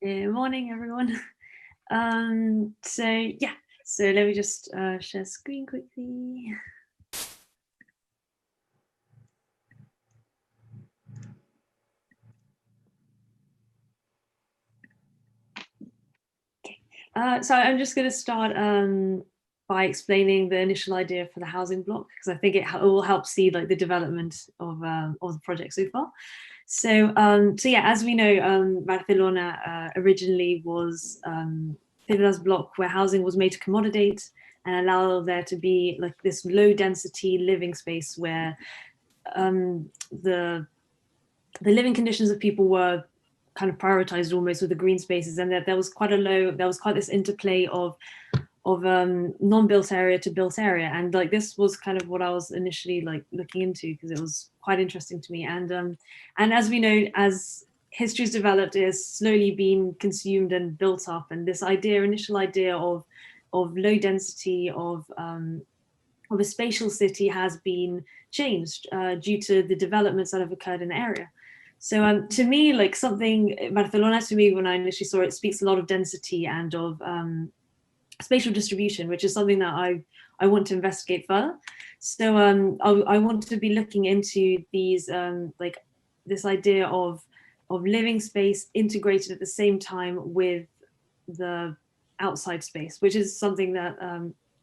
Morning, everyone. So yeah, so let me just share screen quickly. Okay, so I'm just going to start by explaining the initial idea for the housing block because I think it will help see like the development of the project so far. So yeah, as we know, Barcelona originally was Piedras block where housing was made to commoditate and allow there to be like this low density living space where the living conditions of people were kind of prioritized almost with the green spaces, and that there was quite this interplay of non-built area to built area, and like this was kind of what I was initially like looking into because it was quite interesting to me. And as we know, as history's developed, it has slowly been consumed and built up, and this initial idea of low density of a spatial city has been changed due to the developments that have occurred in the area. So to me, like something Barcelona to me when I initially saw it speaks a lot of density and of spatial distribution, which is something that I want to investigate further. So I want to be looking into these like this idea of living space integrated at the same time with the outside space, which is something that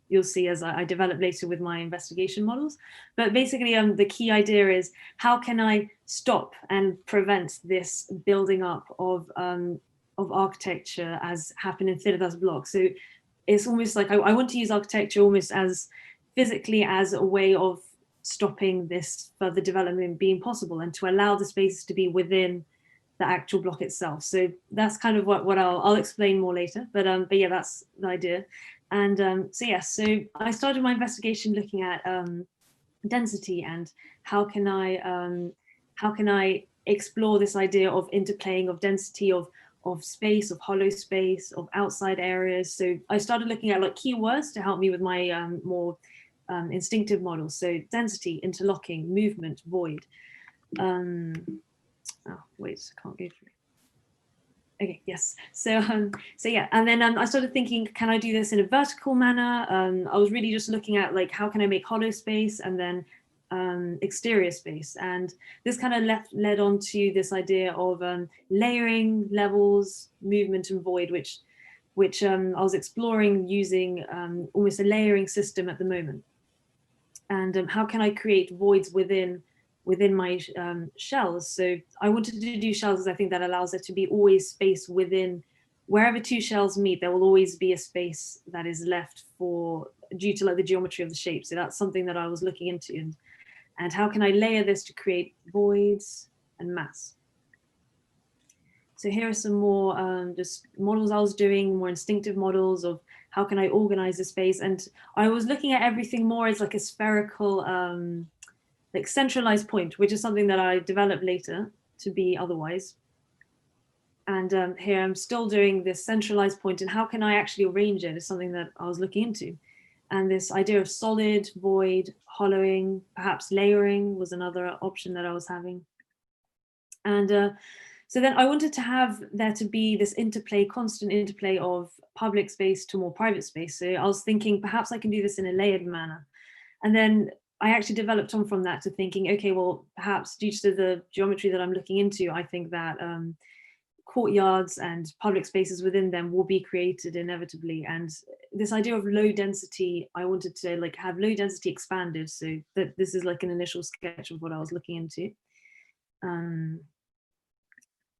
you'll see as I develop later with my investigation models. But basically, the key idea is how can I stop and prevent this building up of architecture as happened in Ciudad Block. So it's almost like I want to use architecture almost as physically as a way of stopping this further development being possible and to allow the spaces to be within the actual block itself. So that's kind of what I'll explain more later. But yeah, that's the idea. And so yeah, so I started my investigation looking at density and how can I explore this idea of interplaying of density of space, of hollow space, of outside areas. So I started looking at like keywords to help me with my more instinctive models. So density, interlocking, movement, void. Oh wait, I can't go through. Okay, yes. So yeah, and then I started thinking, can I do this in a vertical manner? I was really just looking at like how can I make hollow space and then exterior space, and this kind of led on to this idea of layering, levels, movement, and void, which I was exploring using almost a layering system at the moment. And how can I create voids within my shells? So I wanted to do shells because I think that allows there to be always space within wherever two shells meet. There will always be a space that is left for due to like the geometry of the shape. So that's something that I was looking into, and how can I layer this to create voids and mass. So here are some more just models I was doing, more instinctive models of how can I organize the space. And I was looking at everything more as like a spherical, like centralized point, which is something that I developed later to be otherwise. And here I'm still doing this centralized point, and how can I actually arrange it is something that I was looking into. And this idea of solid, void, hollowing, perhaps layering was another option that I was having. And so then I wanted to have there to be this interplay, constant interplay of public space to more private space. So I was thinking perhaps I can do this in a layered manner. And then I actually developed on from that to thinking, okay, well, perhaps due to the geometry that I'm looking into, I think that courtyards and public spaces within them will be created inevitably. And this idea of low density, I wanted to like have low density expanded. So that this is like an initial sketch of what I was looking into. And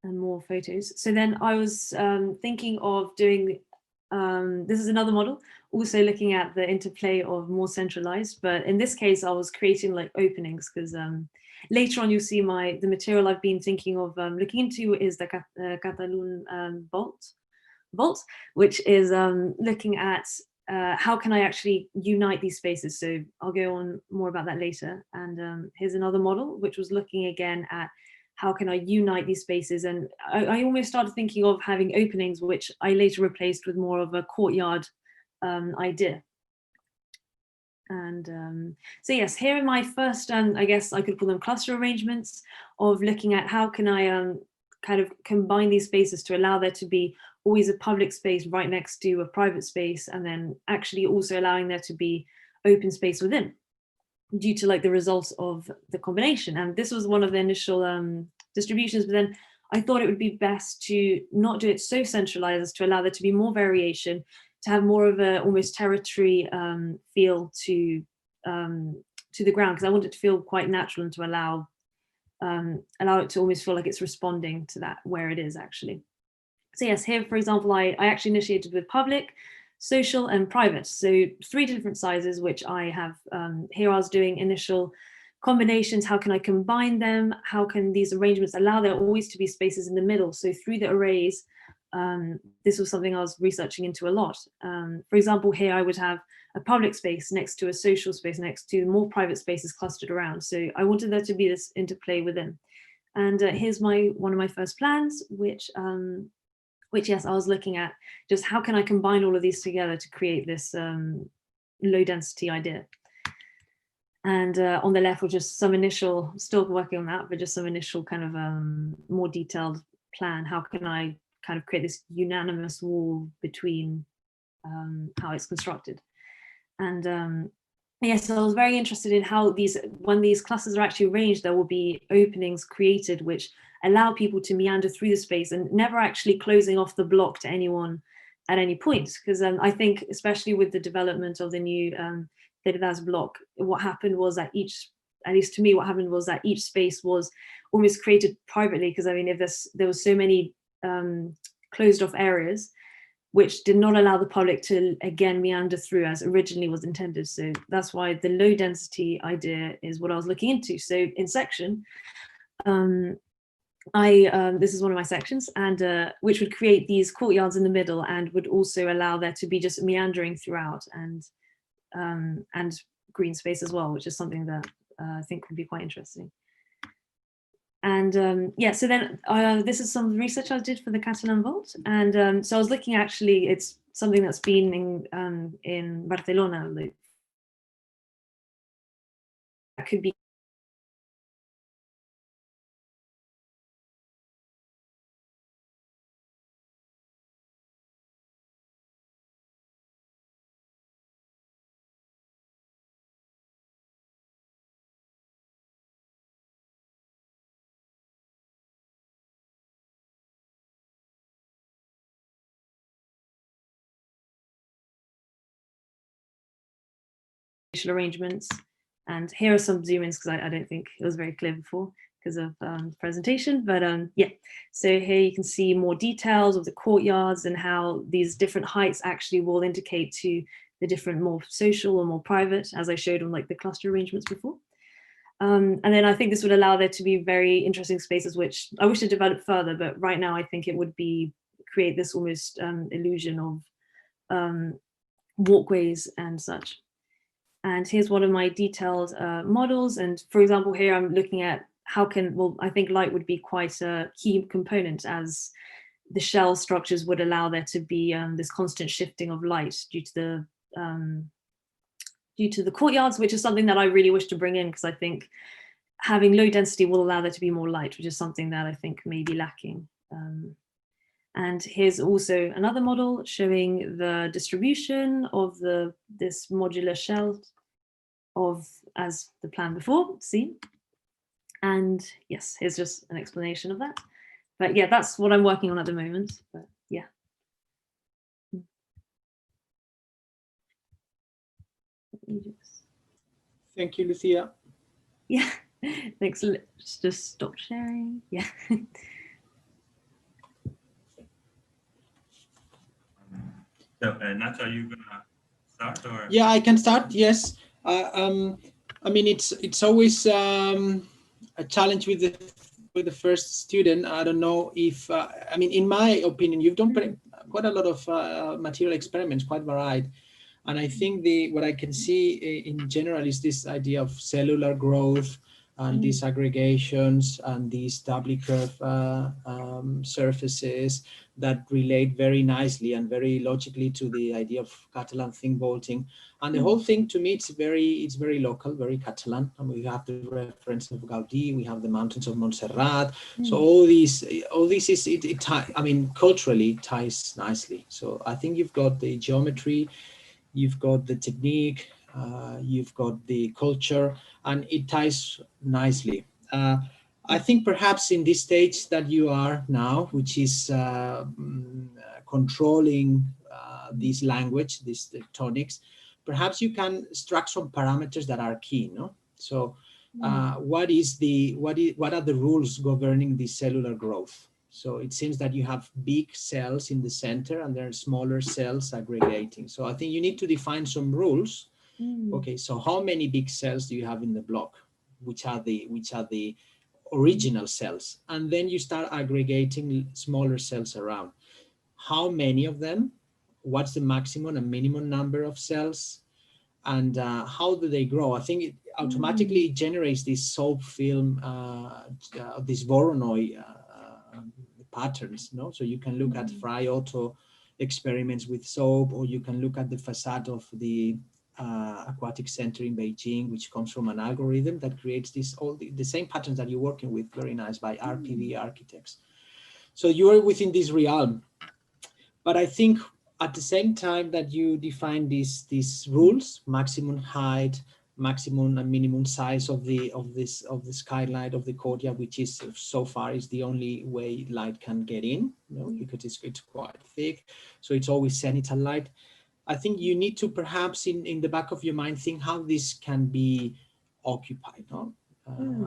more photos. So then I was thinking of doing, this is another model, also looking at the interplay of more centralized, but in this case, I was creating like openings because later on you'll see the material I've been thinking of looking into is the Catalun vault, which is looking at how can I actually unite these spaces. So I'll go on more about that later. And here's another model, which was looking again at how can I unite these spaces? And I almost started thinking of having openings, which I later replaced with more of a courtyard idea. And so yes, here are my first, I guess I could call them cluster arrangements of looking at how can I kind of combine these spaces to allow there to be always a public space right next to a private space, and then actually also allowing there to be open space within, due to like the results of the combination. And this was one of the initial distributions, but then I thought it would be best to not do it so centralized as to allow there to be more variation, to have more of a almost territory feel to the ground, because I want it to feel quite natural and to allow it to almost feel like it's responding to that where it is actually. So yes, here, for example, I actually initiated with public, social and private. So 3 different sizes, which I have, here I was doing initial combinations. How can I combine them? How can these arrangements allow there always to be spaces in the middle? So through the arrays, this was something I was researching into a lot. For example, here I would have a public space next to a social space next to more private spaces clustered around. So I wanted there to be this interplay within. And here's one of my first plans, which yes, I was looking at just how can I combine all of these together to create this low density idea. And on the left was just some initial, still working on that, but just some initial kind of more detailed plan. How can I kind of create this unanimous wall between how it's constructed? And yes, so I was very interested in how when these clusters are actually arranged, there will be openings created which allow people to meander through the space and never actually closing off the block to anyone at any point. Because I think, especially with the development of the new Derrida's block, what happened was that at least to me, what happened was that each space was almost created privately. Because I mean, if there was so many closed off areas, which did not allow the public to, again, meander through as originally was intended. So that's why the low density idea is what I was looking into. So in section, this is one of my sections, and which would create these courtyards in the middle and would also allow there to be just meandering throughout, and green space as well, which is something that I think would be quite interesting. And yeah, so then this is some research I did for the Catalan Vault. And so I was looking, actually, it's something that's been in Barcelona. Like, that could be arrangements. And here are some zoom-ins, because I don't think it was very clear before because of presentation. But yeah, so here you can see more details of the courtyards and how these different heights actually will indicate to the different more social or more private, as I showed on like the cluster arrangements before. And then I think this would allow there to be very interesting spaces, which I wish to develop further, but right now I think it would create this almost illusion of walkways and such. And here's one of my detailed models. And for example, here I'm looking at I think light would be quite a key component, as the shell structures would allow there to be this constant shifting of light due to the courtyards, which is something that I really wish to bring in, because I think having low density will allow there to be more light, which is something that I think may be lacking. And here's also another model showing the distribution of this modular shell as the plan before, see? And yes, here's just an explanation of that. But yeah, that's what I'm working on at the moment, but yeah. Thank you, Lucia. Yeah, thanks. Let's just stop sharing. Yeah. So, Nacho, are you gonna start, or? Yeah, I can start. Yes. I mean, it's always a challenge with the first student. I don't know if I mean, in my opinion, you've done quite a lot of material experiments, quite varied, and I think what I can see in general is this idea of cellular growth, and these aggregations and these doubly curved surfaces that relate very nicely and very logically to the idea of Catalan thin vaulting. And the whole thing, to me, it's very local, very Catalan. And we have the reference of Gaudí, we have the mountains of Montserrat. So all this is, I mean, culturally ties nicely. So I think you've got the geometry, you've got the technique, you've got the culture, and it ties nicely. I think perhaps in this stage that you are now, which is controlling this language, these tectonics, perhaps you can extract some parameters that are key, no? So what are the rules governing the cellular growth? So it seems that you have big cells in the center and there are smaller cells aggregating. So I think you need to define some rules. Okay, so how many big cells do you have in the block? Which are the original cells? And then you start aggregating smaller cells around. How many of them? What's the maximum and minimum number of cells? And how do they grow? I think it automatically generates this soap film, this Voronoi patterns, no? So you can look at Fry Otto experiments with soap, or you can look at the facade of the aquatic center in Beijing, which comes from an algorithm that creates all the same patterns that you're working with, very nice, by RPV architects. So you are within this realm. But I think at the same time that you define these rules, maximum height, maximum and minimum size of the skylight of the courtyard, which is so far is the only way light can get in, you know, because it's quite thick, so it's always zenithal light. I think you need to perhaps in the back of your mind think how this can be occupied. No?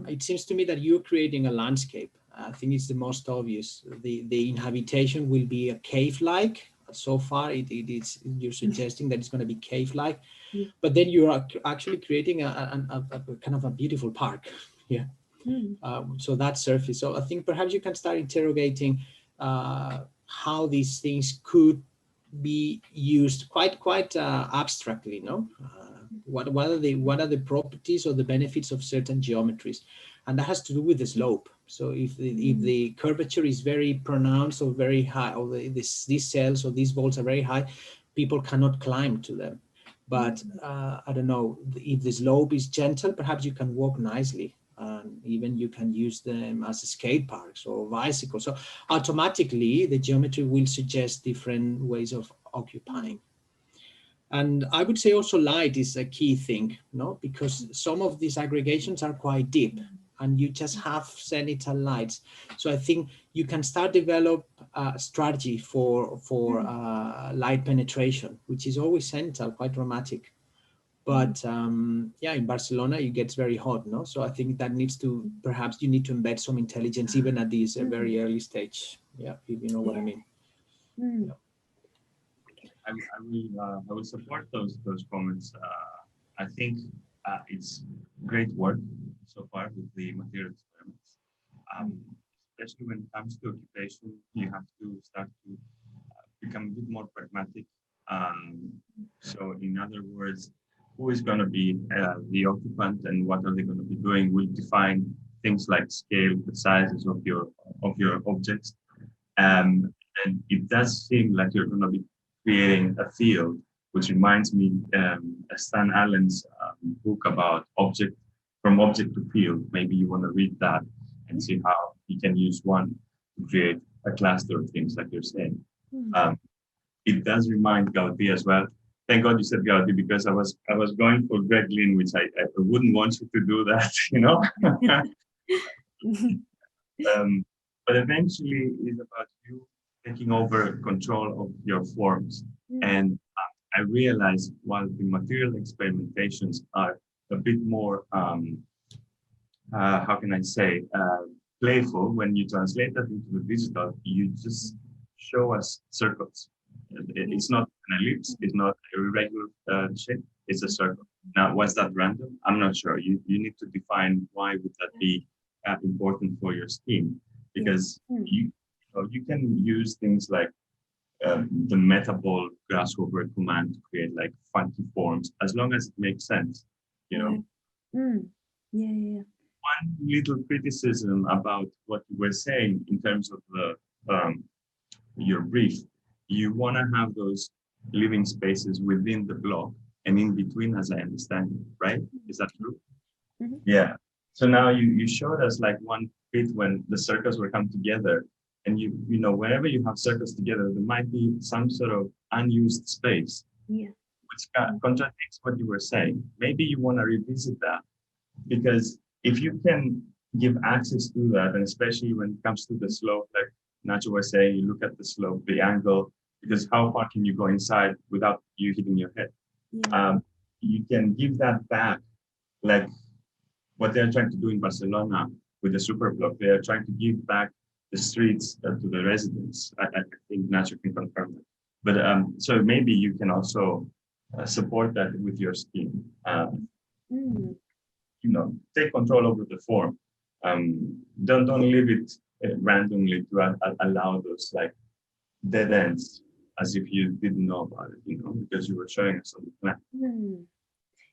It seems to me that you're creating a landscape. I think it's the most obvious. The inhabitation will be a cave-like. So far, you're suggesting that it's going to be cave-like, but then you are actually creating a kind of a beautiful park. Yeah. So that surface. So I think perhaps you can start interrogating how these things could be used quite abstractly. No. What are the properties or the benefits of certain geometries, and that has to do with the slope. So if the curvature is very pronounced or very high, or these cells or these vaults are very high, people cannot climb to them. But I don't know, if the slope is gentle, perhaps you can walk nicely, and even you can use them as skate parks or bicycles. So automatically the geometry will suggest different ways of occupying. And I would say also light is a key thing, no? Because some of these aggregations are quite deep and you just have zenithal lights. So I think you can start develop a strategy for light penetration, which is always zenithal, quite dramatic. But yeah, in Barcelona, it gets very hot, no? So I think that needs to, perhaps you need to embed some intelligence even at this very early stage. Yeah, if you know what I mean. Yeah. I will support those comments. I think it's great work so far with the material experiments. Especially when it comes to occupation, you have to start to become a bit more pragmatic. So in other words, who is going to be the occupant and what are they going to be doing will define things like scale, the sizes of your objects. And it does seem like you're going to be creating a field, which reminds me Stan Allen's book about from object to field. Maybe you want to read that and see how you can use one to create a cluster of things, like you're saying. It does remind Gaudi as well. Thank God you said Gaudi, because I was going for Greg Lynn, which I wouldn't want you to do that, you know. But eventually, it's about you taking over control of your forms. And I realized while the material experimentations are a bit more, how can I say, playful, when you translate that into the digital, you just show us circles. It's not an ellipse, it's not a irregular shape, it's a circle. Now, was that random? I'm not sure. You need to define why would that be important for your scheme, because you can use things like the metabol grasshopper command to create like funky forms, as long as it makes sense, you know. Yeah. Why one little criticism about what you were saying in terms of the your brief. You want to have those living spaces within the block and in between, as I understand it, right? Is that true? Mhm. Yeah. So now you showed us like one bit when the circles were come together, and you know whenever you have circles together, there might be some sort of unused space, Yeah. which contradicts what you were saying. Maybe you want to revisit that, because if you can give access to that, and especially when it comes to the slope, like Nacho was saying, you look at the slope, the angle, because how far can you go inside without you hitting your head? Yeah. You can give that back, like what they're trying to do in Barcelona with the Superblock. They are trying to give back the streets to the residents. I think Nacho can confirm that. But so maybe you can also support that with your scheme. Mm. You know, take control over the form. Don't leave it randomly to allow those like dead ends as if you didn't know about it, you know, because you were showing us on the plan. Mm.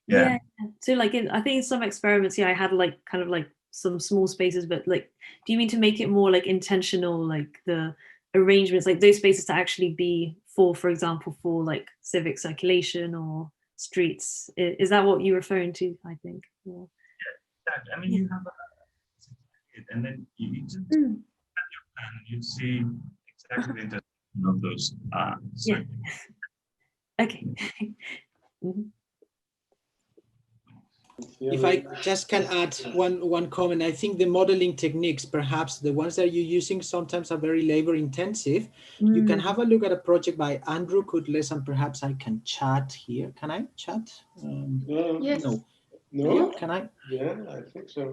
Yeah. Yeah. So like I think in some experiments, yeah, I had like kind of like some small spaces, but like, do you mean to make it more like intentional, like the arrangements, like those spaces to actually be for example, for like civic circulation or streets? Is that what you're referring to? I think. Or, I mean, you have and then you just Mm. have your plan and you see exactly the intersection of those. Yeah. Okay. Mhm. If I just can add one comment, I think the modeling techniques, perhaps the ones that you're using sometimes are very labor intensive. You can Mm. have a look at a project by Andrew Kudles, and perhaps I can chat here. Can I chat? Yes. No. No? Can I? Yeah, I think so.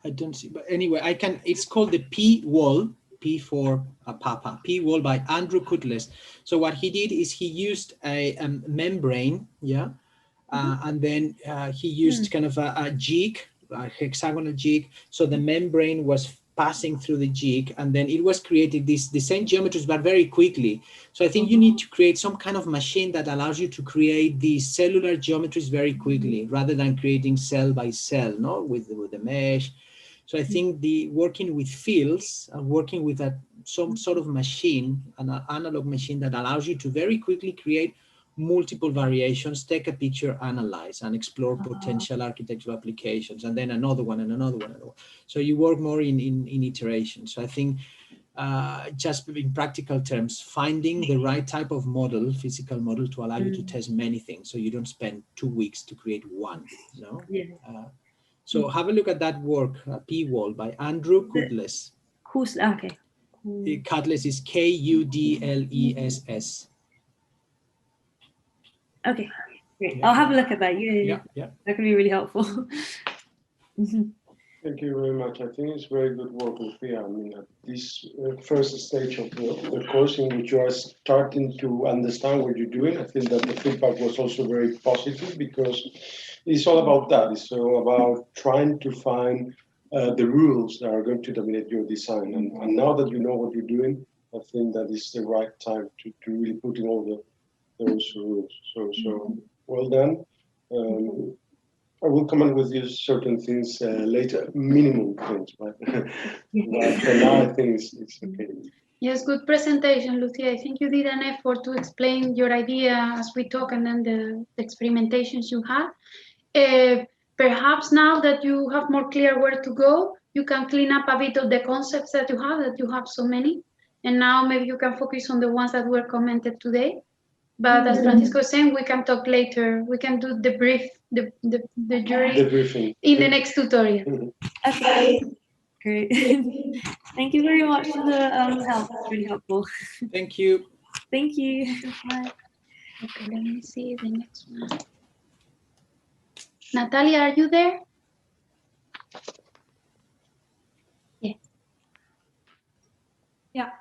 I don't see, but anyway, I can. It's called the P wall. P for Papa. P wall by Andrew Kudles. So what he did is he used a membrane, yeah, and then he used kind of a jig, a hexagonal jig. So the membrane was passing through the jig, and then it was created the same geometries, but very quickly. So I think you need to create some kind of machine that allows you to create these cellular geometries very quickly, rather than creating cell by cell, no, with the mesh. So I think the working with fields and working with some sort of machine, an analog machine that allows you to very quickly create multiple variations, take a picture, analyze, and explore potential architectural applications, and then another one and another one. So you work more in iteration. So I think just in practical terms, finding the right type of model, physical model, to allow you to test many things, so you don't spend 2 weeks to create one. No. Yeah. So have a look at that work, P Wall by Andrew Kudles. Okay. Kudles is Kudless. Okay, great. Yeah. I'll have a look at that. Yeah. That can be really helpful. Mhm. Thank you very much. I think it's very good work with Pia. I mean, at this first stage of the course in which you are starting to understand what you're doing, I think that the feedback was also very positive, because it's all about that. It's all about trying to find the rules that are going to dominate your design. And now that you know what you're doing, I think that is the right time to really put in all those rules. So well done. I will come up with you certain things later, minimum things, but for now I think it's okay. Yes, good presentation, Lucia. I think you did an effort to explain your idea as we talk, and then the experimentations you had. Perhaps now that you have more clear where to go, you can clean up a bit of the concepts that you have so many. And now maybe you can focus on the ones that were commented today. But as Francisco was saying, we can talk later. We can do the brief, the jury briefing in the next tutorial. Okay, great. Thank you very much for the help. It's really helpful. Thank you. Thank you. Bye. Okay, let me see the next one. Natalia, are you there? Yes. Yeah.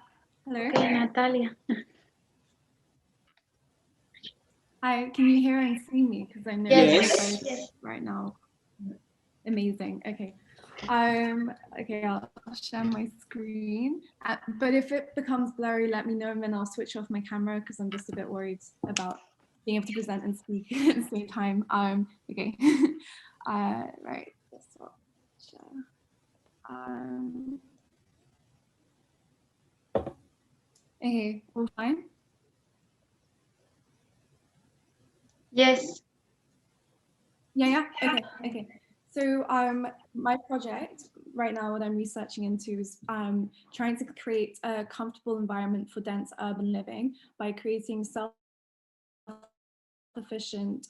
Hello. Okay, Natalia. Hi, can you hear and see me? Because I know Yes. yes. Right now. Amazing. Okay. Okay, I'll share my screen. But if it becomes blurry, let me know, and then I'll switch off my camera, because I'm just a bit worried about being able to present and speak at the same time. Okay. Right. stop share. Okay, all fine. Yes. Yeah. Okay. So my project right now, what I'm researching into is trying to create a comfortable environment for dense urban living by creating self-sufficient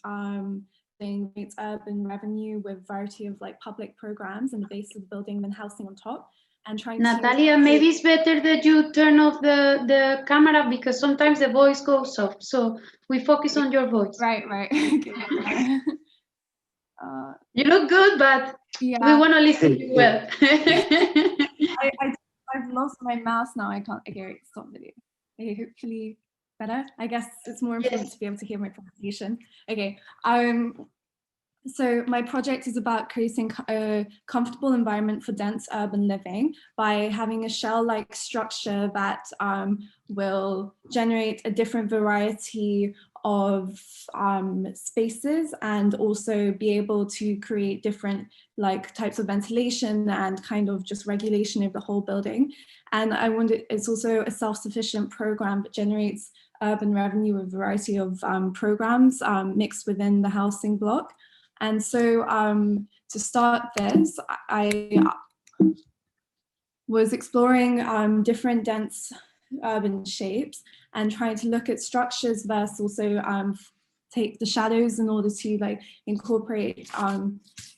thing, it's urban revenue with a variety of like public programs in the base of the building, then housing on top, and trying Natalia, to maybe it's better that you turn off the camera because sometimes the voice goes off. So we focus on your voice. right. Okay. You look good, but yeah, we want to listen to you well. I've lost my mouse now. I can't. Okay, wait, stop video. Okay, hopefully better. I guess it's more important to be able to hear my presentation. Okay. So my project is about creating a comfortable environment for dense urban living by having a shell-like structure that will generate a different variety of spaces and also be able to create different like types of ventilation and kind of just regulation of the whole building. And I wonder, it's also a self-sufficient program that generates urban revenue with a variety of programs mixed within the housing block. And so to start this, I was exploring different dense urban shapes and trying to look at structures versus also take the shadows in order to like incorporate a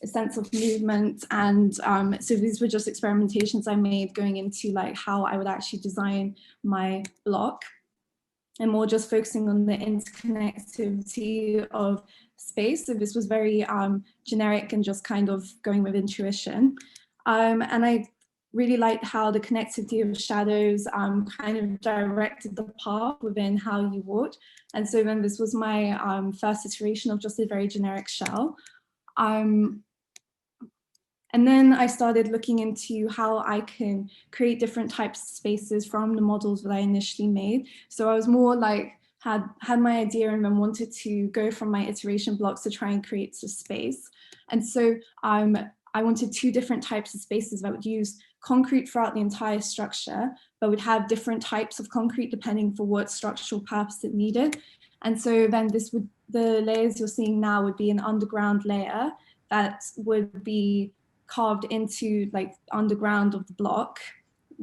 sense of movement. And so these were just experimentations I made going into like how I would actually design my block, and more just focusing on the interconnectivity of space. So this was very generic and just kind of going with intuition. And I really liked how the connectivity of shadows kind of directed the path within how you walked. And so then this was my first iteration of just a very generic shell. And then I started looking into how I can create different types of spaces from the models that I initially made. So I was more like, had my idea and then wanted to go from my iteration blocks to try and create a space. And so I wanted two different types of spaces that would use concrete throughout the entire structure, but would have different types of concrete depending for what structural purpose it needed. And so then the layers you're seeing now would be an underground layer that would be carved into like underground of the block,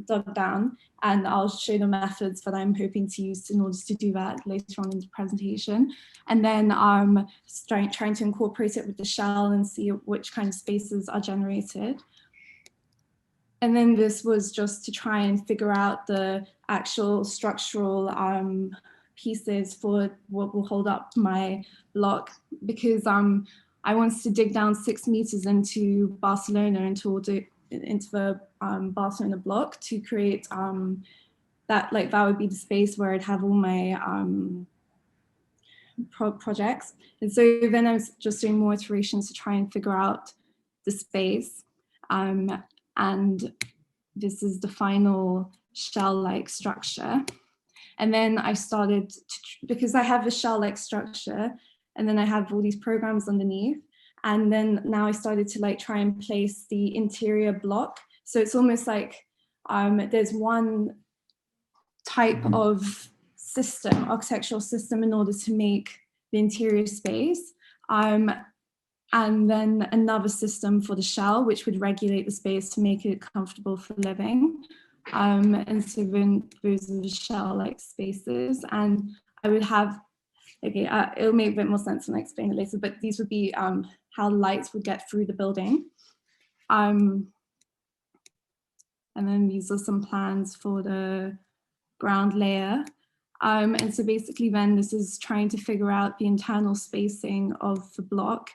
dug down, and I'll show the methods that I'm hoping to use in order to do that later on in the presentation. And then trying to incorporate it with the shell and see which kind of spaces are generated. And then this was just to try and figure out the actual structural pieces for what will hold up my block, because I wanted to dig down 6 meters into Barcelona, into the Barcelona block to create that would be the space where I'd have all my projects. And so then I was just doing more iterations to try and figure out the space. And this is the final shell-like structure. And then I started, because I have a shell-like structure, and then I have all these programs underneath. And then now I started to like try and place the interior block. So it's almost like there's one type of system, architectural system, in order to make the interior space. And then another system for the shell, which would regulate the space to make it comfortable for living. And so then those are the shell-like spaces. And I would have, okay, it'll make a bit more sense when I explain it later, but these would be how lights would get through the building. And then these are some plans for the ground layer. And so basically then this is trying to figure out the internal spacing of the block,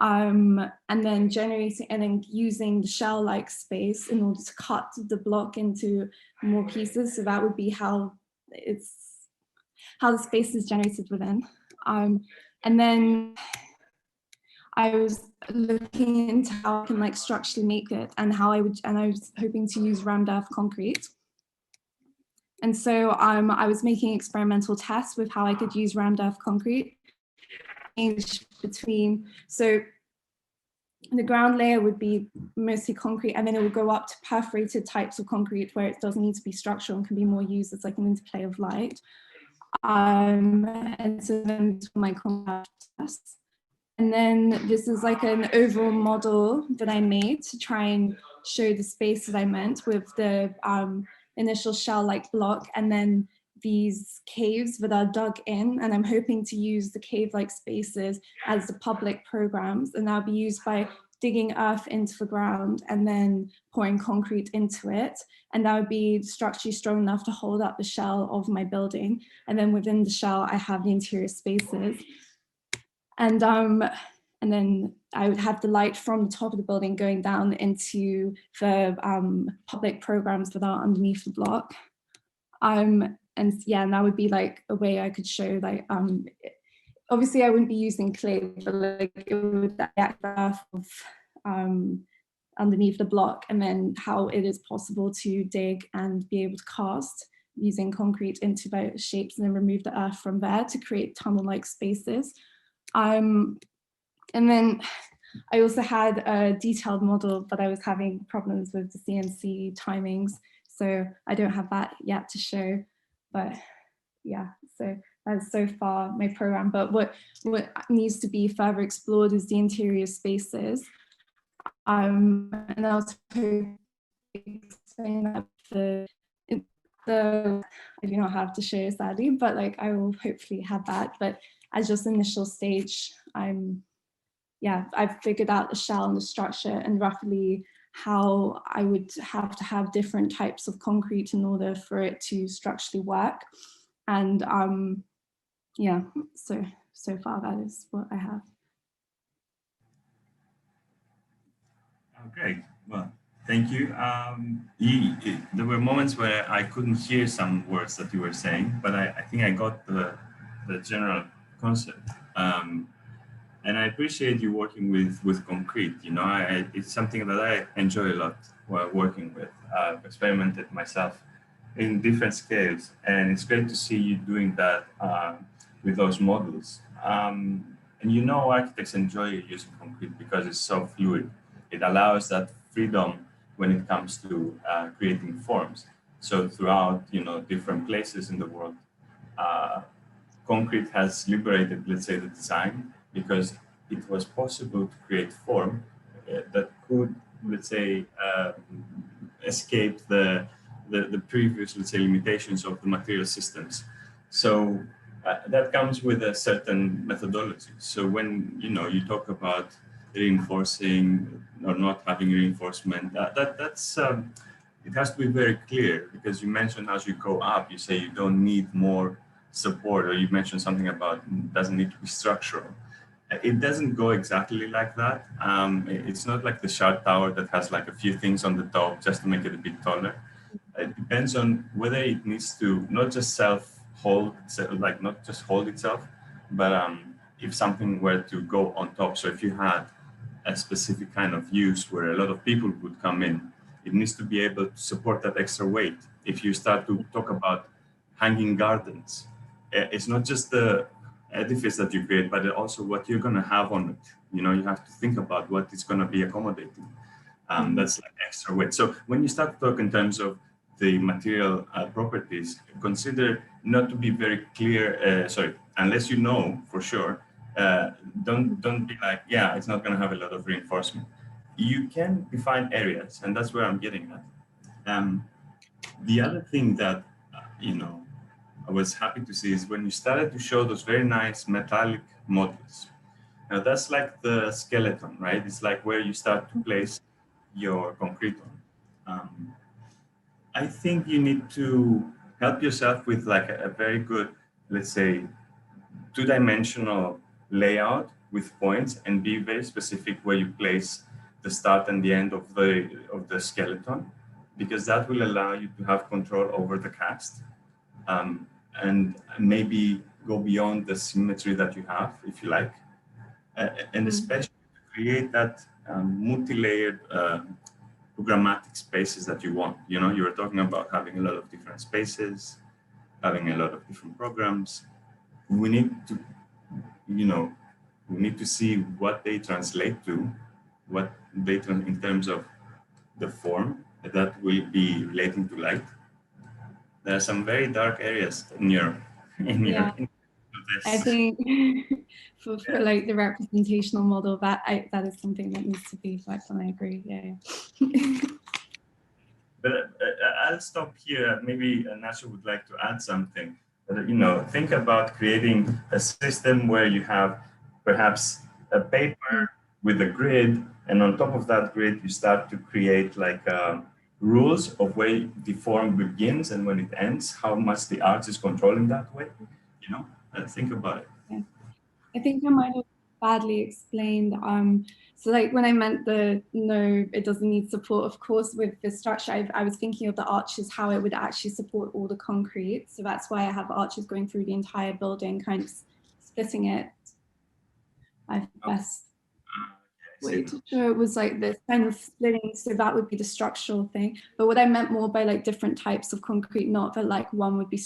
and then generating and then using the shell-like space in order to cut the block into more pieces. So that would be how the space is generated within. And then I was looking into how I can like structurally make it, and I was hoping to use rammed earth concrete. And so I was making experimental tests with how I could use rammed earth concrete between, so the ground layer would be mostly concrete, and then it would go up to perforated types of concrete where it doesn't need to be structural and can be more used as like an interplay of light. And so then my compact tests. And then this is like an overall model that I made to try and show the space that I meant with the initial shell-like block, and then these caves that are dug in, and I'm hoping to use the cave-like spaces as the public programs, and that'll be used by digging earth into the ground and then pouring concrete into it, and that would be structurally strong enough to hold up the shell of my building, and then within the shell I have the interior spaces, and then I would have the light from the top of the building going down into the public programs that are underneath the block. And yeah, and that would be like a way I could show, like, obviously I wouldn't be using clay, but like it would act of underneath the block, and then how it is possible to dig and be able to cast using concrete into various shapes and then remove the earth from there to create tunnel-like spaces. And then I also had a detailed model, but I was having problems with the CNC timings, so I don't have that yet to show. But yeah, so that's so far my program. But what needs to be further explored is the interior spaces. And I was hoping to explain that I do not have to show sadly, but like I will hopefully have that. But as just initial stage, I've figured out the shell and the structure and roughly how I would have to have different types of concrete in order for it to structurally work. And yeah, so far that is what I have. Okay, well, thank you. There were moments where I couldn't hear some words that you were saying, but I think I got the general concept. And I appreciate you working with concrete. You know, it's something that I enjoy a lot while working with. I've experimented myself in different scales, and it's great to see you doing that with those models. And you know, architects enjoy using concrete because it's so fluid. It allows that freedom when it comes to creating forms. So throughout, you know, different places in the world, concrete has liberated, let's say, the design, because it was possible to create form that could, let's say, escape the previous, let's say, limitations of the material systems. So that comes with a certain methodology. So when you talk about reinforcing or not having reinforcement, that's it has to be very clear, because you mentioned as you go up, you say you don't need more support, or you mentioned something about doesn't need to be structural. It doesn't go exactly like that. It's not like the Shard Tower that has like a few things on the top just to make it a bit taller. It depends on whether it needs to not just self-hold, like not just hold itself, but if something were to go on top. So if you had a specific kind of use where a lot of people would come in, it needs to be able to support that extra weight. If you start to talk about hanging gardens, it's not just the edifice that you create, but also what you're going to have on it. You know, you have to think about what it's going to be accommodating. That's like extra weight. So when you start to talk in terms of the material properties, consider not to be very clear, unless you know for sure, don't be like, yeah, it's not going to have a lot of reinforcement. You can define areas, and that's where I'm getting at. The other thing that, I was happy to see is when you started to show those very nice metallic models. Now that's like the skeleton, right? It's like where you start to place your concrete on. I think you need to help yourself with like a very good, let's say, two-dimensional layout with points, and be very specific where you place the start and the end of the skeleton, because that will allow you to have control over the cast. And maybe go beyond the symmetry that you have, if you like, and especially to create that multi-layered programmatic spaces that you want. You know, you were talking about having a lot of different spaces, having a lot of different programs. We need to, we need to see what they translate to, what later on in terms of the form that will be relating to light. There are some very dark areas in your Yeah. in I this. think for like the representational model, that is something that needs to be fixed, and I agree. Yeah. But I'll stop here. Maybe Nacho would like to add something. You know, think about creating a system where you have perhaps a paper with a grid, and on top of that grid, you start to create like rules of where the form begins and when it ends, how much the arch is controlling that way. You know, think about it. Yeah. I think I might have badly explained. So like when I meant no, it doesn't need support, of course, with the structure, I was thinking of the arches, how it would actually support all the concrete. So that's why I have arches going through the entire building, kind of splitting it. I best way to show it was like this kind of splitting. So that would be the structural thing. But what I meant more by like different types of concrete, not that like one would be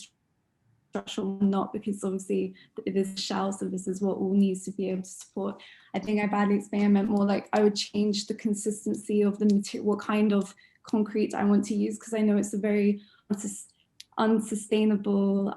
structural, not, because obviously this shell, so this is what all needs to be able to support. I think I badly explained. I meant more like I would change the consistency of the material, what kind of concrete I want to use, because I know it's a very unsustainable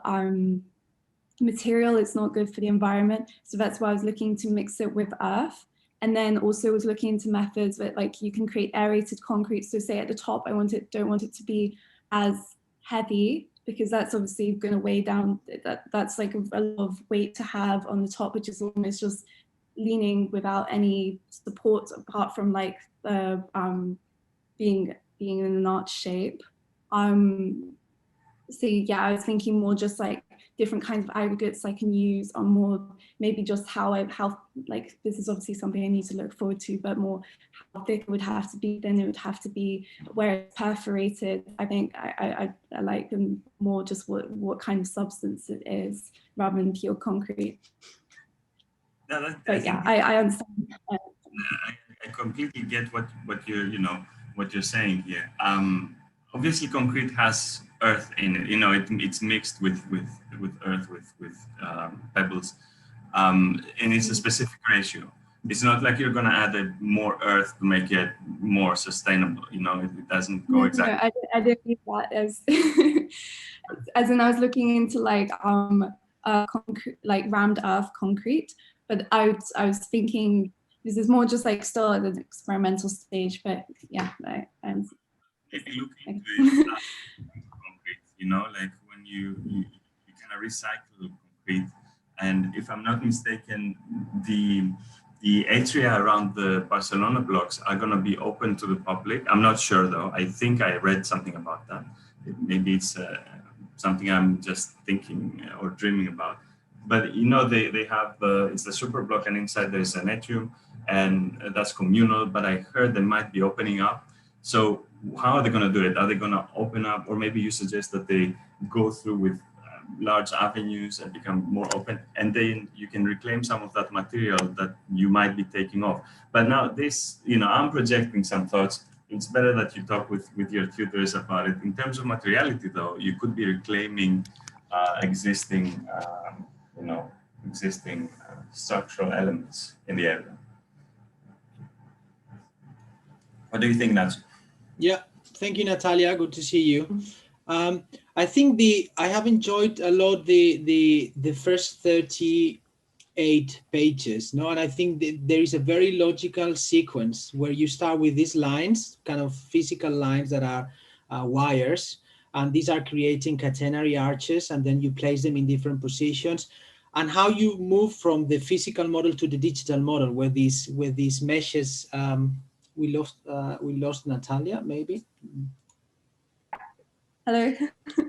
material. It's not good for the environment. So that's why I was looking to mix it with earth. And then also was looking into methods that like you can create aerated concrete. So say at the top, I don't want it to be as heavy, because that's obviously going to weigh down, that's like a lot of weight to have on the top, which is almost just leaning without any support apart from like being in an arch shape. So yeah, I was thinking more just like different kinds of aggregates I can use, on more maybe just how like this is obviously something I need to look forward to, but more how thick it would have to be, then it would have to be where it's perforated. I think I like them more just what kind of substance it is rather than pure concrete. No, but yeah, I understand. I completely get what you're saying here. Obviously, concrete has earth in it. You know, it's mixed with earth, with pebbles, and it's a specific ratio. It's not like you're gonna add more earth to make it more sustainable. You know, it doesn't go exactly. No, I didn't mean that as as in I was looking into like concrete, like rammed earth concrete, but I was thinking this is more just like still at an experimental stage. But yeah, If you look into it, concrete, you know, like when you kind of recycle concrete, and if I'm not mistaken, the atria around the Barcelona blocks are going to be open to the public. I'm not sure though. I think I read something about that. Maybe it's something I'm just thinking or dreaming about. But you know, they have it's the super block, and inside there's an atrium, and that's communal. But I heard they might be opening up. So how are they going to do it? Are they going to open up, or maybe you suggest that they go through with large avenues and become more open, and then you can reclaim some of that material that you might be taking off. But now this, you know, I'm projecting some thoughts. It's better that you talk with your tutors about it. In terms of materiality, though, you could be reclaiming existing structural elements in the area. What do you think, Nacho? Yeah, thank you, Natalia. Good to see you. I think I have enjoyed a lot the first 38 pages, no? And I think there is a very logical sequence where you start with these lines, kind of physical lines that are wires, and these are creating catenary arches, and then you place them in different positions, and how you move from the physical model to the digital model, where these meshes. We lost Natalia, maybe. Hello.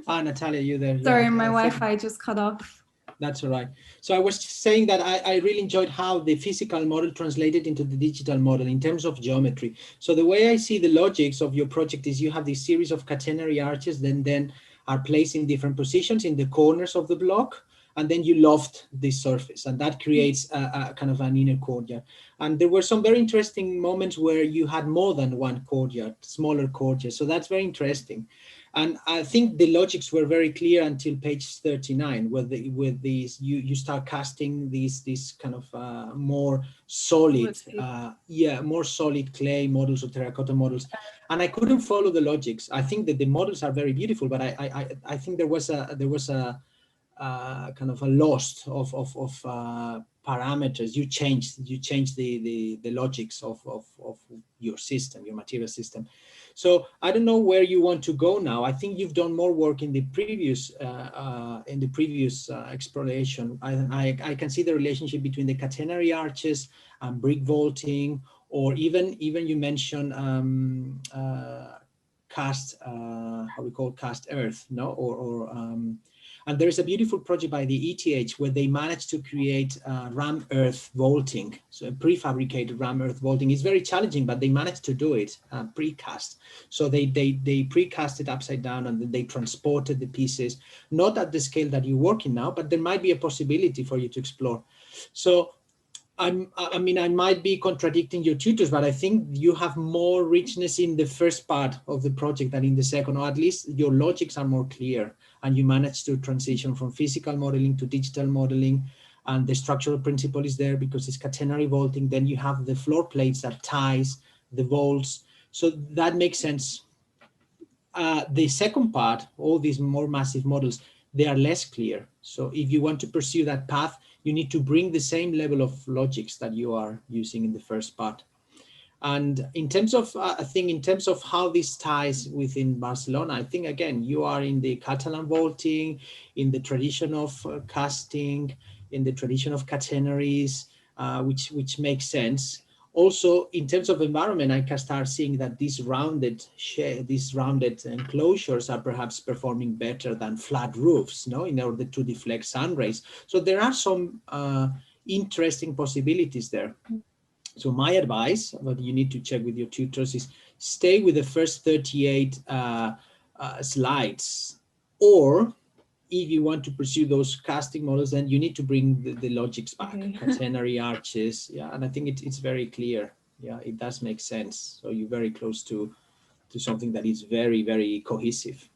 Natalia, you there? Sorry, yeah, my Wi-Fi just cut off. That's all right. So I was just saying that I really enjoyed how the physical model translated into the digital model in terms of geometry. So the way I see the logics of your project is you have this series of catenary arches, then are placed in different positions in the corners of the block, and then you loft the surface, and that creates a kind of an inner courtyard. And there were some very interesting moments where you had more than one courtyard, smaller courtyard. So that's very interesting. And I think the logics were very clear until page 39, with these you start casting these kind of more solid, more solid clay models or terracotta models, and I couldn't follow the logics. I think that the models are very beautiful, but I think there was a kind of a loss of parameters. You change the logics of your system, your material system. So I don't know where you want to go now. I think you've done more work in the previous exploration. I can see the relationship between the catenary arches and brick vaulting, or even you mentioned cast cast earth, no, and there is a beautiful project by the ETH where they managed to create ram earth vaulting, so a prefabricated ram earth vaulting. It's very challenging, but they managed to do it precast. So they precast it upside down, and then they transported the pieces, not at the scale that you're working now, but there might be a possibility for you to explore. So I mean, I might be contradicting your tutors, but I think you have more richness in the first part of the project than in the second, or at least your logics are more clear, and you manage to transition from physical modeling to digital modeling, and the structural principle is there because it's catenary vaulting. Then you have the floor plates that ties the vaults, so that makes sense. The second part, all these more massive models, they are less clear. So if you want to pursue that path, you need to bring the same level of logics that you are using in the first part. And in terms of, I think in terms of how this ties within Barcelona, I think, again, you are in the Catalan vaulting, in the tradition of casting, in the tradition of catenaries, which makes sense. Also, in terms of environment, I can start seeing that these rounded enclosures are perhaps performing better than flat roofs, no, in order to deflect sun rays. So there are some interesting possibilities there. So my advice, but you need to check with your tutors, is stay with the first 38 slides, or if you want to pursue those casting models, then you need to bring the logics back, catenary arches, yeah, and I think it's very clear. Yeah, it does make sense. So you're very close to something that is very, very cohesive.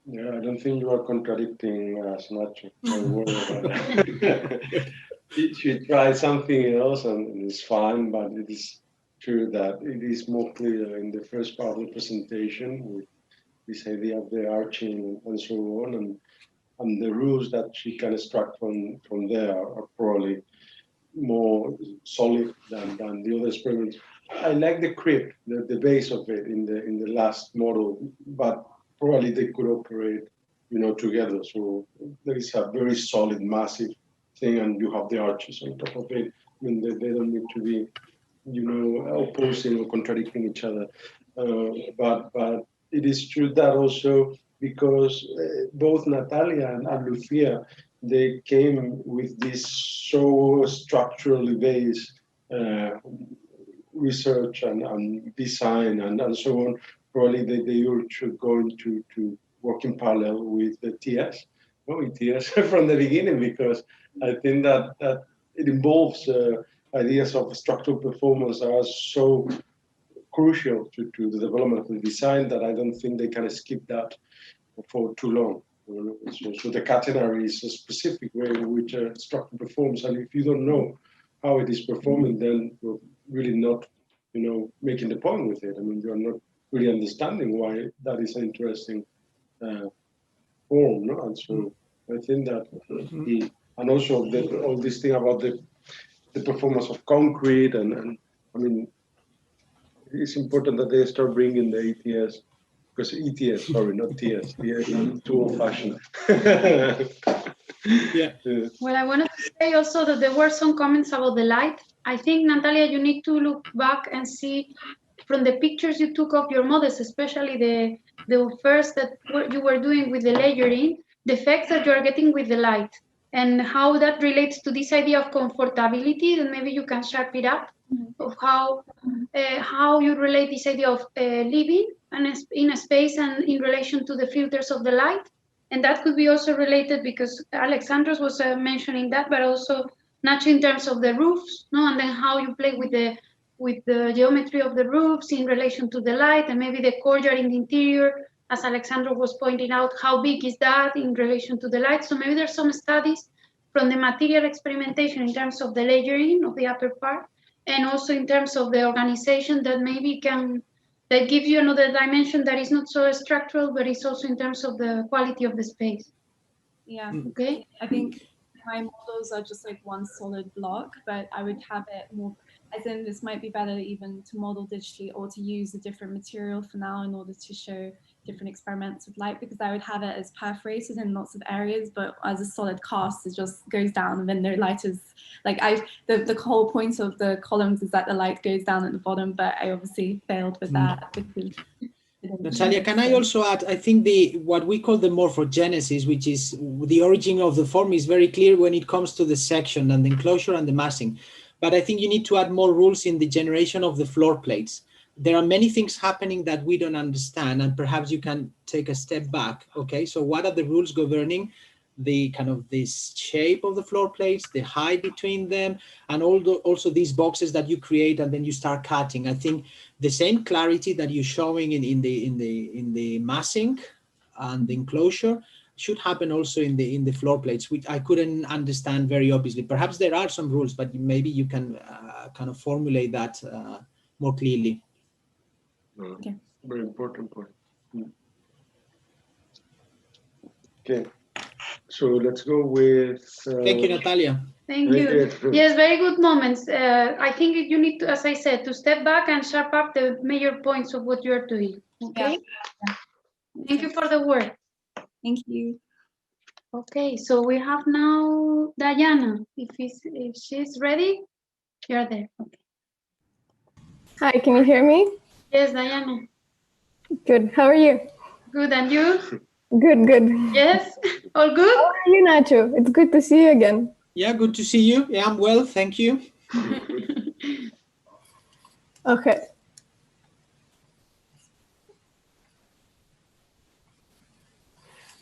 Yeah, I don't think you are contradicting us much. Don't worry about that. You should try something else, and it's fine, but it is true that it is more clear in the first part of the presentation with this idea of the arching and so on, and the rules that she can extract from there are probably more solid than the other experiments. I like the crypt, the base of it in the last model, but probably they could operate, together. So there is a very solid, massive thing, and you have the arches on top of it. I mean, they don't need to be, opposing or contradicting each other. But it is true that also because both Natalia and Lucia, they came with this so structurally based research and design and so on. Probably they should go into to work in parallel with the TS, ETS from the beginning, because I think that it involves ideas of structural performance are so crucial to the development of the design that I don't think they can skip that for too long. So the catenary is a specific way in which a structure performs, and if you don't know how it is performing, then you're really not, making the point with it. I mean, you're not really understanding why that is an interesting form, no? And so I think that and also all this thing about the performance of concrete and I mean, it's important that they start bringing the ETS, because ETS, sorry, not TS. TS is too old-fashioned. Yeah. Well, I wanted to say also that there were some comments about the light. I think, Natalia, you need to look back and see from the pictures you took of your models, especially the first that you were doing with the layering, the effects that you are getting with the light, and how that relates to this idea of comfortability. Then maybe you can sharp it up of how you relate this idea of living and in a space and in relation to the filters of the light. And that could be also related, because Alexandros was mentioning that, but also not in terms of the roofs, no, and then how you play with the with the geometry of the roofs in relation to the light, and maybe the courtyard in the interior, as Alexandra was pointing out, how big is that in relation to the light? So maybe there's some studies from the material experimentation in terms of the layering of the upper part, and also in terms of the organization that maybe that give you another dimension that is not so structural, but it's also in terms of the quality of the space. Yeah. Okay. I think my models are just like one solid block, but I would have it more, I think this might be better even to model digitally or to use a different material for now in order to show different experiments with light, because I would have it as perforated in lots of areas, but as a solid cast, it just goes down and then the light is like, the whole point of the columns is that the light goes down at the bottom, but I obviously failed with that because Natalia, can I also add, I think what we call the morphogenesis, which is the origin of the form, is very clear when it comes to the section and the enclosure and the massing. But I think you need to add more rules in the generation of the floor plates. There are many things happening that we don't understand, and perhaps you can take a step back. Okay, so what are the rules governing the kind of this shape of the floor plates, the height between them, and also these boxes that you create and then you start cutting? I think the same clarity that you're showing in the massing and the enclosure should happen also in the floor plates, which I couldn't understand very obviously. Perhaps there are some rules, but maybe you can kind of formulate that more clearly. Okay. Very important point. Okay, so let's go with. Thank you, Natalia. Thank you. Yes, very good moments. I think you need to, as I said, to step back and sharp up the major points of what you're doing. Okay. Yeah. Thank you for the work. Thank you. Okay, so we have now Diana. If she's ready, you're there. Okay. Hi, can you hear me? Yes, Diana. Good. How are you? Good, and you? Good, good. Yes, all good? How are you, Nacho? It's good to see you again. Yeah, good to see you. Yeah, I'm well, thank you. Okay.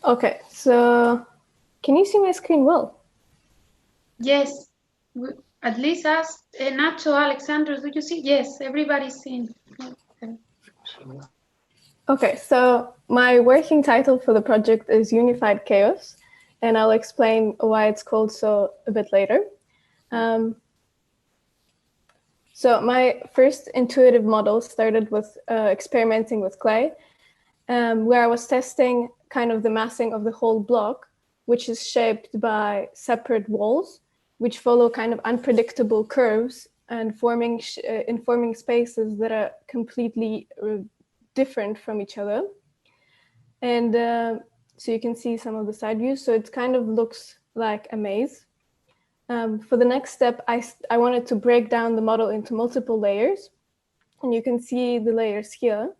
Okay, so can you see my screen well? Yes, at least ask Nacho, Alexandra, do you see? Yes, everybody's seeing. Okay, so my working title for the project is Unified Chaos, and I'll explain why it's called so a bit later. So my first intuitive model started with experimenting with clay, where I was testing kind of the massing of the whole block, which is shaped by separate walls, which follow kind of unpredictable curves and forming spaces that are completely different from each other. And so you can see some of the side views. So it kind of looks like a maze. For the next step, I wanted to break down the model into multiple layers. And you can see the layers here.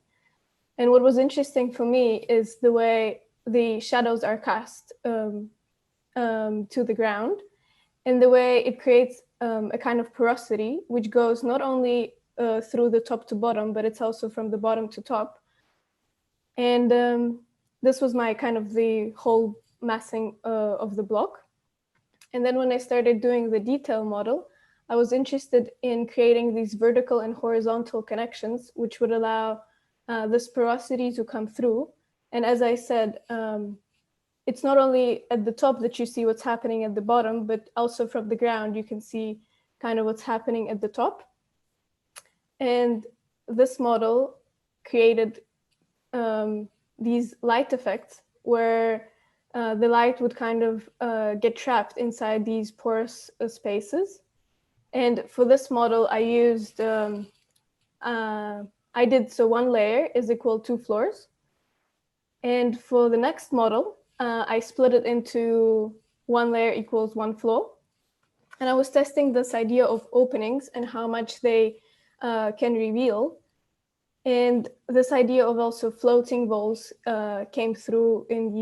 And what was interesting for me is the way the shadows are cast to the ground, and the way it creates a kind of porosity, which goes not only through the top to bottom, but it's also from the bottom to top. And this was my kind of the whole massing of the block. And then when I started doing the detail model, I was interested in creating these vertical and horizontal connections, which would allow this porosity to come through. And as I said, it's not only at the top that you see what's happening at the bottom, but also from the ground, you can see kind of what's happening at the top. And this model created these light effects where the light would kind of get trapped inside these porous spaces. And for this model, I used, so one layer is equal to 2 floors. And for the next model, I split it into 1 layer equals 1 floor. And I was testing this idea of openings and how much they can reveal. And this idea of also floating walls came through in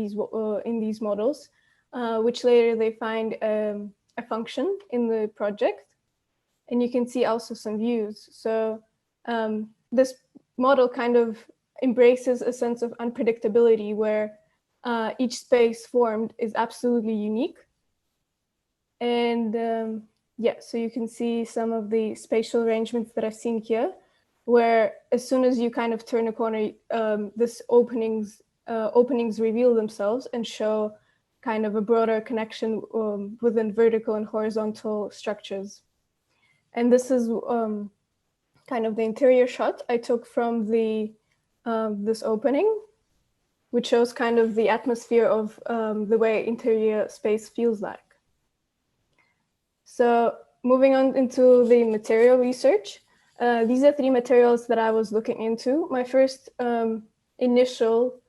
these models, which later they find a function in the project. And you can see also some views. So this model kind of embraces a sense of unpredictability where each space formed is absolutely unique. And yeah, so you can see some of the spatial arrangements that I've seen here, where as soon as you kind of turn a corner, this openings reveal themselves and show kind of a broader connection within vertical and horizontal structures. And this is kind of the interior shot I took from the this opening, which shows kind of the atmosphere of the way interior space feels like. So moving on into the material research, these are 3 materials that I was looking into. My first initial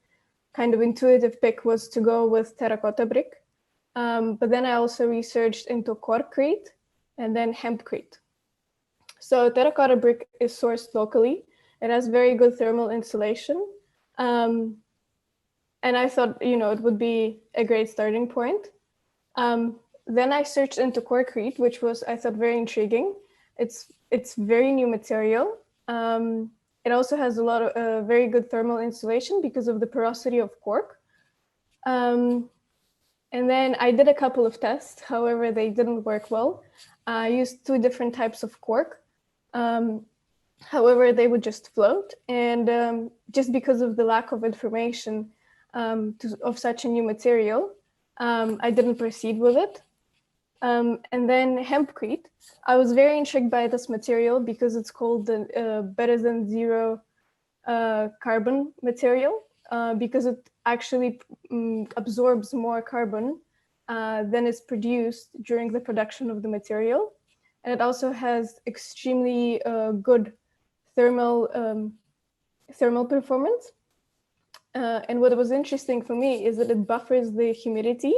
kind of intuitive pick was to go with terracotta brick, but then I also researched into corkcrete and then hempcrete. So terracotta brick is sourced locally. It has very good thermal insulation. And I thought, you know, it would be a great starting point. Then I searched into corkcrete, which was, I thought, very intriguing. It's very new material. It also has a lot of very good thermal insulation because of the porosity of cork. And then I did a couple of tests. However, they didn't work well. I used 2 different types of cork. However, they would just float. And just because of the lack of information of such a new material, I didn't proceed with it. And then hempcrete, I was very intrigued by this material because it's called the better than zero carbon material because it actually absorbs more carbon than is produced during the production of the material. And it also has extremely good thermal performance. And what was interesting for me is that it buffers the humidity.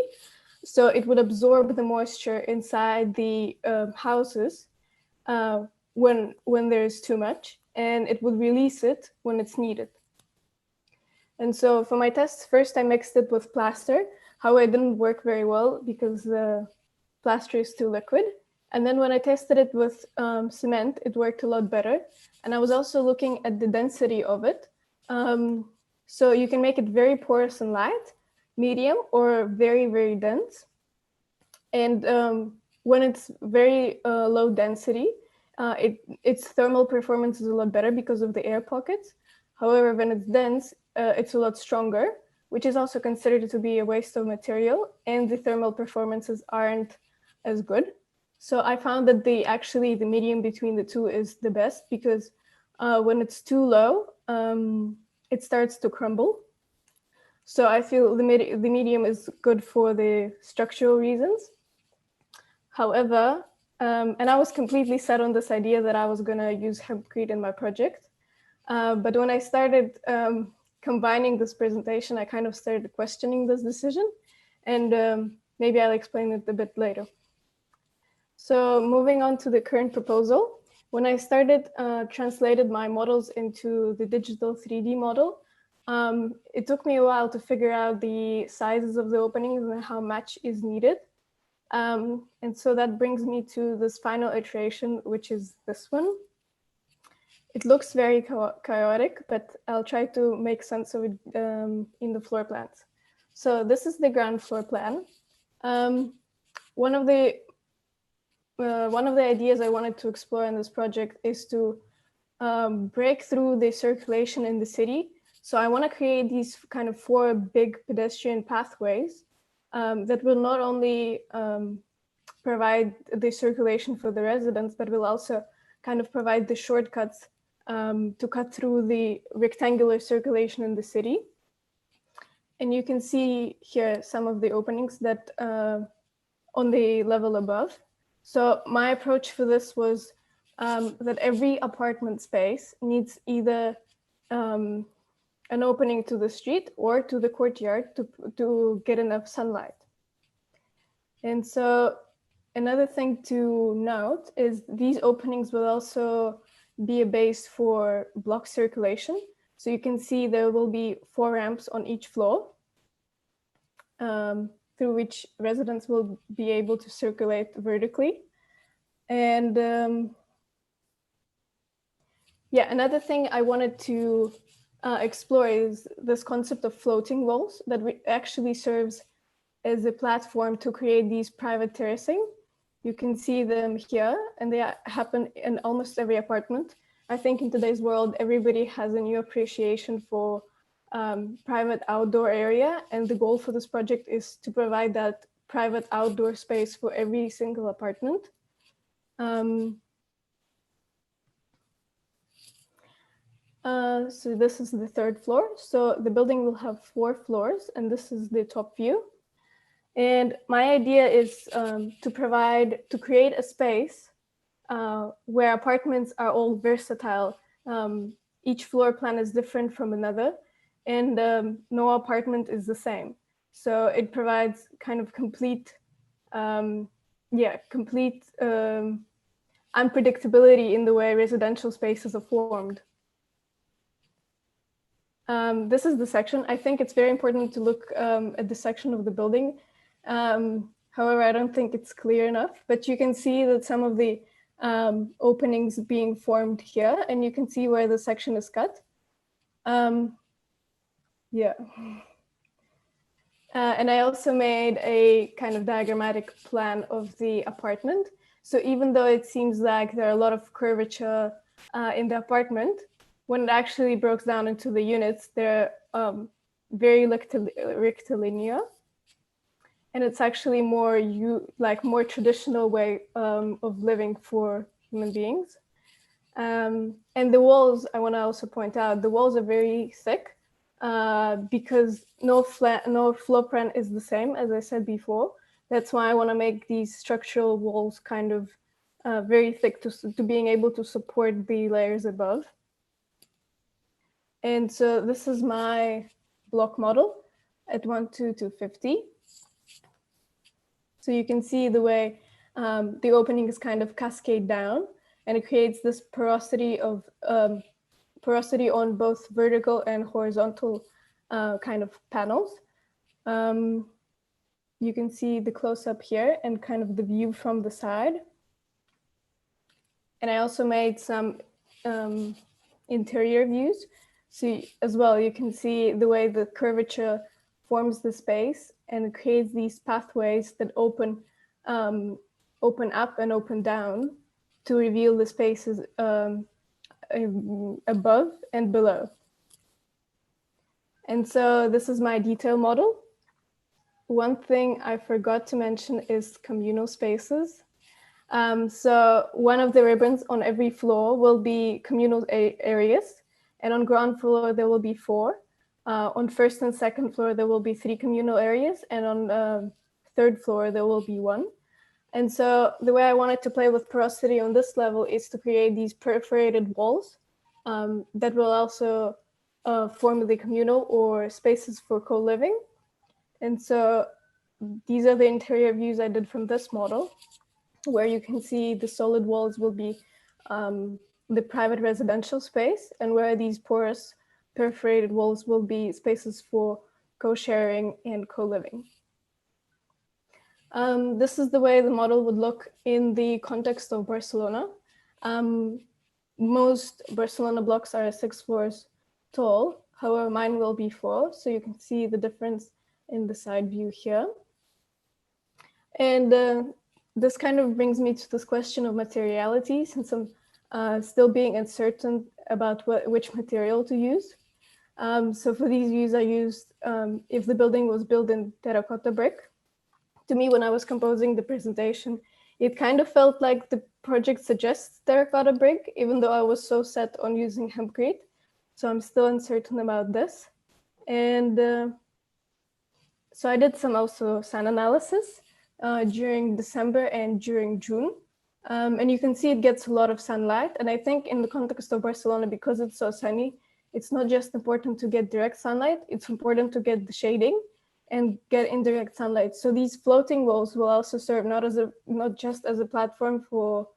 So it would absorb the moisture inside the houses when there's too much, and it would release it when it's needed. And so for my tests, first I mixed it with plaster. However, it didn't work very well because the plaster is too liquid. And then when I tested it with cement, it worked a lot better. And I was also looking at the density of it. So you can make it very porous and light, medium, or very, very dense. And when it's very low density, its thermal performance is a lot better because of the air pockets. However, when it's dense, it's a lot stronger, which is also considered to be a waste of material, and the thermal performances aren't as good. So I found that the medium between the 2 is the best because when it's too low, it starts to crumble. So I feel the medium is good for the structural reasons. However, and I was completely set on this idea that I was going to use hempcrete in my project. But when I started combining this presentation, I kind of started questioning this decision. And maybe I'll explain it a bit later. So moving on to the current proposal, when I started translated my models into the digital 3D model, it took me a while to figure out the sizes of the openings and how much is needed. And so that brings me to this final iteration, which is this one. It looks very chaotic, but I'll try to make sense of it in the floor plans. So this is the ground floor plan. One of the ideas I wanted to explore in this project is to break through the circulation in the city. So I want to create these kind of 4 big pedestrian pathways that will not only provide the circulation for the residents, but will also kind of provide the shortcuts to cut through the rectangular circulation in the city. And you can see here some of the openings that on the level above. So my approach for this was that every apartment space needs either an opening to the street or to the courtyard to get enough sunlight. And so another thing to note is these openings will also be a base for block circulation. So you can see there will be 4 ramps on each floor through which residents will be able to circulate vertically. And yeah, another thing I wanted to explore is this concept of floating walls that actually serves as a platform to create these private terracing, You can see them here, and they happen in almost every apartment. I think in today's world, everybody has a new appreciation for private outdoor area, and the goal for this project is to provide that private outdoor space for every single apartment. So this is the 3rd floor. So the building will have 4 floors, and this is the top view. And my idea is to create a space where apartments are all versatile. Each floor plan is different from another, and no apartment is the same. So it provides kind of complete unpredictability in the way residential spaces are formed. This is the section. I think it's very important to look at the section of the building. However, I don't think it's clear enough, but you can see that some of the openings being formed here, and you can see where the section is cut. And I also made a kind of diagrammatic plan of the apartment. So even though it seems like there are a lot of curvature in the apartment, when it actually breaks down into the units, they're very rectilinear. And it's actually more traditional way of living for human beings. And the walls, I want to also point out, the walls are very thick because no floor plan is the same, as I said before. That's why I want to make these structural walls kind of very thick to being able to support the layers above. And so this is my block model at 1, 2 to 50. So you can see the way the opening is kind of cascade down, and it creates this porosity of porosity on both vertical and horizontal kind of panels. You can see the close-up here and kind of the view from the side. And I also made some interior views. So as well, you can see the way the curvature forms the space and creates these pathways that open up and open down to reveal the spaces above and below. And so this is my detail model. One thing I forgot to mention is communal spaces. So one of the ribbons on every floor will be communal areas. And on ground floor, there will be 4. On 1st and 2nd floor, there will be 3 communal areas. And on 3rd floor, there will be 1. And so the way I wanted to play with porosity on this level is to create these perforated walls that will also form the communal or spaces for co-living. And so these are the interior views I did from this model, where you can see the solid walls will be the private residential space, and where these porous perforated walls will be spaces for co-sharing and co-living. This is the way the model would look in the context of Barcelona. Most Barcelona blocks are 6 floors tall. However, mine will be 4. So you can see the difference in the side view here. And this kind of brings me to this question of materiality, since I'm still being uncertain about which material to use. So for these views, I used, if the building was built in terracotta brick. To me, when I was composing the presentation, it kind of felt like the project suggests terracotta brick, even though I was so set on using hempcrete. So I'm still uncertain about this. And so I did some also sun analysis during December and during June. And you can see it gets a lot of sunlight. And I think in the context of Barcelona, because it's so sunny, it's not just important to get direct sunlight, it's important to get the shading and get indirect sunlight. So these floating walls will also serve not just as a platform for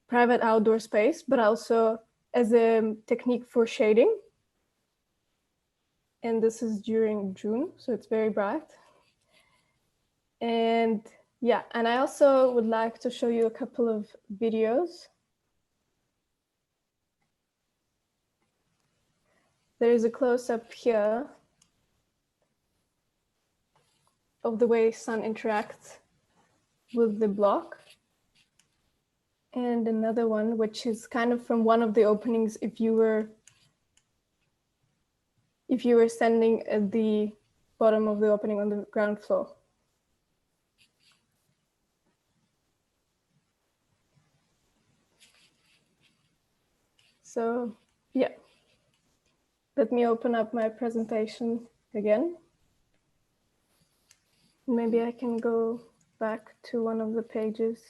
private outdoor space, but also as a technique for shading. And this is during June, so it's very bright. And yeah, and I also would like to show you a couple of videos. There is a close-up here of the way sun interacts with the block. and another one, which is kind of from one of the openings if you were standing at the bottom of the opening on the ground floor. So yeah, let me open up my presentation again. Maybe I can go back to one of the pages,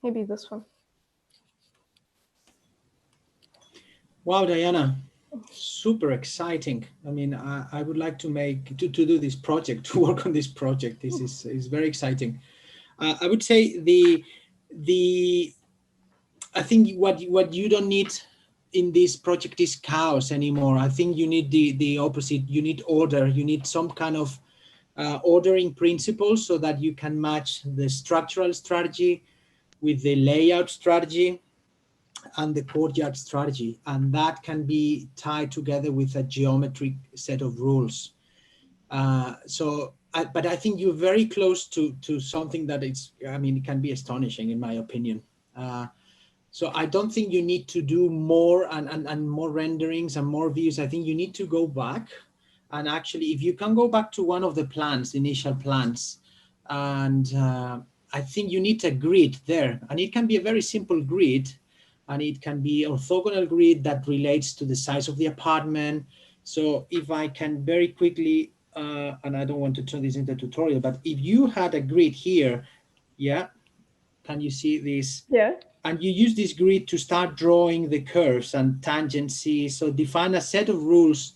maybe this one. Wow, Diana, super exciting. I mean, I would like to do this project, to work on this project. This is very exciting. I would say I think what you don't need in this project is chaos anymore. I think you need the opposite. You need order. You need some kind of ordering principles so that you can match the structural strategy with the layout strategy and the courtyard strategy, and that can be tied together with a geometric set of rules. But I think you're very close to something that it can be astonishing in my opinion. So I don't think you need to do more and more renderings and more views. I think you need to go back, and actually, if you can go back to one of the plans, initial plans, and I think you need a grid there, and it can be a very simple grid, and it can be orthogonal grid that relates to the size of the apartment. So if I can very quickly, and I don't want to turn this into a tutorial, but if you had a grid here, yeah, can you see this? Yeah. And you use this grid to start drawing the curves and tangencies. So define a set of rules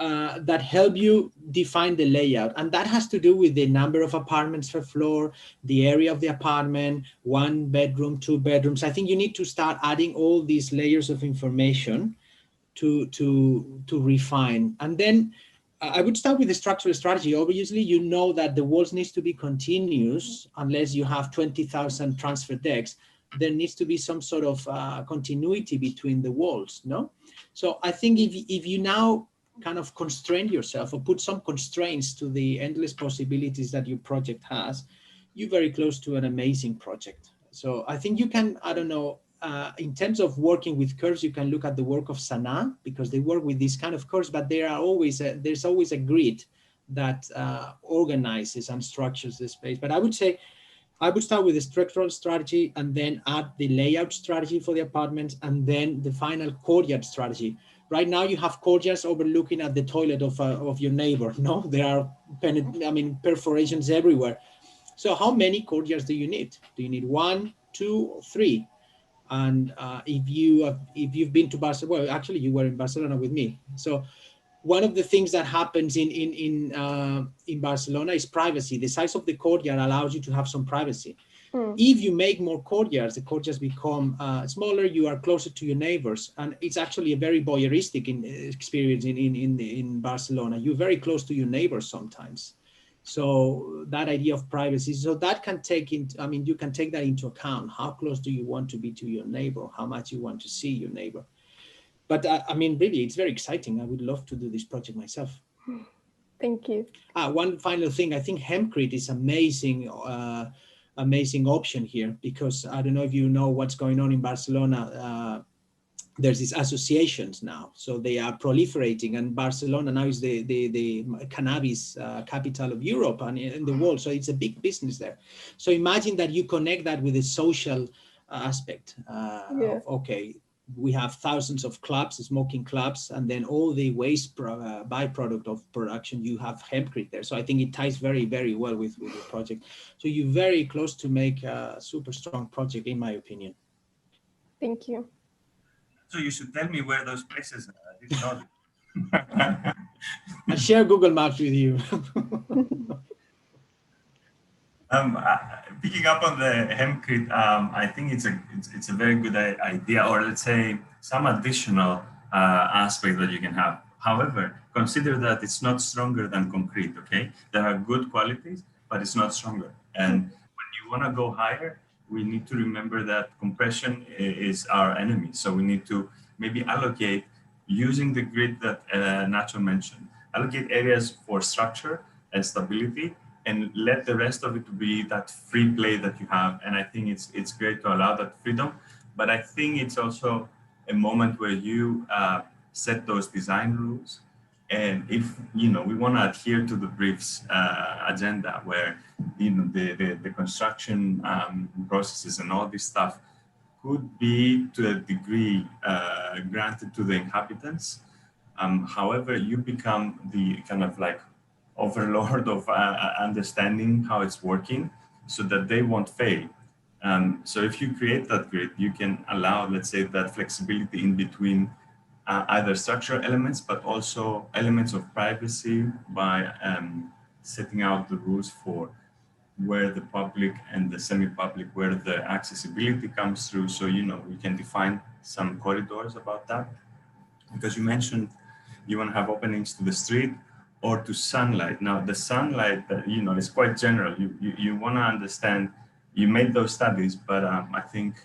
that help you define the layout. And that has to do with the number of apartments per floor, the area of the apartment, 1 bedroom, 2 bedrooms. I think you need to start adding all these layers of information to refine. And then I would start with the structural strategy. Obviously, you know that the walls needs to be continuous unless you have 20,000 transfer decks. There needs to be some sort of continuity between the walls, no? So I think if you now kind of constrain yourself or put some constraints to the endless possibilities that your project has, you're very close to an amazing project. So I think you can, I don't know, in terms of working with curves, you can look at the work of Sanaa because they work with these kind of curves, but there's always a grid that organizes and structures the space. But I would say, I would start with the structural strategy and then add the layout strategy for the apartments and then the final courtyard strategy. Right now you have courtyards overlooking at the toilet of your neighbor, no? There are perforations everywhere. So how many courtyards do you need? Do you need 1, 2, or 3? And if you've been to Barcelona, well, actually you were in Barcelona with me. So one of the things that happens in Barcelona is privacy. The size of the courtyard allows you to have some privacy. If you make more courtyards, the courtyards become smaller, you are closer to your neighbors. And it's actually a very voyeuristic experience in Barcelona. You're very close to your neighbors sometimes. So that idea of privacy, so that can take into, you can take that into account. How close do you want to be to your neighbor? How much you want to see your neighbor? But really, it's very exciting. I would love to do this project myself. Thank you. One final thing, I think Hempcrete is amazing option here because I don't know if you know what's going on in Barcelona. There's these associations now, so they are proliferating, and Barcelona now is the cannabis capital of Europe and in the world. So it's a big business there. So imagine that you connect that with the social aspect. Okay, we have thousands of clubs, smoking clubs, and then all the waste byproduct of production, you have Hempcrete there. So I think it ties very, very well with the project. So you're very close to make a super strong project, in my opinion. Thank you. So you should tell me where those places are. I didn't know. I'll share Google Maps with you. Picking up on the Hempcrete, I think it's a very good idea, or let's say some additional aspect that you can have. However, consider that it's not stronger than concrete, okay? There are good qualities, but it's not stronger. And when you want to go higher, we need to remember that compression is our enemy. So we need to maybe allocate, using the grid that Nacho mentioned, allocate areas for structure and stability, and let the rest of it be that free play that you have. And I think it's great to allow that freedom, but I think it's also a moment where you set those design rules. And if, you know, we want to adhere to the brief's agenda where, you know, the construction processes and all this stuff could be to a degree granted to the inhabitants. However, you become the kind of like overlord of understanding how it's working so that they won't fail. So if you create that grid, you can allow, let's say, that flexibility in between either structural elements, but also elements of privacy by setting out the rules for where the public and the semi-public, where the accessibility comes through. So, you know, we can define some corridors about that. Because you mentioned you want to have openings to the street or to sunlight. Now, the sunlight, you know, is quite general. You want to understand, you made those studies, but I think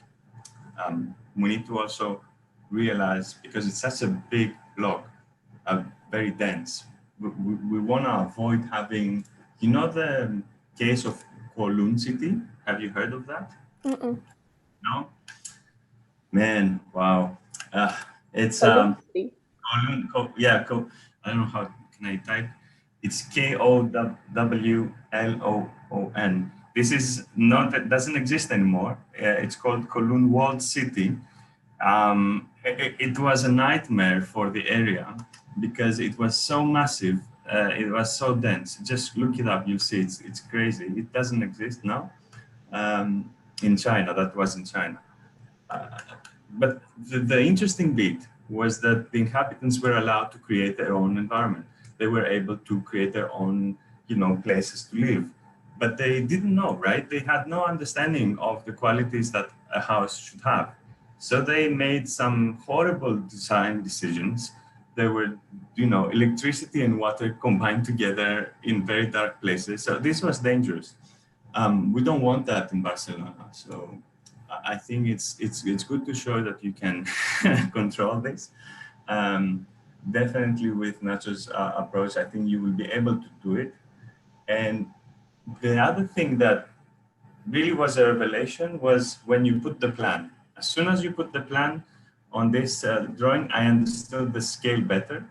we need to also realize, because it's such a big block, very dense, we want to avoid having, you know, the case of Kowloon City. Have you heard of that? Mm-mm. No? Man, wow. It's Kowloon. Kowloon, yeah, I don't know how can I type. It's Kowloon. This is not, it doesn't exist anymore. It's called Kowloon Walled City. It was a nightmare for the area because it was so massive. It was so dense. Just look it up, you'll see it's crazy. It doesn't exist now. In China, that was in China. But the interesting bit was that the inhabitants were allowed to create their own environment. They were able to create their own, you know, places to live. But they didn't know, right? They had no understanding of the qualities that a house should have. So they made some horrible design decisions. There were, you know, electricity and water combined together in very dark places. So this was dangerous. We don't want that in Barcelona. So I think it's good to show that you can control this. Definitely with Nacho's approach, I think you will be able to do it. And the other thing that really was a revelation was when you put the plan. As soon as you put the plan on this drawing, I understood the scale better.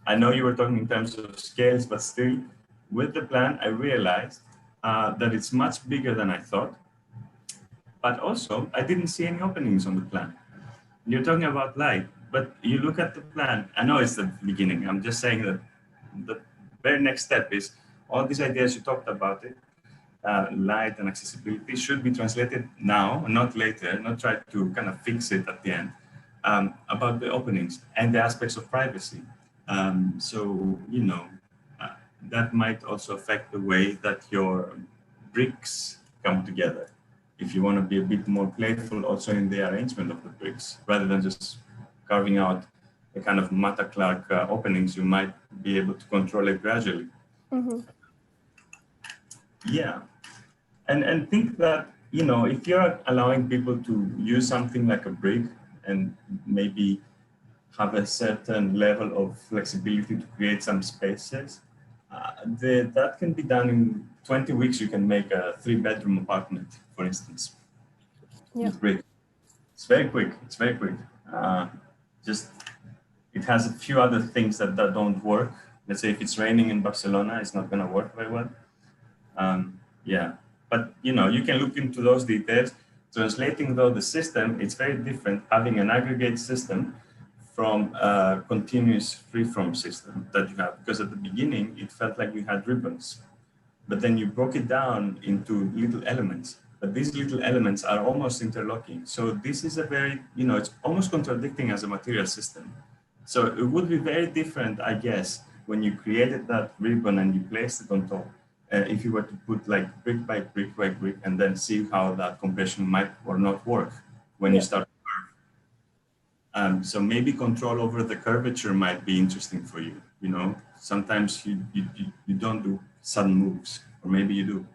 I know you were talking in terms of scales, but still, with the plan, I realized that it's much bigger than I thought. But also, I didn't see any openings on the plan. You're talking about light, but you look at the plan. I know it's the beginning. I'm just saying that the very next step is all these ideas you talked about it, light and accessibility should be translated now, not later, not try to kind of fix it at the end, about the openings and the aspects of privacy. So, you know, that might also affect the way that your bricks come together. If you want to be a bit more playful also in the arrangement of the bricks, rather than just carving out a kind of Mata Clark openings, you might be able to control it gradually. Mm-hmm. Yeah. And think that, you know, if you're allowing people to use something like a brick and maybe have a certain level of flexibility to create some spaces, that can be done in 20 weeks. You can make a 3-bedroom apartment, for instance. Yeah. With brick. It's very quick. It's very quick. Just, it has a few other things that don't work. Let's say if it's raining in Barcelona, it's not going to work very well. Yeah. But, you know, you can look into those details. Translating, though, the system, it's very different having an aggregate system from a continuous free-form system that you have. Because at the beginning, it felt like you had ribbons. But then you broke it down into little elements. But these little elements are almost interlocking. So this is a very, you know, it's almost contradicting as a material system. So it would be very different, I guess, when you created that ribbon and you placed it on top. If you were to put like brick by brick by brick and then see how that compression might or not work when you start to curve. So maybe control over the curvature might be interesting for you. You know, sometimes you don't do sudden moves, or maybe you do,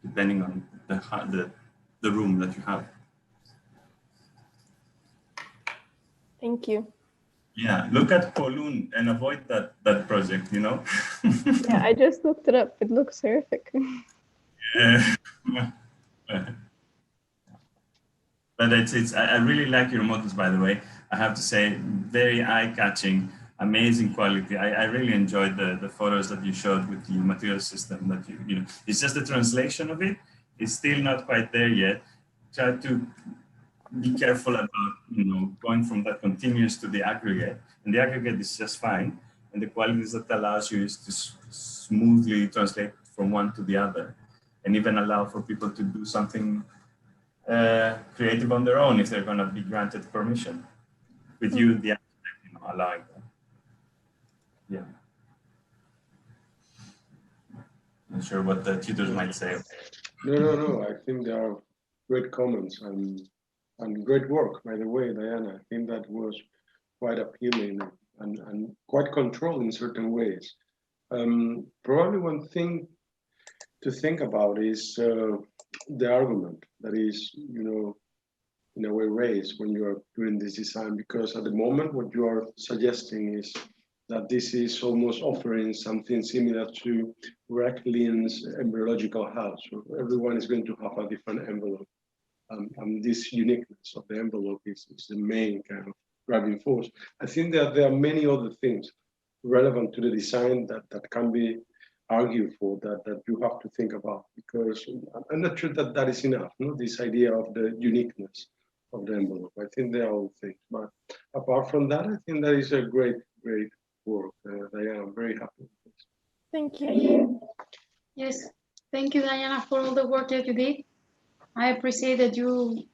depending on the room that you have. Thank you. Yeah, look at Kowloon and avoid that project, you know? Yeah, I just looked it up. It looks horrific. But I really like your models, by the way. I have to say, very eye-catching, amazing quality. I really enjoyed the photos that you showed with the material system that you know, it's just the translation of it. It's still not quite there yet. Try to be careful about, you know, going from that continuous to the aggregate. And the aggregate is just fine. And the qualities that allows you is to smoothly translate from one to the other, and even allow for people to do something creative on their own if they're going to be granted permission with you, the architect, you know, allowing them. Yeah. Not sure what the tutors might say. No. I think there are great comments and great work, by the way, Diana. I think that was quite appealing and quite controlled in certain ways. Probably one thing to think about is the argument that is, you know, in a way raised when you are doing this design, because at the moment what you are suggesting is that this is almost offering something similar to Recklin's embryological house. So everyone is going to have a different envelope. And this uniqueness of the envelope is the main kind of driving force. I think that there are many other things relevant to the design that can be argued for, that you have to think about, because I'm not sure that that is enough, no? This idea of the uniqueness of the envelope. I think they are all things. But apart from that, I think that is a great work. I'm very happy with this. Thank you. Yes, thank you, Diana, for all the work that you did. I appreciate that you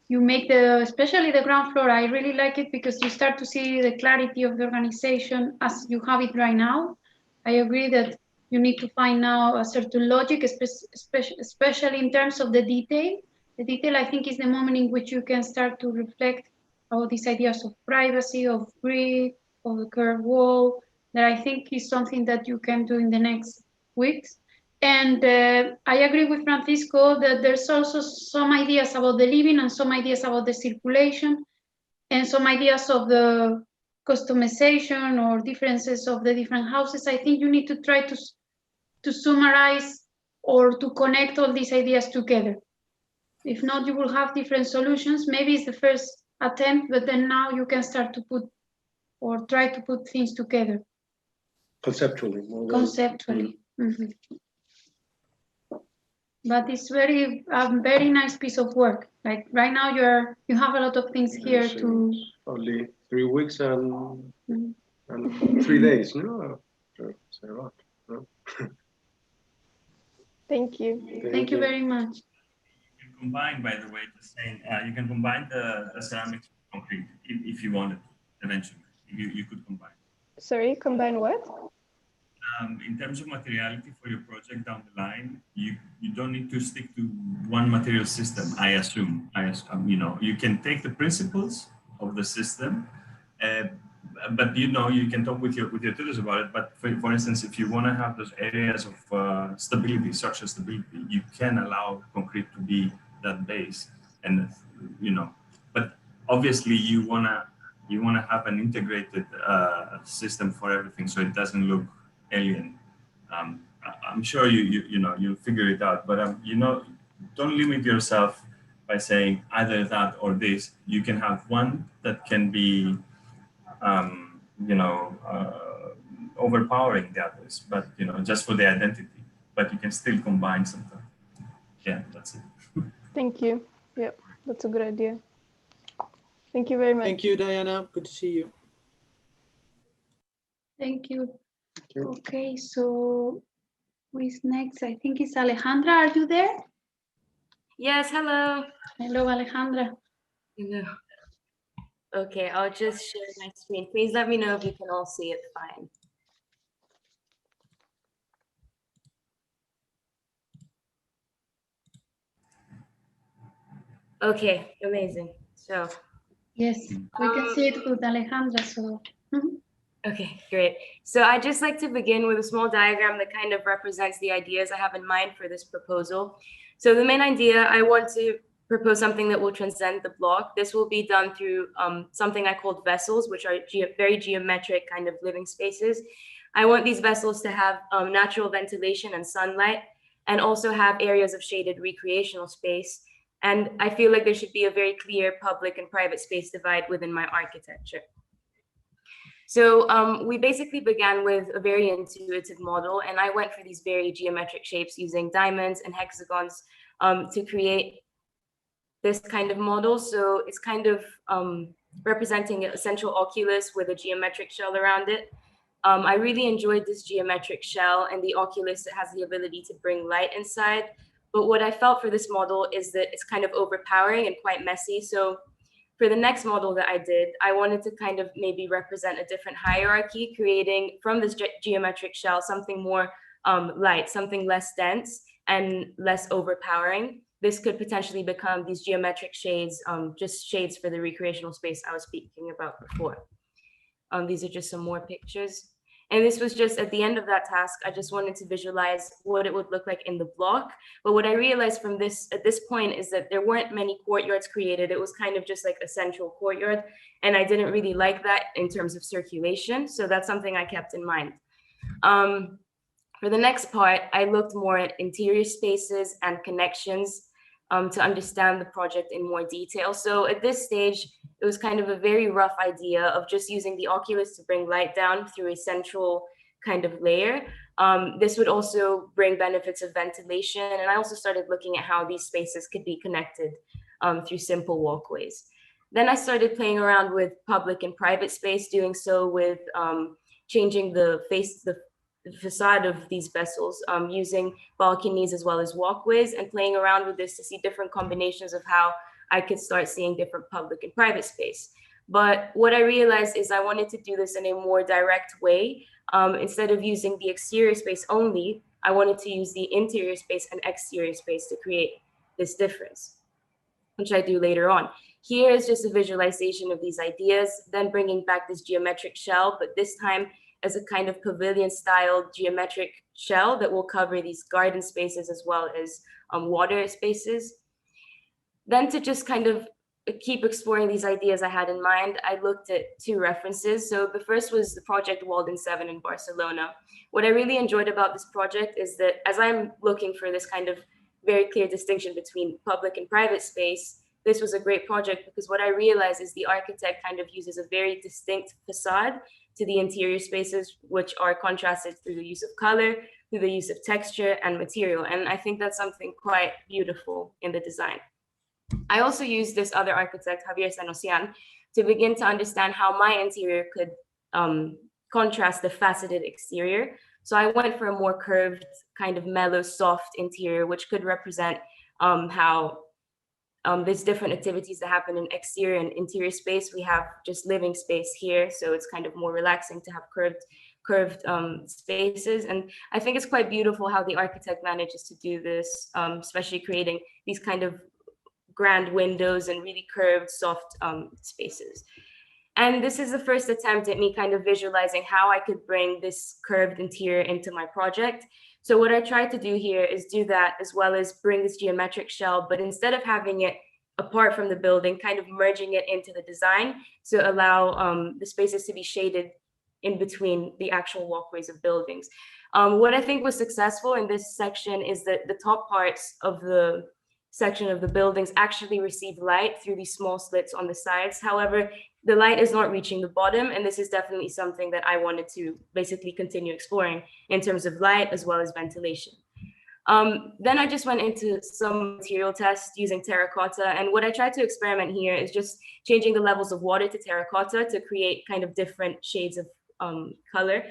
make especially the ground floor. I really like it because you start to see the clarity of the organization as you have it right now. I agree that you need to find now a certain logic, especially in terms of the detail. The detail, I think, is the moment in which you can start to reflect all these ideas of privacy, of grid, of the curved wall, that I think is something that you can do in the next weeks. And I agree with Francisco that there's also some ideas about the living and some ideas about the circulation and some ideas of the customization or differences of the different houses. I think you need to try to summarize or to connect all these ideas together. If not, you will have different solutions. Maybe it's the first attempt, but then now you can start to put or try to put things together. Conceptually. Conceptually. Mm-hmm. But it's a very nice piece of work. Like right now, you have a lot of things here to. Only 3 weeks and 3 days, no? It's a lot. No? Thank you. Thank you very much. You can combine, by the way, you can combine the ceramics with concrete if you wanted to, eventually. You could combine. Sorry, combine what? In terms of materiality for your project down the line, you don't need to stick to one material system, I assume. You know, you can take the principles of the system, but you know, you can talk with your tutors about it. But for instance, if you want to have those areas of stability, structural stability, you can allow concrete to be that base. And you know, but obviously you wanna have an integrated system for everything, so it doesn't look alien. I'm sure you'll figure it out, but you know, don't limit yourself by saying either that or this. You can have one that can be overpowering the others, but you know, just for the identity, but you can still combine something. Yeah, that's it. Thank you. Yep, that's a good idea. Thank you very much. Thank you, Diana. Good to see you. Thank you. Okay, so who is next? I think it's Alejandra. Are you there? Yes, hello. Hello, Alejandra. Hello. Okay, I'll just share my screen. Please let me know if you can all see it fine. Okay, amazing. So. Yes, we can see it with Alejandra, so. Okay, great. So I'd just like to begin with a small diagram that kind of represents the ideas I have in mind for this proposal. So the main idea I want to propose something that will transcend the block. This will be done through something I called vessels, which are very geometric kind of living spaces. I want these vessels to have natural ventilation and sunlight, and also have areas of shaded recreational space. And I feel like there should be a very clear public and private space divide within my architecture. So we basically began with a very intuitive model, and I went for these very geometric shapes using diamonds and hexagons to create this kind of model. So it's kind of representing a central oculus with a geometric shell around it. I really enjoyed this geometric shell and the oculus that has the ability to bring light inside. But what I felt for this model is that it's kind of overpowering and quite messy. So for the next model that I did, I wanted to kind of maybe represent a different hierarchy, creating from this geometric shell something more light, something less dense and less overpowering. This could potentially become these geometric shades, just shades for the recreational space I was speaking about before. These are just some more pictures. And this was just at the end of that task, I just wanted to visualize what it would look like in the block. But what I realized from this at this point is that there weren't many courtyards created. It was kind of just like a central courtyard. And I didn't really like that in terms of circulation. So that's something I kept in mind. For the next part, I looked more at interior spaces and connections to understand the project in more detail. So at this stage, it was kind of a very rough idea of just using the oculus to bring light down through a central kind of layer. This would also bring benefits of ventilation. And I also started looking at how these spaces could be connected through simple walkways. Then I started playing around with public and private space, doing so with changing the facade of these vessels, using balconies as well as walkways, and playing around with this to see different combinations of how I could start seeing different public and private space. But what I realized is I wanted to do this in a more direct way. Instead of using the exterior space only, I wanted to use the interior space and exterior space to create this difference, which I do later on. Here is just a visualization of these ideas, then bringing back this geometric shell, but this time as a kind of pavilion-style geometric shell that will cover these garden spaces as well as water spaces. Then to just kind of keep exploring these ideas I had in mind, I looked at two references. So the first was the project Walden 7 in Barcelona. What I really enjoyed about this project is that as I'm looking for this kind of very clear distinction between public and private space, this was a great project because what I realized is the architect kind of uses a very distinct facade to the interior spaces, which are contrasted through the use of color, through the use of texture and material. And I think that's something quite beautiful in the design. I also used this other architect, Javier Sanosian, to begin to understand how my interior could contrast the faceted exterior. So I went for a more curved, kind of mellow, soft interior, which could represent how there's different activities that happen in exterior and interior space. We have just living space here, so it's kind of more relaxing to have curved spaces. And I think it's quite beautiful how the architect manages to do this, especially creating these kind of grand windows and really curved, soft spaces. And this is the first attempt at me kind of visualizing how I could bring this curved interior into my project. So what I tried to do here is do that as well as bring this geometric shell, but instead of having it apart from the building, kind of merging it into the design to allow the spaces to be shaded in between the actual walkways of buildings. What I think was successful in this section is that the top parts of the section of the buildings actually receive light through these small slits on the sides. However, the light is not reaching the bottom, and this is definitely something that I wanted to basically continue exploring in terms of light as well as ventilation. Then I just went into some material tests using terracotta, and what I tried to experiment here is just changing the levels of water to terracotta to create kind of different shades of color.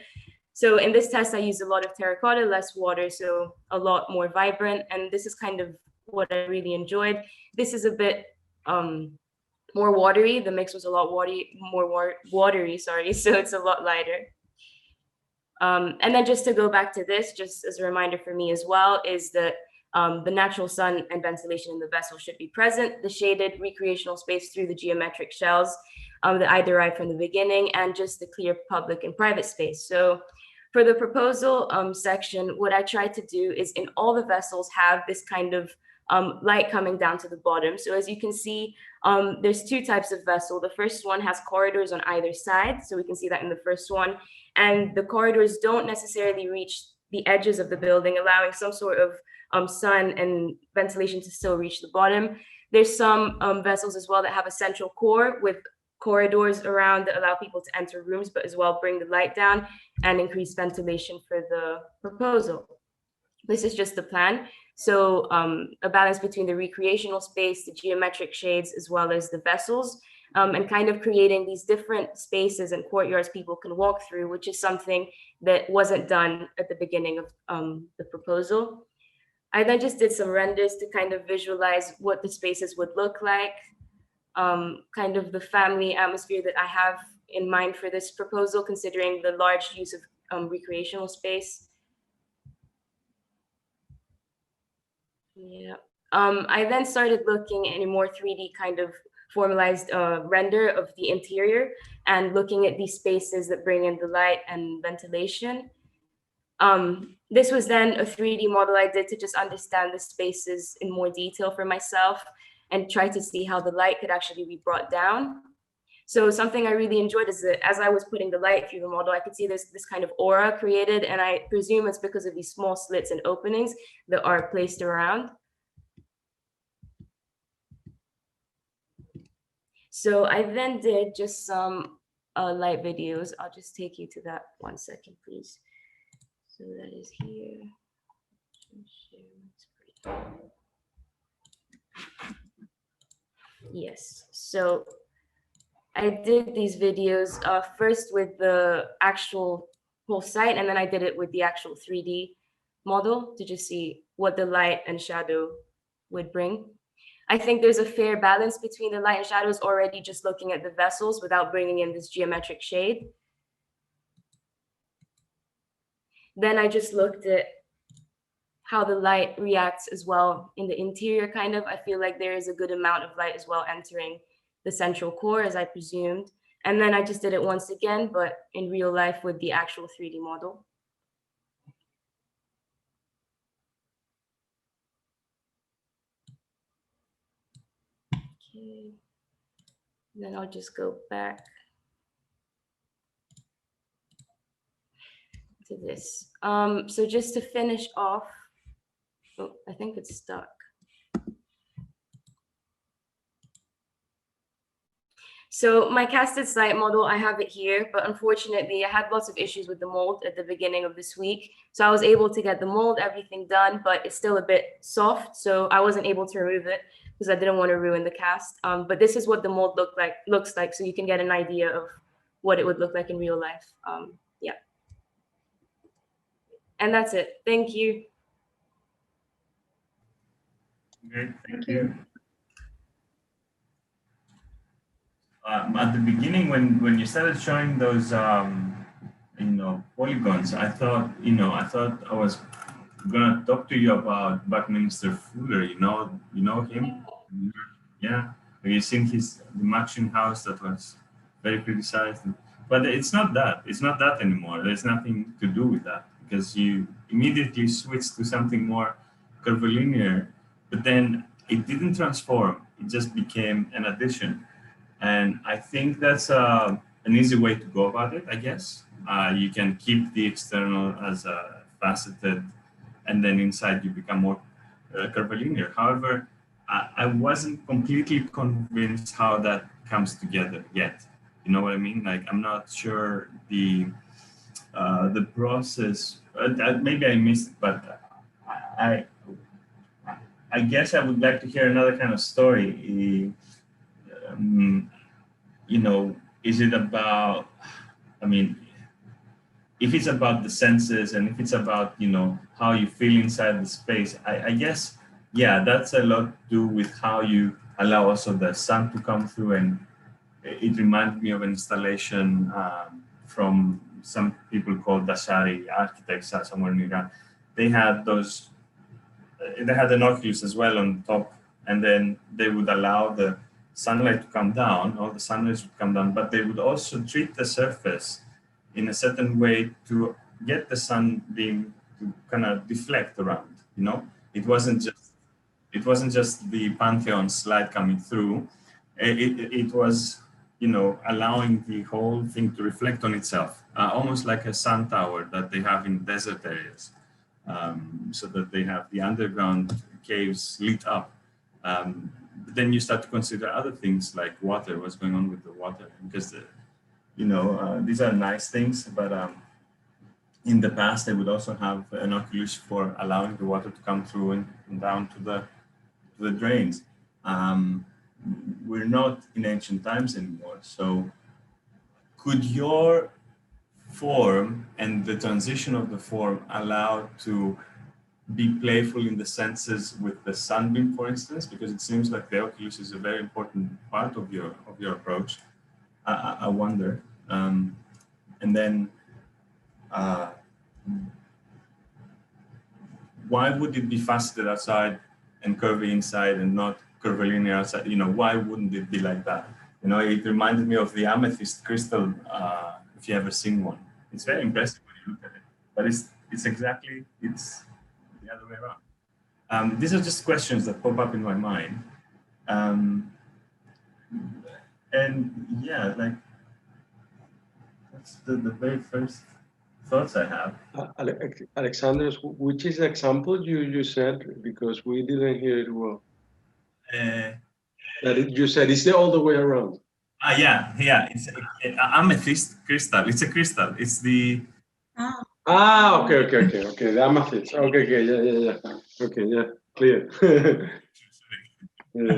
So in this test, I used a lot of terracotta, less water, so a lot more vibrant, and this is kind of what I really enjoyed. This is a bit more watery. The mix was a lot more watery, sorry, so it's a lot lighter. And then just to go back to this, just as a reminder for me as well, is that the natural sun and ventilation in the vessel should be present, the shaded recreational space through the geometric shells that I derived from the beginning, and just the clear public and private space. So for the proposal section, what I tried to do is in all the vessels have this kind of light coming down to the bottom. So as you can see, there's two types of vessel. The first one has corridors on either side. So we can see that in the first one. And the corridors don't necessarily reach the edges of the building, allowing some sort of sun and ventilation to still reach the bottom. There's some vessels as well that have a central core with corridors around that allow people to enter rooms, but as well bring the light down and increase ventilation for the proposal. This is just the plan. So a balance between the recreational space, the geometric shades, as well as the vessels, and kind of creating these different spaces and courtyards people can walk through, which is something that wasn't done at the beginning of the proposal. I then just did some renders to kind of visualize what the spaces would look like, kind of the family atmosphere that I have in mind for this proposal, considering the large use of recreational space. Yeah. I then started looking at a more 3D kind of formalized render of the interior and looking at these spaces that bring in the light and ventilation. This was then a 3D model I did to just understand the spaces in more detail for myself and try to see how the light could actually be brought down. So something I really enjoyed is that as I was putting the light through the model, I could see this kind of aura created, and I presume it's because of these small slits and openings that are placed around. So I then did just some light videos. I'll just take you to that 1 second, please. So that is here. Yes, so I did these videos first with the actual whole site, and then I did it with the actual 3D model to just see what the light and shadow would bring. I think there's a fair balance between the light and shadows already just looking at the vessels without bringing in this geometric shade. Then I just looked at how the light reacts as well in the interior kind of. I feel like there is a good amount of light as well entering the central core as I presumed. And then I just did it once again, but in real life with the actual 3D model. Okay, then I'll just go back to this. So just to finish off, oh, I think it's stuck. So my casted slide model, I have it here, but unfortunately I had lots of issues with the mold at the beginning of this week. So I was able to get the mold, everything done, but it's still a bit soft. So I wasn't able to remove it because I didn't want to ruin the cast. But this is what the mold looks like. So you can get an idea of what it would look like in real life. Yeah. And that's it. Thank you. Great, thank you. At the beginning, when you started showing those, polygons, I thought I was gonna talk to you about Buckminster Fuller. You know him? Yeah. Have you seen the Mansion House that was very criticized? But it's not that. It's not that anymore. There's nothing to do with that because you immediately switched to something more curvilinear. But then it didn't transform. It just became an addition. And I think that's an easy way to go about it, I guess. You can keep the external as a faceted, and then inside you become more curvilinear. However, I wasn't completely convinced how that comes together yet. You know what I mean? Like, I'm not sure the process, maybe I missed it, but I guess I would like to hear another kind of story. Is it about, if it's about the senses and if it's about, how you feel inside the space, I guess, yeah, that's a lot to do with how you allow also the sun to come through. And it reminds me of an installation from some people called Dashari architects somewhere in Iran. They had an oculus as well on top, and then they would allow the sunlight to come down, all the sunlight would come down, but they would also treat the surface in a certain way to get the sun beam to kind of deflect around, It wasn't it wasn't just the Pantheon slide coming through. It was, you know, allowing the whole thing to reflect on itself, almost like a sun tower that they have in desert areas, so that they have the underground caves lit up. But then you start to consider other things like water, what's going on with the water, because you know, these are nice things, but in the past they would also have an oculus for allowing the water to come through and down to the drains. We're not in ancient times anymore, so could your form and the transition of the form allow to be playful in the senses with the sunbeam, for instance, because it seems like the oculus is a very important part of your approach. I wonder, and then why would it be faceted outside and curvy inside and not curvilinear outside? You know, why wouldn't it be like that? You know, it reminded me of the amethyst crystal, if you ever seen one. It's very impressive when you look at it, but it's exactly, it's the other way around. These are just questions that pop up in my mind. And yeah, like, that's the very first thoughts I have. Alexander, which is the example you said, because we didn't hear it well. You said it's the other way around. Yeah, it's amethyst crystal. It's a crystal. It's the. Okay. The amethyst. Okay, yeah. Okay, yeah, clear. Yeah.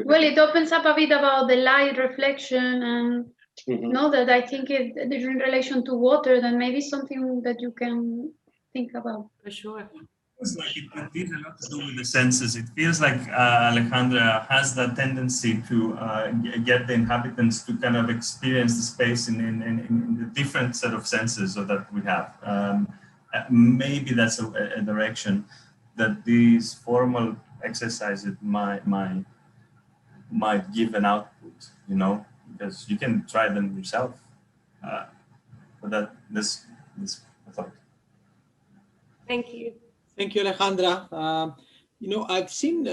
Well, it opens up a bit about the light reflection and know that I think it in relation to water, then maybe something that you can think about. For sure. It's like it feels a lot to do with the senses. It feels like Alejandra has that tendency to get the inhabitants to kind of experience the space in the different set of senses that we have. Maybe that's a direction that these formal exercises might give an output, you know, because you can try them yourself. But this I thought. Thank you. Thank you, Alejandra. You know, I've seen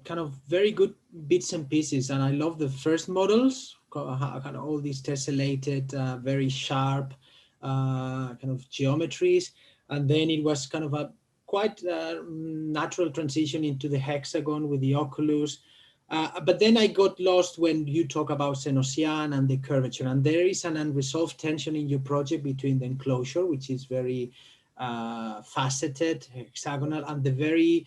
kind of very good bits and pieces, and I love the first models, kind of all these tessellated, very sharp kind of geometries. And then it was kind of a quite natural transition into the hexagon with the oculus. But then I got lost when you talk about Senosian and the curvature, and there is an unresolved tension in your project between the enclosure, which is very faceted, hexagonal, and the very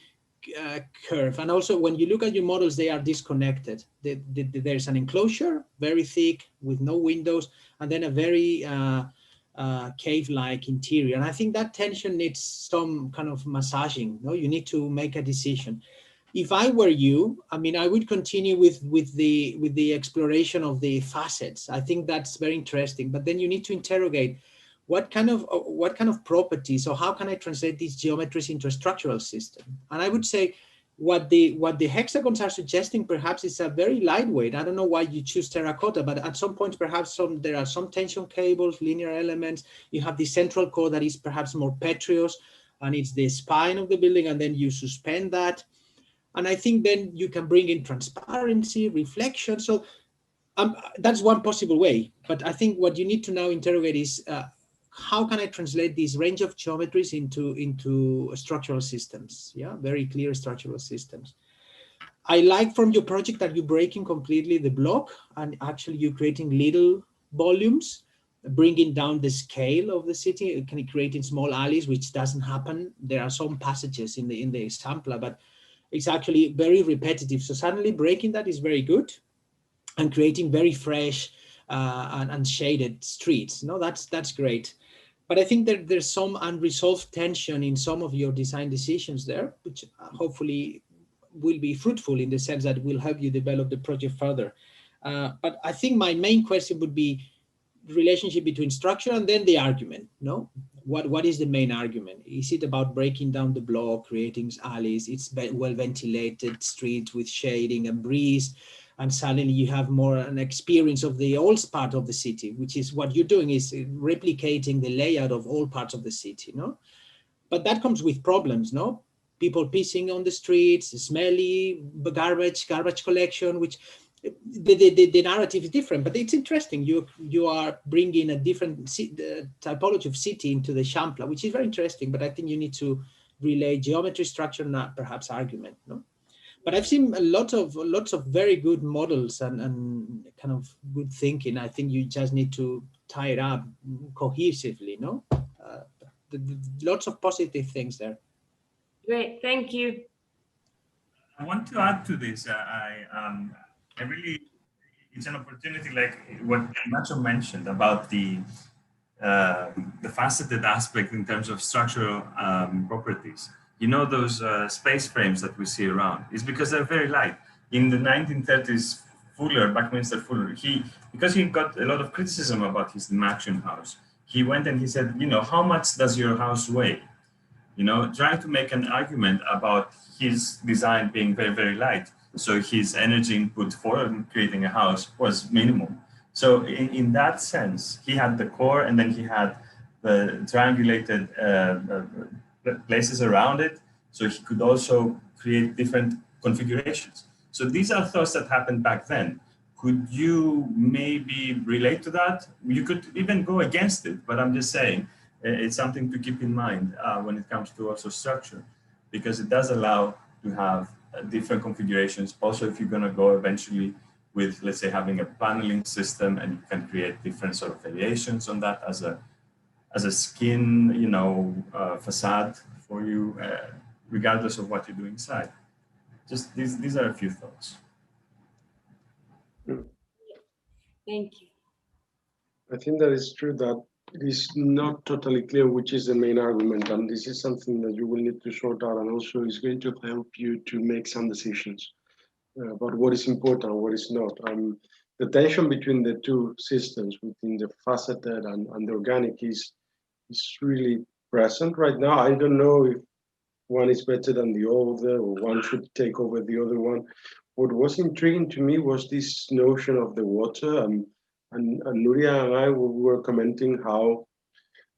curve. And also when you look at your models, they are disconnected. There's an enclosure, very thick with no windows, and then a very cave-like interior. And I think that tension needs some kind of massaging. No, you need to make a decision. If I were you, I mean, I would continue with the exploration of the facets. I think that's very interesting. But then you need to interrogate what kind of properties, or how can I translate these geometries into a structural system? And I would say what the hexagons are suggesting perhaps is a very lightweight. I don't know why you choose terracotta, but at some point perhaps there are some tension cables, linear elements. You have the central core that is perhaps more petrous, and it's the spine of the building, and then you suspend that. And I think then you can bring in transparency, reflection. So that's one possible way. But I think what you need to now interrogate is how can I translate this range of geometries into structural systems? Yeah, very clear structural systems. I like from your project that you're breaking completely the block, and actually you're creating little volumes, bringing down the scale of the city, creating small alleys, which doesn't happen. There are some passages in the sampler, but it's actually very repetitive. So suddenly breaking that is very good, and creating very fresh and shaded streets. No, that's great. But I think that there's some unresolved tension in some of your design decisions there, which hopefully will be fruitful in the sense that it will help you develop the project further. But I think my main question would be the relationship between structure and then the argument. No, what is the main argument? Is it about breaking down the block, creating alleys? It's well ventilated streets with shading and breeze, and suddenly you have more an experience of the old part of the city, which is what you're doing, is replicating the layout of all parts of the city, no? But that comes with problems, no? people pissing on the streets, smelly garbage collection, which the narrative is different, but it's interesting. You are bringing a different typology of city into the Champla, which is very interesting, but I think you need to relay geometry, structure, not perhaps argument, no? But I've seen lots of very good models and kind of good thinking. I think you just need to tie it up cohesively, no? Lots of positive things there. Great, thank you. I want to add to this. I really, it's an opportunity like what Nacho mentioned about the faceted aspect in terms of structural properties. You know, those space frames that we see around, it's because they're very light. In the 1930s, Fuller, Buckminster Fuller, because he got a lot of criticism about his Mansion house, he went and he said, you know, how much does your house weigh? You know, trying to make an argument about his design being very, very light. So his energy input for creating a house was minimal. So in that sense, he had the core and then he had the triangulated places around it. So he could also create different configurations. So these are thoughts that happened back then. Could you maybe relate to that? You could even go against it, but I'm just saying it's something to keep in mind when it comes to also structure, because it does allow to have different configurations. Also, if you're going to go eventually with, let's say, having a paneling system, and you can create different sort of variations on that as a skin, you know, facade for you, regardless of what you do inside. Just these are a few thoughts. Thank you. I think that it's true that it is not totally clear which is the main argument, and this is something that you will need to sort out, and also is going to help you to make some decisions about what is important and what is not. The tension between the two systems, between the faceted and the organic, is really present right now. I don't know if one is better than the other, or one should take over the other one. What was intriguing to me was this notion of the water, and Nuria and I were commenting how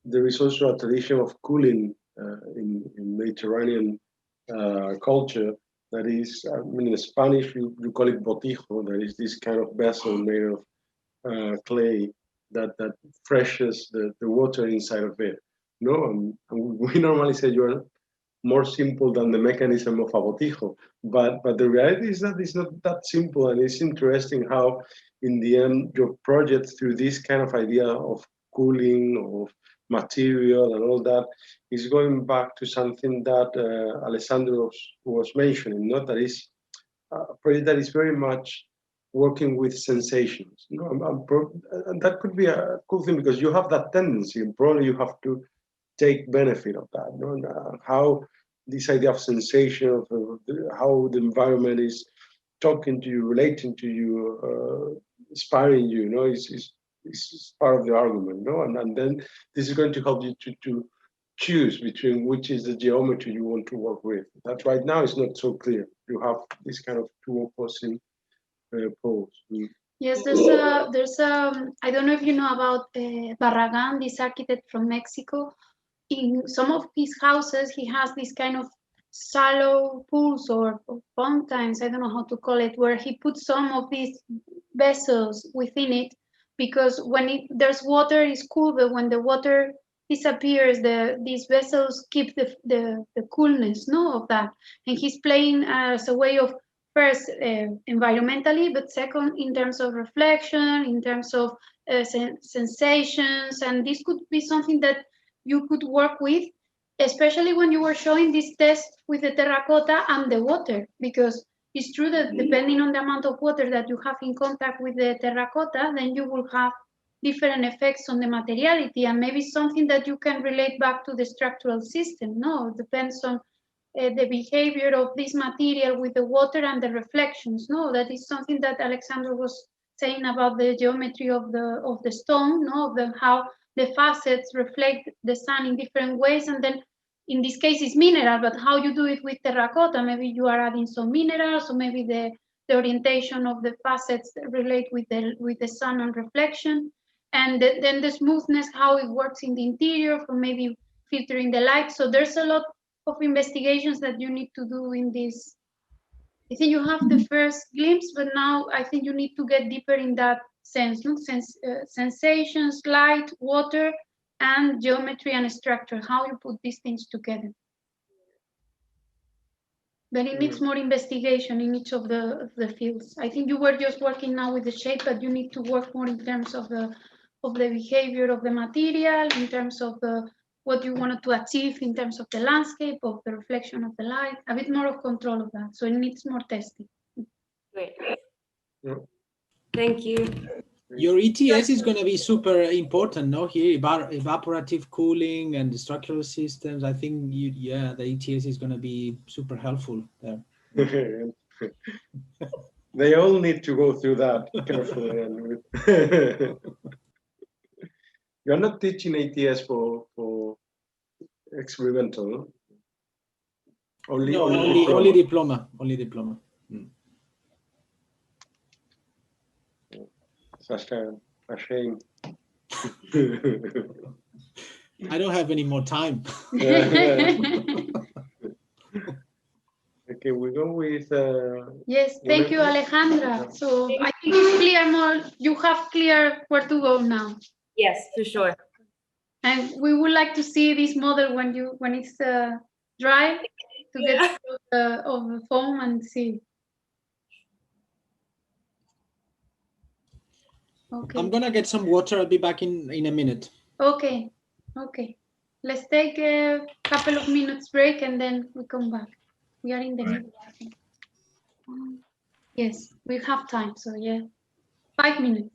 there is also a tradition of cooling in Mediterranean culture. That is, I mean, in Spanish, you call it botijo. There is this kind of vessel made of clay that freshes the water inside of it. No, and we normally say you're more simple than the mechanism of a botijo, but the reality is that it's not that simple, and it's interesting how, in the end, your project, through this kind of idea of cooling, of material and all that, is going back to something that Alessandro was mentioning, not that is a project that is very much working with sensations. You know, and that could be a cool thing, because you have that tendency, and probably you have to take benefit of that. You know? How this idea of sensation, of how the environment is talking to you, relating to you, inspiring you, you know, is part of the argument, no? And then this is going to help you to choose between which is the geometry you want to work with. That right now is not so clear. You have this kind of two opposing poles. Yes, there's I don't know if you know about Barragan, this architect from Mexico. In some of his houses, he has this kind of shallow pools or fountains, I don't know how to call it, where he puts some of these vessels within it, because when there's water, it's cool, but when the water disappears, these vessels keep the coolness, no, of that. And he's playing as a way of, first, environmentally, but second, in terms of reflection, in terms of sensations, and this could be something that you could work with, especially when you were showing this test with the terracotta and the water, because it's true that depending on the amount of water that you have in contact with the terracotta, then you will have different effects on the materiality, and maybe something that you can relate back to the structural system. No, it depends on the behavior of this material with the water and the reflections. No, that is something that Alexander was saying about the geometry of the stone, no, of how the facets reflect the sun in different ways, and then in this case it's mineral, but how you do it with terracotta, maybe you are adding some minerals, or maybe the orientation of the facets relate with the sun and reflection, and then the smoothness, how it works in the interior for maybe filtering the light. So there's a lot of investigations that you need to do in this. I think you have the first glimpse, but now I think you need to get deeper in that sense, no? Sensations, light, water, and geometry and structure, how you put these things together. But it needs more investigation in each of the fields. I think you were just working now with the shape, but you need to work more in terms of the behavior of the material, in terms of what you wanted to achieve in terms of the landscape, of the reflection of the light, a bit more of control of that. So it needs more testing. Great. Yeah. Thank you. Your ETS is going to be super important, no? Here, evaporative cooling and the structural systems. I think the ETS is going to be super helpful there. They all need to go through that carefully. And you're not teaching ATS for experimental. Only diploma. Such a shame. I don't have any more time. Okay, we go with. Yes, thank you, Alejandra. So I think it's clear more. You have clear where to go now. Yes, for sure. And we would like to see this model when it's dry, to get of the foam and see. Okay. I'm gonna get some water. I'll be back in a minute. Okay. Let's take a couple of minutes break and then we come back. We are in the middle. Yes, we have time. So yeah, 5 minutes.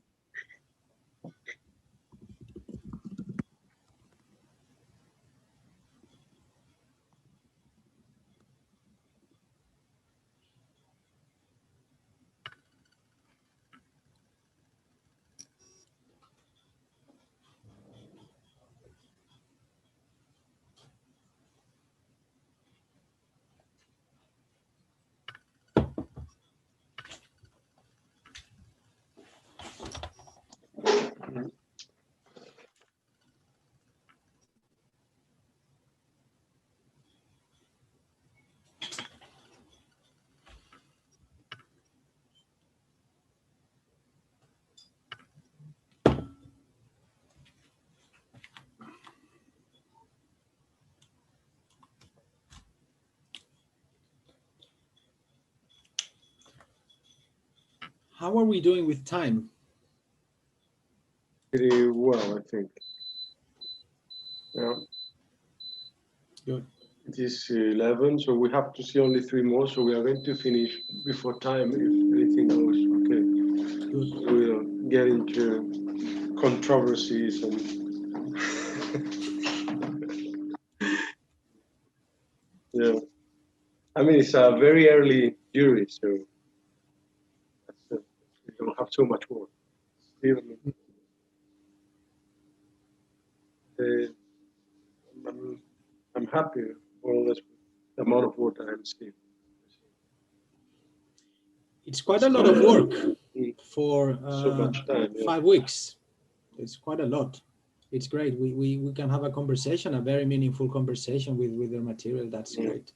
How are we doing with time? Pretty well, I think. Yeah. Good. It is 11, so we have to see only 3 more. So we are going to finish before time if everything goes okay. Good. We'll get into controversies and. Yeah. I mean, it's a very early jury, so we don't have so much work. Still, I'm happy more or less with the amount of work I'm seeing. It's quite a lot of work for So much time, yeah. 5 weeks. It's quite a lot. It's great. We can have a conversation, a very meaningful conversation with their material. That's great.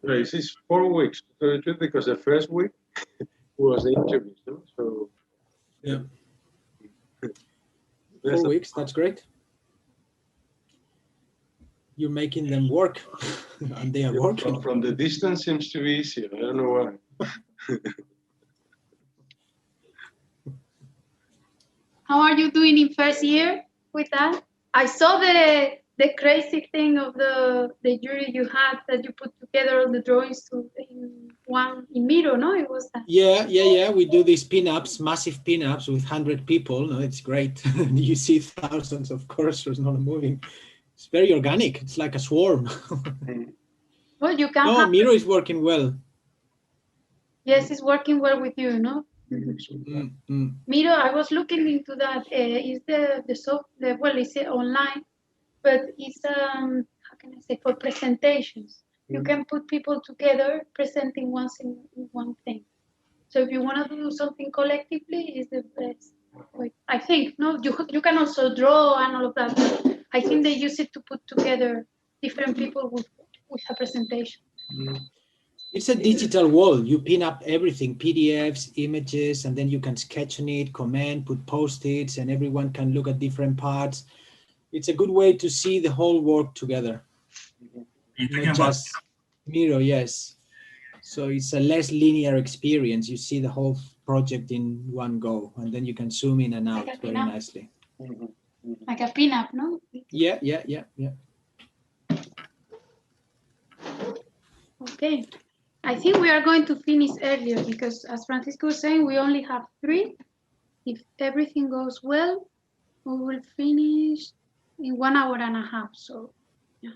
Right, this is 4 weeks to tell the truth, because the first week was the interview, so yeah. 4 weeks, that's great. You're making them work, and they are working. From the distance seems to be easier. I don't know why. How are you doing in first year with that? I saw the crazy thing of the jury you had, that you put together all the drawings in Miro, no? It was that. Yeah. We do these pinups, massive pinups with 100 people. No, it's great. You see thousands of cursors not moving. It's very organic. It's like a swarm. Well, you can. No, Miro is working well. Yes, it's working well with you, no? Miro, I was looking into that. Is well, it's online, but it's how can I say, for presentations. You can put people together presenting one thing. So if you want to do something collectively, it's the best. Wait, I think, no, you can also draw and all of that. I think they use it to put together different people with a presentation. It's a digital wall. You pin up everything, PDFs, images, and then you can sketch on it, comment, put post-its, and everyone can look at different parts. It's a good way to see the whole work together. You're talking Not about just Miro, yes. So it's a less linear experience. You see the whole project in one go, and then you can zoom in and out Like a very pin-up. nicely. Like a pinup, no? Yeah. Okay. I think we are going to finish earlier because, as Francisco was saying, we only have 3. If everything goes well, we will finish in 1 hour and a half. So, yeah.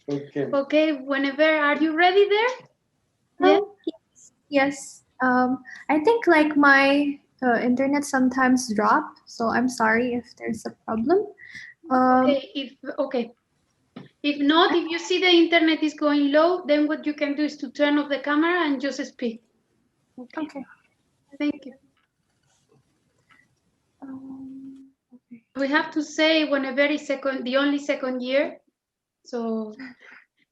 Okay. Okay, whenever, are you ready there? Yeah. Yes. I think like my internet sometimes drop, so I'm sorry if there's a problem. Okay. If not, if you see the internet is going low, then what you can do is to turn off the camera and just speak. Okay. Thank you. Okay. We have to say whenever is the only second year. So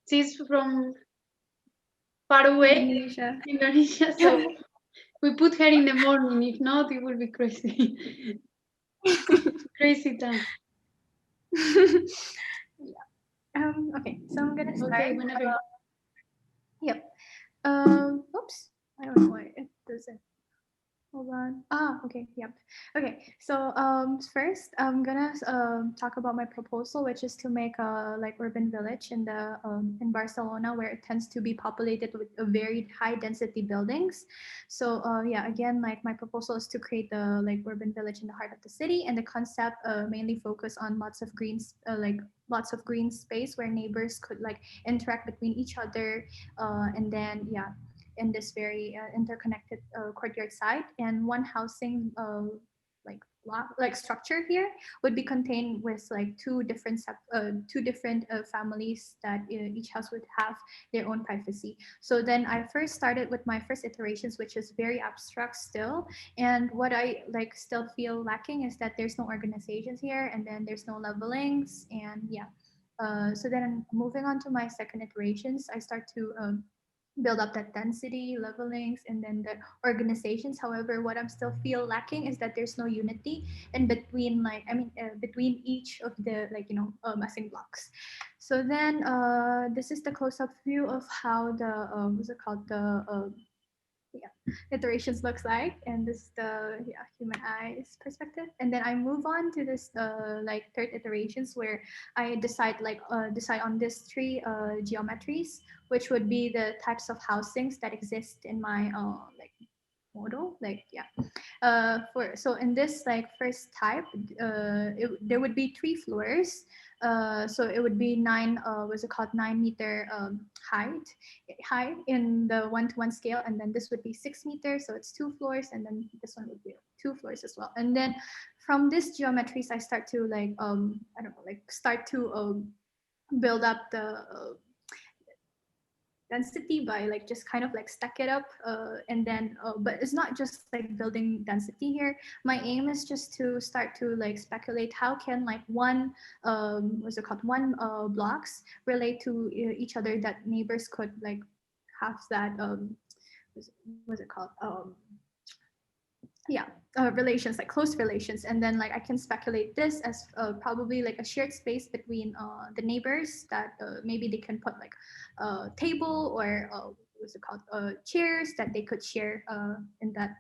she's from far away, Indonesia. So we put her in the morning. If not, it will be crazy. Crazy time. Okay, so I'm gonna start. Okay, whenever. Yep. Oops. I don't know why it doesn't. Hold on. Okay. Yep. Okay. So first I'm gonna talk about my proposal, which is to make a like urban village in the in Barcelona, where it tends to be populated with a very high density buildings. So yeah, again, like my proposal is to create the like urban village in the heart of the city, and the concept mainly focus on lots of lots of green space where neighbors could like interact between each other, and then yeah, in this very interconnected courtyard site, and one housing like structure here would be contained with like two different families that each house would have their own privacy. So then I first started with my first iterations, which is very abstract still, and what I like still feel lacking is that there's no organizations here, and then there's no levelings, and yeah. So then moving on to my second iterations, I start to build up that density, levelings, and then the organizations. However, what I'm still feel lacking is that there's no unity in between, like, between each of the massing blocks. So then this is the close-up view of how the what's it called, the iterations looks like, and this is the human eyes perspective. And then I move on to this like third iterations, where I decide on these 3 geometries, which would be the types of housings that exist in my like model, like so in this like first type, there would be 3 floors. So it would be 9-meter height in the 1-to-1 scale, and then this would be 6 meters, so it's 2 floors, and then this one would be 2 floors as well. And then from these geometries, I start to like I don't know, like start to build up the density by like just kind of like stack it up, and then but it's not just like building density here. My aim is just to start to like speculate how can like one blocks relate to each other, that neighbors could like have that what's it called relations, like close relations. And then like I can speculate this as probably like a shared space between the neighbors, that maybe they can put like a table or chairs that they could share in that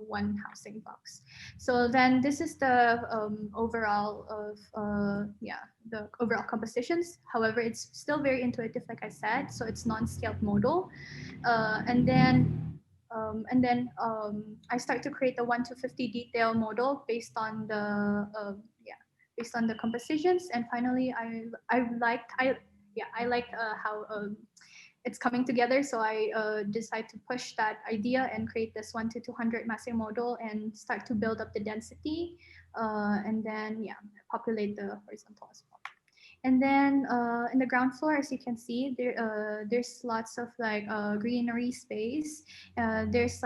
one housing box. So then this is the overall of the overall compositions. However, it's still very intuitive, like I said, so it's non-scaled model. And then I start to create a 1-to-50 detail model based on the compositions. And finally, I like how it's coming together. So I decide to push that idea and create this 1-to-200 massing model and start to build up the density, and then populate the horizontal as well. And then in the ground floor, as you can see, there's lots of like greenery space. There's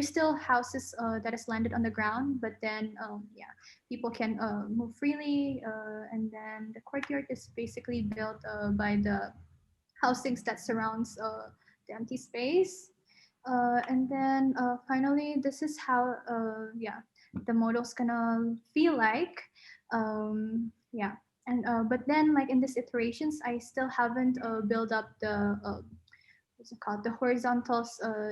still houses that is landed on the ground, but then yeah, people can move freely. And then the courtyard is basically built by the housings that surrounds the empty space. And then finally, this is how yeah, the model's gonna feel like. Yeah. And but then like in these iterations, I still haven't built up the what's it called, the horizontal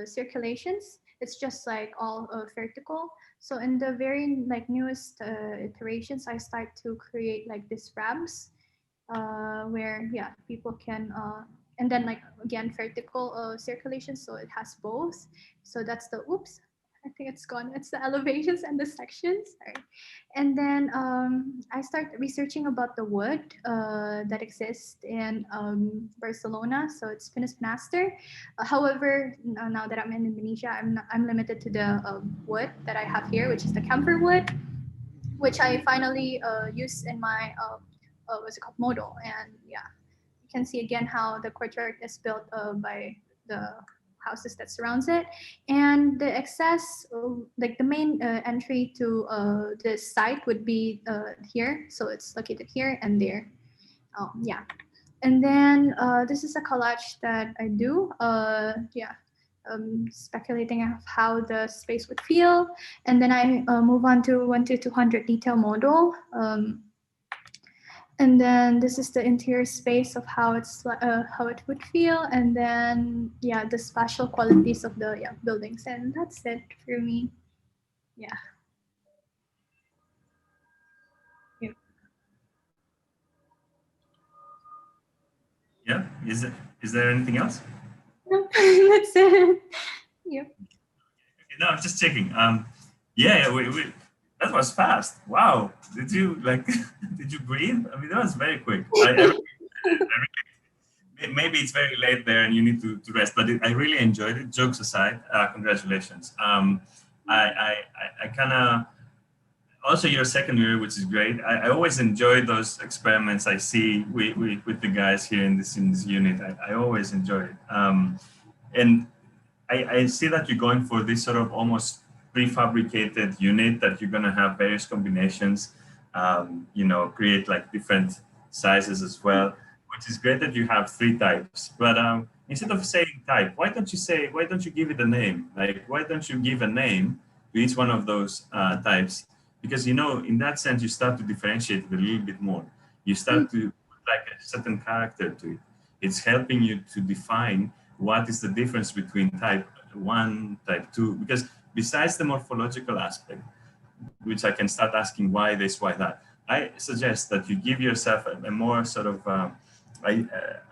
circulations. It's just like all vertical. So in the very like newest iterations, I start to create like these ramps where yeah, people can and then like again vertical circulation, so it has both. So that's the oops, I think it's gone. It's the elevations and the sections. Sorry. And then I start researching about the wood that exists in Barcelona. So it's Pinus pinaster. However, now that I'm in Indonesia, I'm limited to the wood that I have here, which is the camphor wood, which I finally use in my what's it called, model. And yeah, you can see again how the courtyard is built by the houses that surrounds it, and the access, like the main entry to this site would be here. So it's located here and there. Yeah, and then this is a collage that I do. Yeah. Speculating of how the space would feel, and then I move on to 1 to 200 detail model. And then this is the interior space of how it would feel, and then yeah, the spatial qualities of the buildings, and that's it for me. Yeah. Yep. Yeah. Is there anything else? No, that's it. Yep. No, I'm just checking. Yeah, that was fast. Wow. Did you did you breathe? I mean, that was very quick. Maybe it's very late there and you need to rest, but I really enjoyed it. Jokes aside, congratulations. I kind of, also your second year, which is great. I always enjoy those experiments I see with the guys here in this unit. I always enjoy it. And I see that you're going for this sort of almost prefabricated unit that you're going to have various combinations, you know, create like different sizes as well, which is great that you have 3 types. But instead of saying type, why don't you give it a name? Like, why don't you give a name to each one of those types? Because, you know, in that sense, you start to differentiate it a little bit more. You start to put like a certain character to it. It's helping you to define what is the difference between type 1, type 2, because besides the morphological aspect, which I can start asking why this, why that, I suggest that you give yourself a more sort of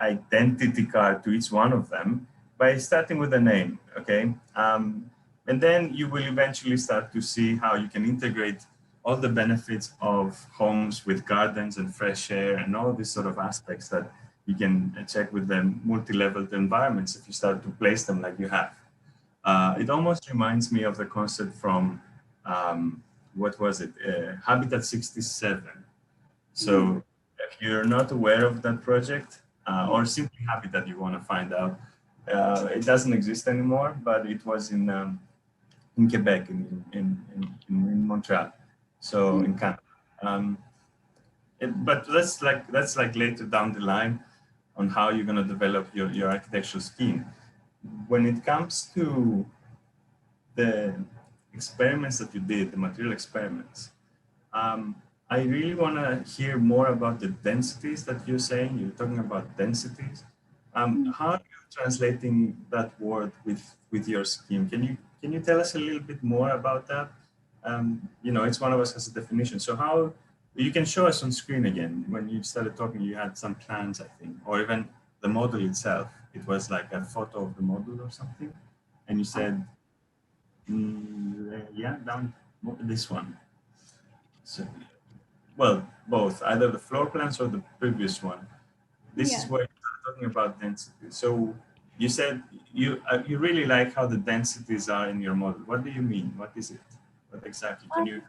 identity card to each one of them by starting with a name, okay? And then you will eventually start to see how you can integrate all the benefits of homes with gardens and fresh air and all these sort of aspects that you can check with the multi-leveled environments if you start to place them like you have. It almost reminds me of the concept from, what was it? Habitat 67. So if you're not aware of that project, or simply Habitat you want to find out, it doesn't exist anymore, but it was in Quebec, in Montreal, so in Canada. But that's like later down the line on how you're going to develop your architectural scheme. When it comes to the experiments that you did, the material experiments, I really want to hear more about the densities that you're saying. You're talking about densities. How are you translating that word with your scheme? Can you tell us a little bit more about that? You know, each one of us has a definition. So how, you can show us on screen again. When you started talking, you had some plans, I think, or even the model itself. It was like a photo of the model or something. And you said, yeah, down this one. So, well, both, either the floor plans or the previous one. This is where you're talking about density. So you said you really like how the densities are in your model. What do you mean? What is it? What exactly? Can you?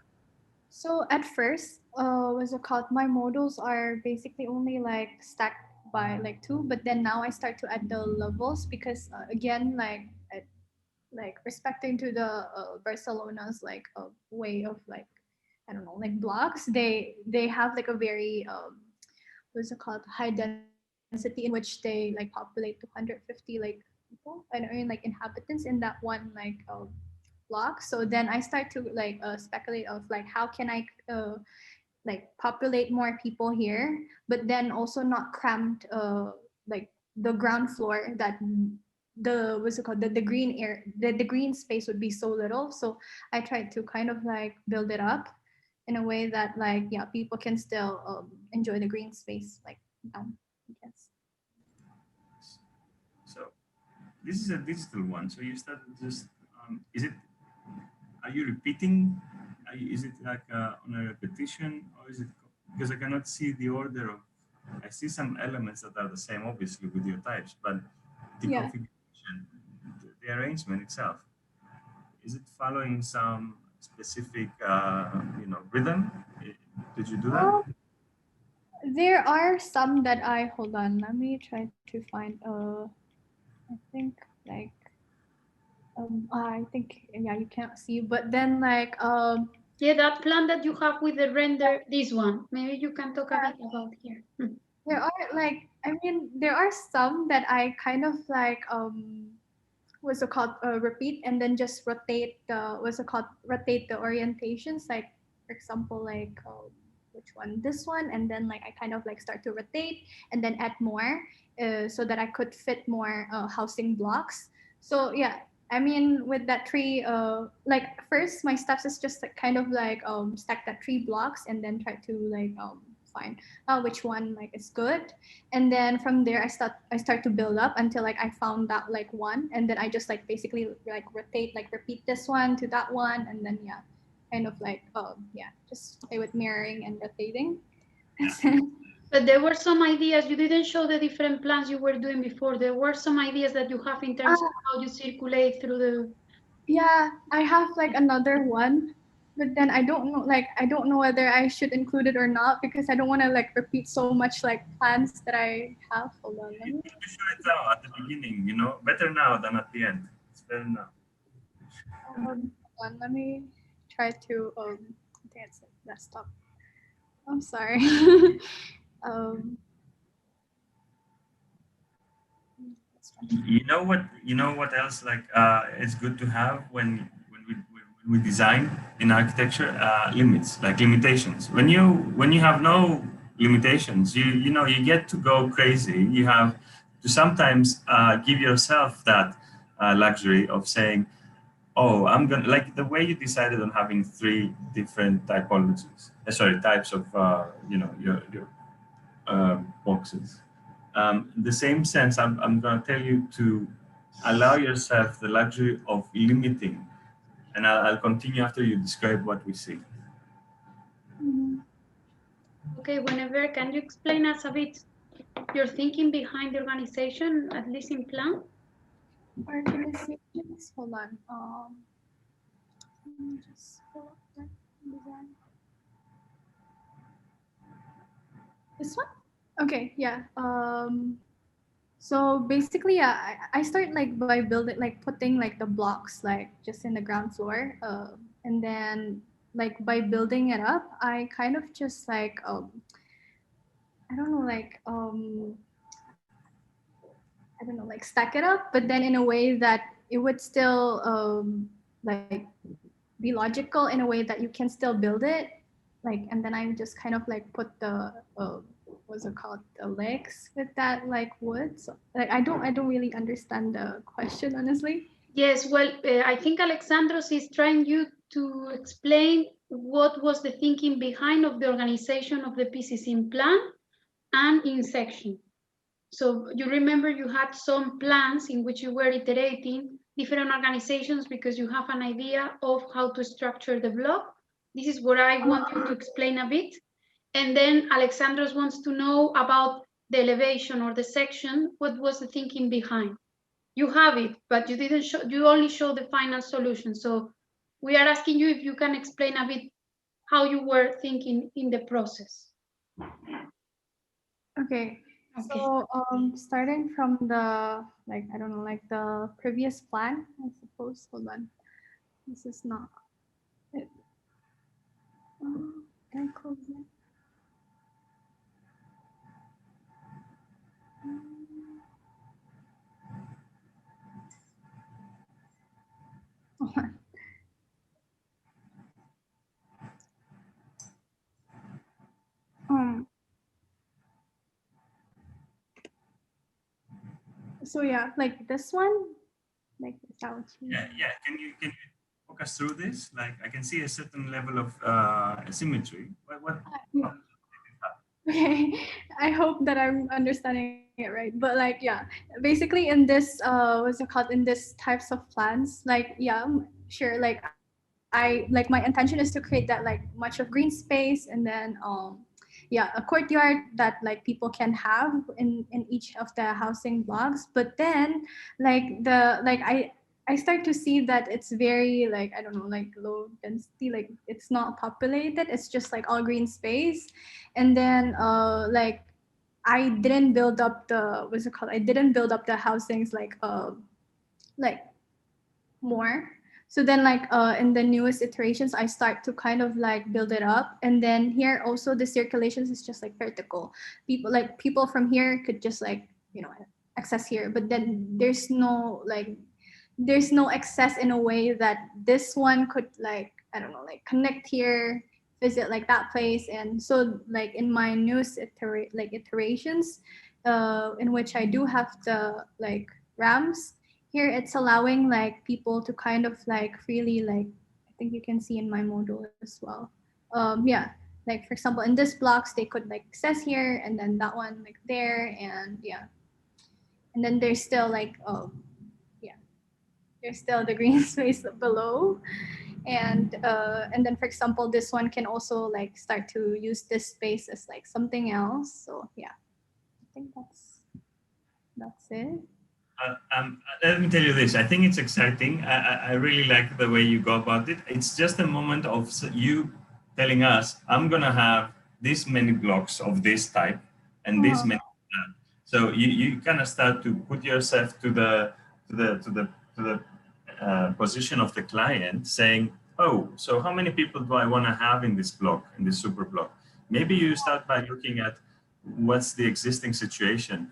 So at first, what's it called? My models are basically only like stacked by like 2, but then now I start to add the levels because again, like respecting to the Barcelona's like way of like, I don't know, like blocks. They have like a very what's it called, high density in which they like populate 250 like people, I mean like inhabitants in that one like block. So then I start to like speculate of like how can I like populate more people here, but then also not cramped like the ground floor, that the what's it called, the green air, the green space would be so little. So I tried to kind of like build it up in a way that like, yeah, people can still enjoy the green space like I guess. So this is a digital one. So you started just, is it, are you repeating? Is it like on a repetition, or is it, because I cannot see the order of, I see some elements that are the same, obviously, with your types, but the Yeah. configuration, the arrangement itself, is it following some specific, rhythm? Did you do that? There are some that I, hold on, let me try to find I think like I think, yeah, you can't see, but then like Yeah, that plan that you have with the render, this one, maybe you can talk a bit about here. there are like, I mean, there are some that I kind of like what's it called, repeat and then just rotate the, what's it called, rotate the orientations, like for example like which one, this one, and then like I kind of like start to rotate and then add more so that I could fit more housing blocks. So yeah, I mean with that tree like first my steps is just like kind of like stack that 3 blocks and then try to like find which one like is good, and then from there I start to build up until like I found that like one, and then I just like basically like rotate, like repeat this one to that one, and then yeah, kind of like yeah, just play with mirroring and rotating. But there were some ideas, you didn't show the different plans you were doing before. There were some ideas that you have in terms of how you circulate through the... Yeah, I have like another one, but then I don't know, like I don't know whether I should include it or not because I don't want to like repeat so much like plans that I have. Hold on, let me... You show it now at the beginning, better now than at the end. It's better now. Hold on, let me try to dance it. Desktop. I'm sorry. You know what else like it's good to have when we design in architecture, limits, like limitations. When you have no limitations, you get to go crazy. You have to sometimes give yourself that luxury of saying, oh, I'm gonna, like the way you decided on having 3 different typologies, types of your boxes. In the same sense, I'm going to tell you to allow yourself the luxury of limiting, and I'll continue after you describe what we see. Okay, whenever, can you explain us a bit your thinking behind the organization, at least in plan? Organizations, hold on. Let me just pull up that design. This one? Okay, yeah. So basically, yeah, I start like by building, like putting like the blocks like just in the ground floor, and then like by building it up, I kind of just like I don't know, like I don't know, like stack it up, but then in a way that it would still like be logical in a way that you can still build it, like, and then I just kind of like put the what's it called, the legs with that like wood. So like I don't really understand the question, honestly. Yes, well, I think Alexandros is trying you to explain what was the thinking behind of the organization of the pieces in plan and in section. So you remember you had some plans in which you were iterating different organizations because you have an idea of how to structure the block. This is what I want you to explain a bit. And then Alexandros wants to know about the elevation or the section. What was the thinking behind? You have it, but you didn't show, you only show the final solution. So we are asking you if you can explain a bit how you were thinking in the process. Okay. Okay. So starting from the I don't know, like the previous plan, I suppose. Hold on. This is not it. Can I close it? Hold on. So yeah, like this one, like is that what you Yeah. Can you walk us through this? Like I can see a certain level of symmetry. What Okay, I hope that I'm understanding it right. But like, yeah, basically in this, what's it called? In this types of plans, like, yeah, sure. Like, I like my intention is to create that like much of green space, and then yeah, a courtyard that like people can have in each of the housing blocks. But then I start to see that it's very like I don't know, like low density, like it's not populated, it's just like all green space. And then like I didn't build up the what's it called, I didn't build up the housings like more. So then like in the newest iterations I start to kind of like build it up. And then here also the circulations is just like vertical. People from here could just like, you know, access here, but then there's no access in a way that this one could like I don't know, like connect here, visit like that place. And so like in my newest iterations in which I do have the like ramps here, it's allowing like people to kind of like freely like I think you can see in my model as well. Yeah, like for example in this blocks they could like access here, and then that one like there, and yeah, and then there's still like yeah, there's still the green space below. And then for example this one can also like start to use this space as like something else. So yeah, I think that's it. Let me tell you this. I think it's exciting. I really like the way you go about it. It's just a moment of you telling us, I'm going to have this many blocks of this type and this many. So you kind of start to put yourself to the position of the client, saying, oh, so how many people do I want to have in this block, in this super block? Maybe you start by looking at what's the existing situation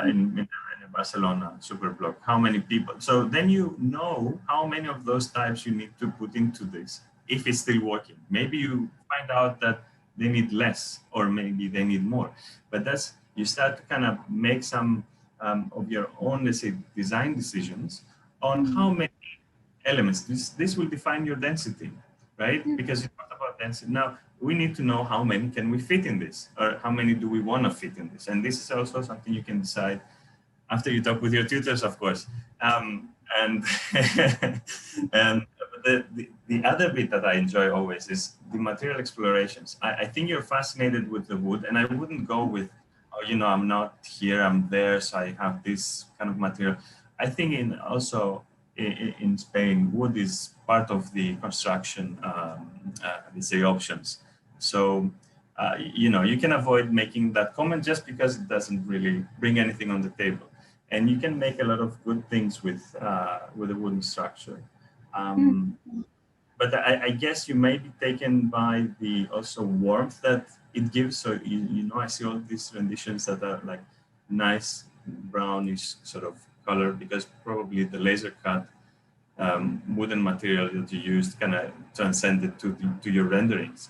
in Barcelona super block, how many people. So then you know how many of those types you need to put into this if it's still working. Maybe you find out that they need less, or maybe they need more. But that's, you start to kind of make some of your own, let's say, design decisions on how many elements. This will define your density, right? Because you talked about density. Now we need to know how many can we fit in this, or how many do we want to fit in this. And this is also something you can decide after you talk with your tutors, of course. And and the other bit that I enjoy always is the material explorations. I think you're fascinated with the wood, and I wouldn't go with, oh, you know, I'm not here, I'm there, so I have this kind of material. I think in Spain, wood is part of the construction, let's say, options. So, you know, you can avoid making that comment just because it doesn't really bring anything on the table. And you can make a lot of good things with a wooden structure. But I guess you may be taken by the also warmth that it gives. So, you know, I see all these renditions that are like nice brownish sort of color, because probably the laser cut wooden material that you used kind of transcended to your renderings.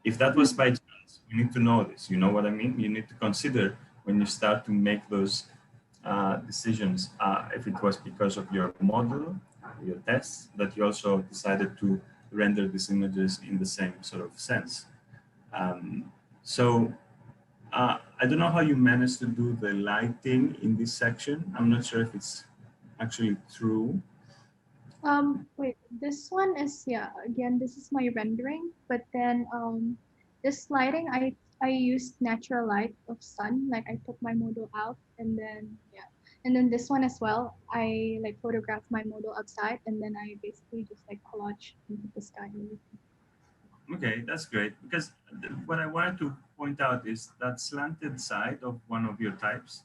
If that was by chance, you need to know this. You know what I mean? You need to consider when you start to make those decisions, if it was because of your model, your tests, that you also decided to render these images in the same sort of sense. So I don't know how you managed to do the lighting in this section. I'm not sure if it's actually true. Wait, this one is, yeah, again, this is my rendering, but then this lighting, I used natural light of sun, like I took my model out, and then, yeah. And then this one as well, I like photographed my model outside, and then I basically just like collage into the sky and everything. Okay, that's great. Because what I wanted to point out is that slanted side of one of your types.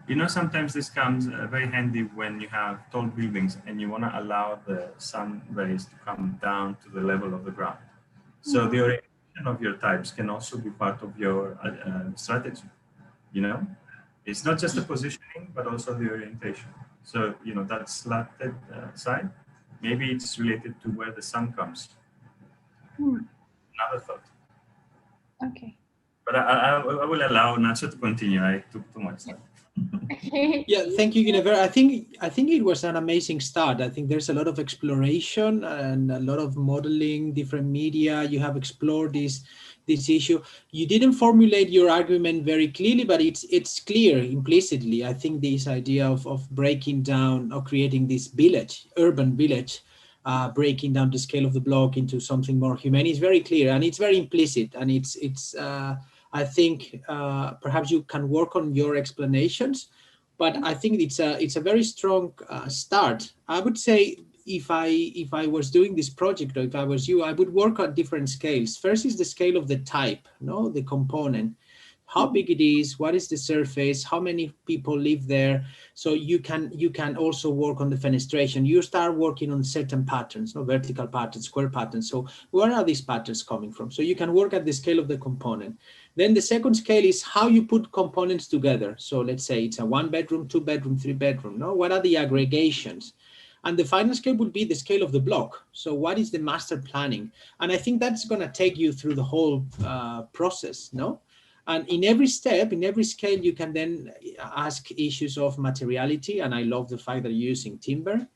You know, sometimes this comes very handy when you have tall buildings and you want to allow the sun rays to come down to the level of the ground. So the orientation of your types can also be part of your strategy. You know, it's not just the positioning, but also the orientation. So, you know, that slanted side, maybe it's related to where the sun comes. Another thought. Okay. But I will allow Nacho to continue. I took too much time. Yeah, thank you, Guinevere. I think it was an amazing start. I think there's a lot of exploration and a lot of modeling, different media. You have explored this issue. You didn't formulate your argument very clearly, but it's clear implicitly. I think this idea of breaking down or creating this village, urban village, breaking down the scale of the block into something more humane is very clear, and it's very implicit, and it's I think perhaps you can work on your explanations, but I think it's a very strong start. I would say if I was doing this project, or if I was you, I would work on different scales. First is the scale of the type, no, the component, how big it is, what is the surface, how many people live there. So you can also work on the fenestration. You start working on certain patterns, no, vertical patterns, square patterns. So where are these patterns coming from? So you can work at the scale of the component. Then the second scale is how you put components together. So let's say it's a 1 bedroom, 2 bedroom, 3 bedroom. No, what are the aggregations? And the final scale would be the scale of the block. So what is the master planning? And I think that's going to take you through the whole process, no? And in every step, in every scale, you can then ask issues of materiality. And I love the fact that you're using timber,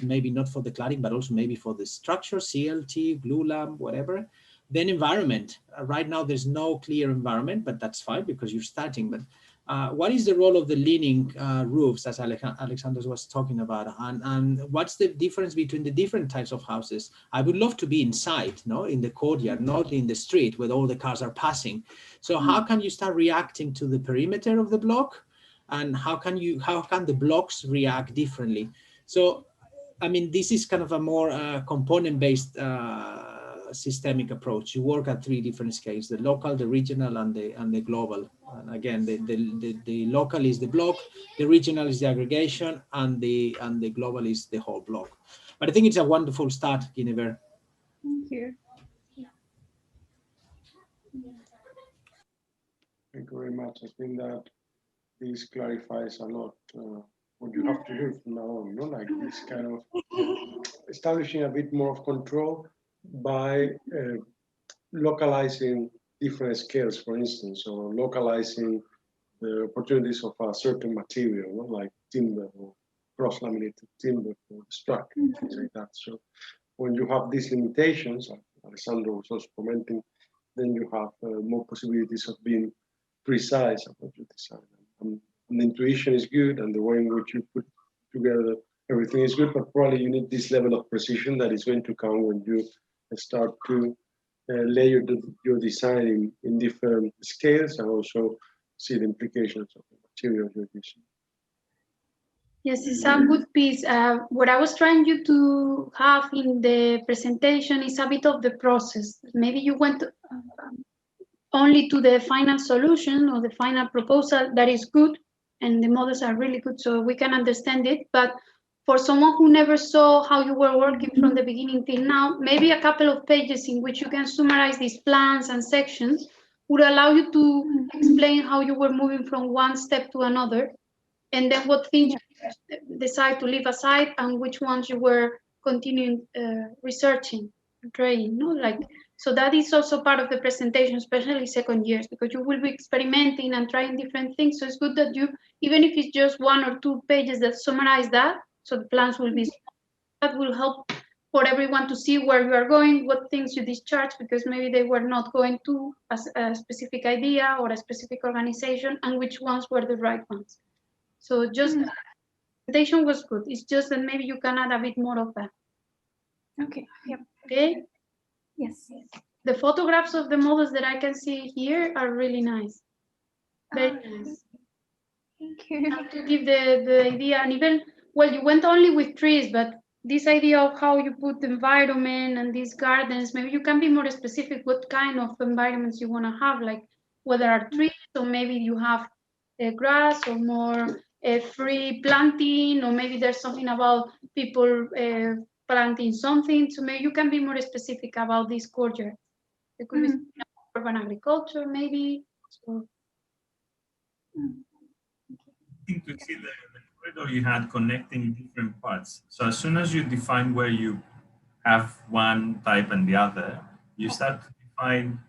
maybe not for the cladding, but also maybe for the structure, CLT, glulam, whatever. Then environment. Right now, there's no clear environment, but that's fine because you're starting. But what is the role of the leaning roofs, as Alexander was talking about? And what's the difference between the different types of houses? I would love to be inside, no, in the courtyard, not in the street where all the cars are passing. So how can you start reacting to the perimeter of the block? And how can the blocks react differently? So, I mean, this is kind of a more component-based systemic approach. You work at 3 different scales: the local, the regional, and the global. And again, the local is the block, the regional is the aggregation, and the global is the whole block. But I think it's a wonderful start, Guinevere. Thank you. Thank you very much. I think that this clarifies a lot what you have to do from now on, no? Like this kind of establishing a bit more of control by localizing different scales, for instance, or localizing the opportunities of a certain material, no? Like timber or cross-laminated timber for struck, things like that. So when you have these limitations, Alessandro was also commenting, then you have more possibilities of being precise about your design. And the intuition is good, and the way in which you put together everything is good, but probably you need this level of precision that is going to come when you start to layer your design in different scales, and also see the implications of the material you're using. Yes, it's a good piece. What I was trying you to have in the presentation is a bit of the process. Maybe you went only to the final solution or the final proposal that is good, and the models are really good, so we can understand it. But for someone who never saw how you were working from the beginning till now, maybe a couple of pages in which you can summarize these plans and sections would allow you to explain how you were moving from one step to another, and then what things you decide to leave aside and which ones you were continuing researching, trying, no? Like, so that is also part of the presentation, especially second years, because you will be experimenting and trying different things. So it's good that you, even if it's just 1 or 2 pages that summarize that, so the plans will be, that will help for everyone to see where you are going, what things you discharge, because maybe they were not going to a specific idea or a specific organization, and which ones were the right ones. So just the presentation was good. It's just that maybe you can add a bit more of that. Okay. Yep. Okay. Yes. The photographs of the models that I can see here are really nice. Very nice. Thank you. To give the idea, and even, well, you went only with trees, but this idea of how you put the environment and these gardens, maybe you can be more specific what kind of environments you want to have, like whether are trees or maybe you have grass or more free planting, or maybe there's something about people planting something. So maybe you can be more specific about this courtyard. It could be urban agriculture, maybe. So. I think to see the corridor you had connecting different parts. So as soon as you define where you have one type and the other, you start to define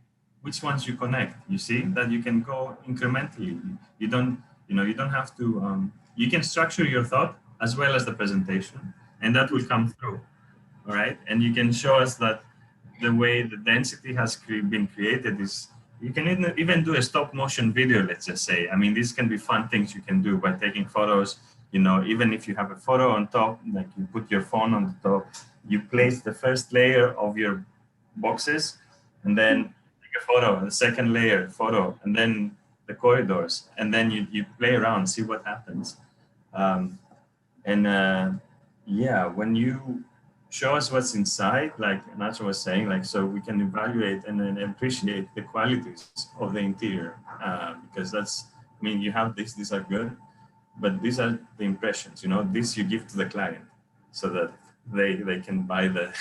which ones you connect. You see that you can go incrementally. You don't have to. You can structure your thought as well as the presentation, and that will come through. All right, and you can show us that the way the density has been created is. You can even do a stop motion video, let's just say. I mean, these can be fun things you can do by taking photos. Even if you have a photo on top, like you put your phone on the top, you place the first layer of your boxes, and then take a photo, the second layer, photo, and then the corridors, and then you play around, see what happens. Yeah, when you show us what's inside, like Nacho was saying, like, so we can evaluate and then appreciate the qualities of the interior, because you have these are good, but these are the impressions, this you give to the client so that they can buy the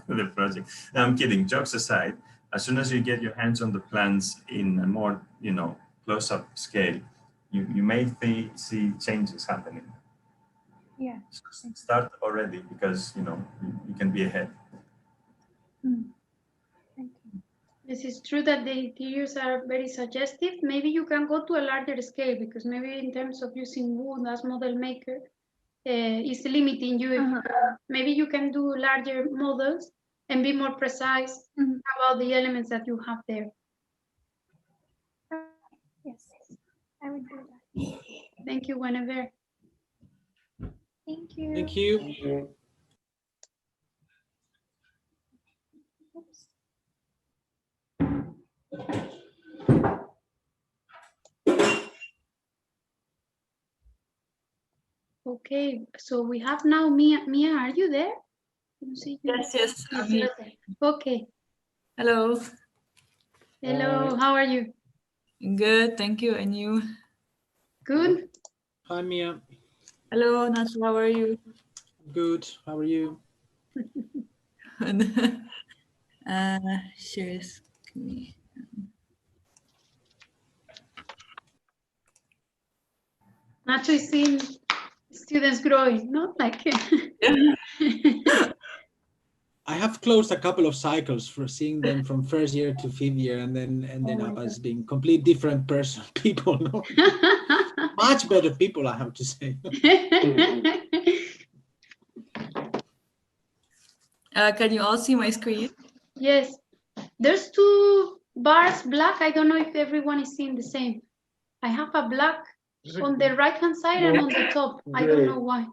the project. Now, I'm kidding, jokes aside, as soon as you get your hands on the plans in a more, close-up scale, you may see changes happening. Yeah. So start already, because you can be ahead. Thank you. This is true that the interiors are very suggestive. Maybe you can go to a larger scale, because maybe in terms of using wood as model maker is limiting you. Maybe you can do larger models and be more precise about the elements that you have there. Yes, I would do that. Thank you, Guinevere. Thank you. Thank you. Thank you. Oops. Okay, so we have now Mia. Mia, are you there? Can you see you? Yes, I'm here. Okay. Hello. Hello, how are you? Good, thank you. And you? Good. Hi, Mia. Hello, Nacho, how are you? Good. How are you? Share screen. Nacho is seeing students growing, no? Like. I have closed a couple of cycles for seeing them from first year to fifth year, and then ended up as being complete different people. No? Much better people, I have to say. Can you all see my screen? Yes, there's two bars black. I don't know if everyone is seeing the same. I have a black on the right hand side and on the top. I don't know why.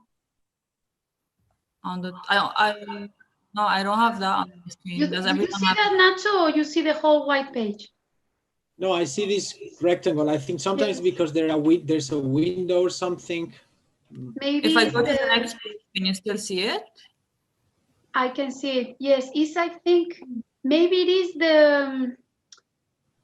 On the no, I don't have that on the screen. You Does see everyone have that, Nacho, or you see the whole white page? No, I see this rectangle. I think sometimes because there's a window or something. Maybe If I go to the next page, can you still see it? I can see it. Yes, I think maybe it is the.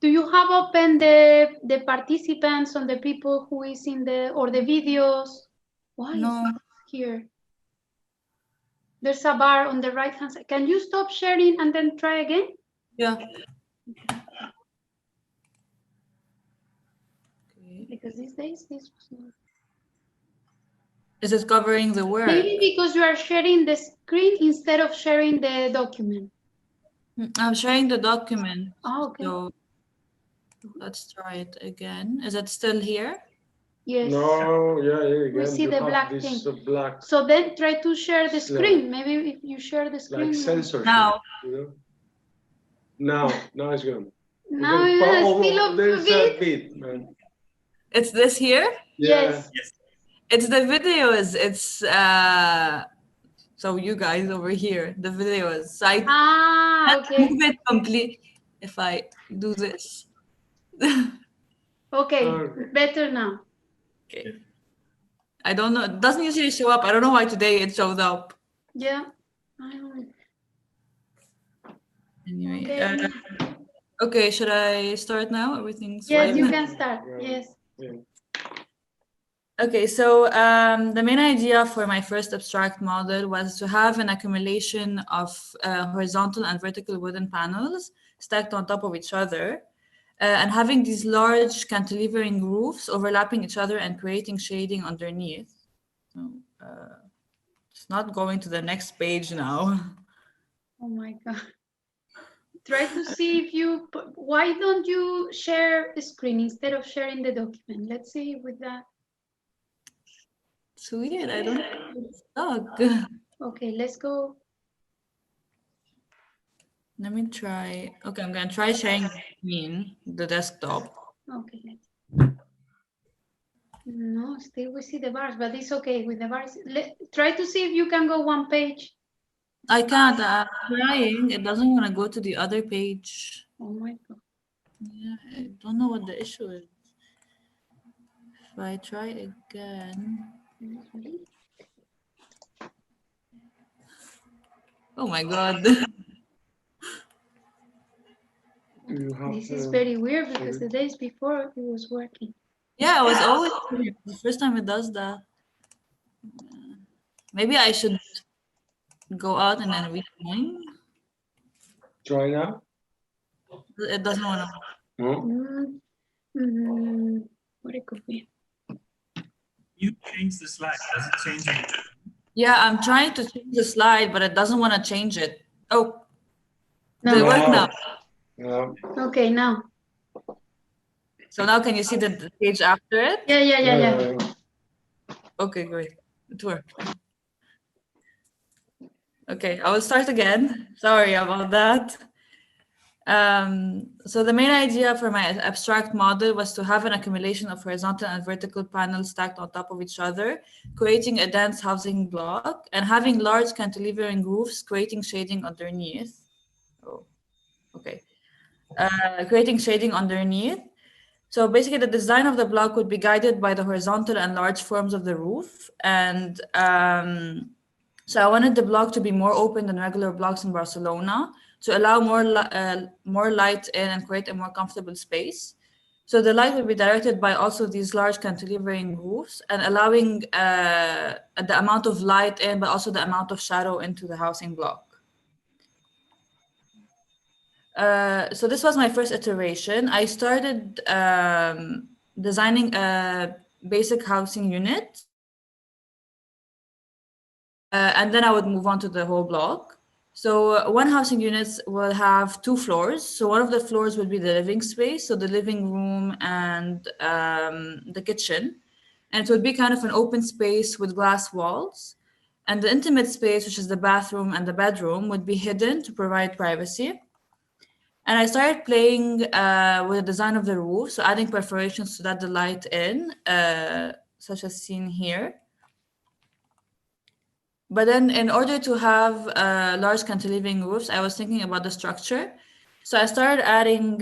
Do you have open the participants on the people who is in or the videos? Why is it here? There's a bar on the right hand side. Can you stop sharing and then try again? Yeah. Because these days this was not. Is it covering the work? Maybe because you are sharing the screen instead of sharing the document. I'm sharing the document. Oh, okay. So let's try it again. Is it still here? Yes. No, again, we see the black thing. Black. So then try to share the screen. Maybe if you share the screen. Like censorship. Now. Now it's gone. Now it's still a bit, man. It's this here? Yes. It's the videos. It's so you guys over here, the videos. So I okay. move it complete if I do this. Okay, better now. Okay. I don't know. It doesn't usually show up. I don't know why today it shows up. Yeah. I don't- Anyway, Okay. okay, should I start now? Everything's Yes, fine. you can start. Yeah. Yes. Yeah. Okay, so the main idea for my first abstract model was to have an accumulation of horizontal and vertical wooden panels stacked on top of each other, and having these large cantilevering roofs overlapping each other and creating shading underneath. So, it's not going to the next page now. Oh my God. Try to see if you, why don't you share the screen instead of sharing the document? Let's see with that. It's weird, I don't it's stuck. Okay, let's go. Let me try. Okay, I'm gonna try sharing the screen, the desktop. Okay, let's. No, still we see the bars, but it's okay with the bars. Try to see if you can go one page. I can't. I'm trying. It doesn't want to go to the other page. Oh my God. Yeah, I don't know what the issue is. If I try again. Oh my God. You have This is very weird because the days before it was working. Yeah, I was always the first time it does that. Maybe I should go out and then rejoin. try now. It doesn't want to. No. What it could be. You change the slide. Does it change it? Yeah, I'm trying to change the slide, but it doesn't want to change it. Oh, No. did it work now? No. Okay, now. So now can you see the page after it? Yeah. Okay, great. It worked. Okay, I will start again. Sorry about that. So the main idea for my abstract model was to have an accumulation of horizontal and vertical panels stacked on top of each other, creating a dense housing block, and having large cantilevering roofs, creating shading underneath. Oh, okay. Creating shading underneath. So basically the design of the block would be guided by the horizontal and large forms of the roof. And so I wanted the block to be more open than regular blocks in Barcelona to allow more light in and create a more comfortable space. So the light will be directed by also these large cantilevering roofs and allowing the amount of light in, but also the amount of shadow into the housing block. So this was my first iteration. I started designing a basic housing unit. And then I would move on to the whole block. So one housing unit will have 2 floors. So one of the floors will be the living space, so the living room and the kitchen. And it would be kind of an open space with glass walls. And the intimate space, which is the bathroom and the bedroom, would be hidden to provide privacy. And I started playing with the design of the roof, so adding perforations to let the light in, such as seen here. But then in order to have large cantilevering roofs, I was thinking about the structure. So I started adding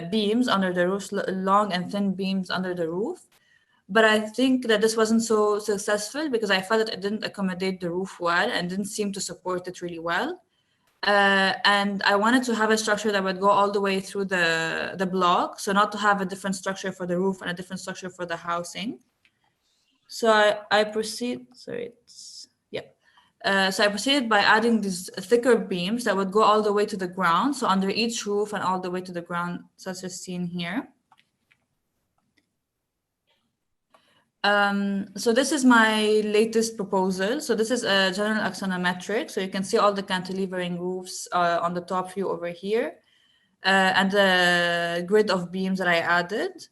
beams under the roof, long and thin beams under the roof. But I think that this wasn't so successful because I felt that it didn't accommodate the roof well and didn't seem to support it really well. And I wanted to have a structure that would go all the way through the block. So not to have a different structure for the roof and a different structure for the housing. So I proceed, sorry, so I proceeded by adding these thicker beams that would go all the way to the ground. So under each roof and all the way to the ground, such as seen here. So this is my latest proposal. So this is a general axonometric. So you can see all the cantilevering roofs on the top view over here, and the grid of beams that I added.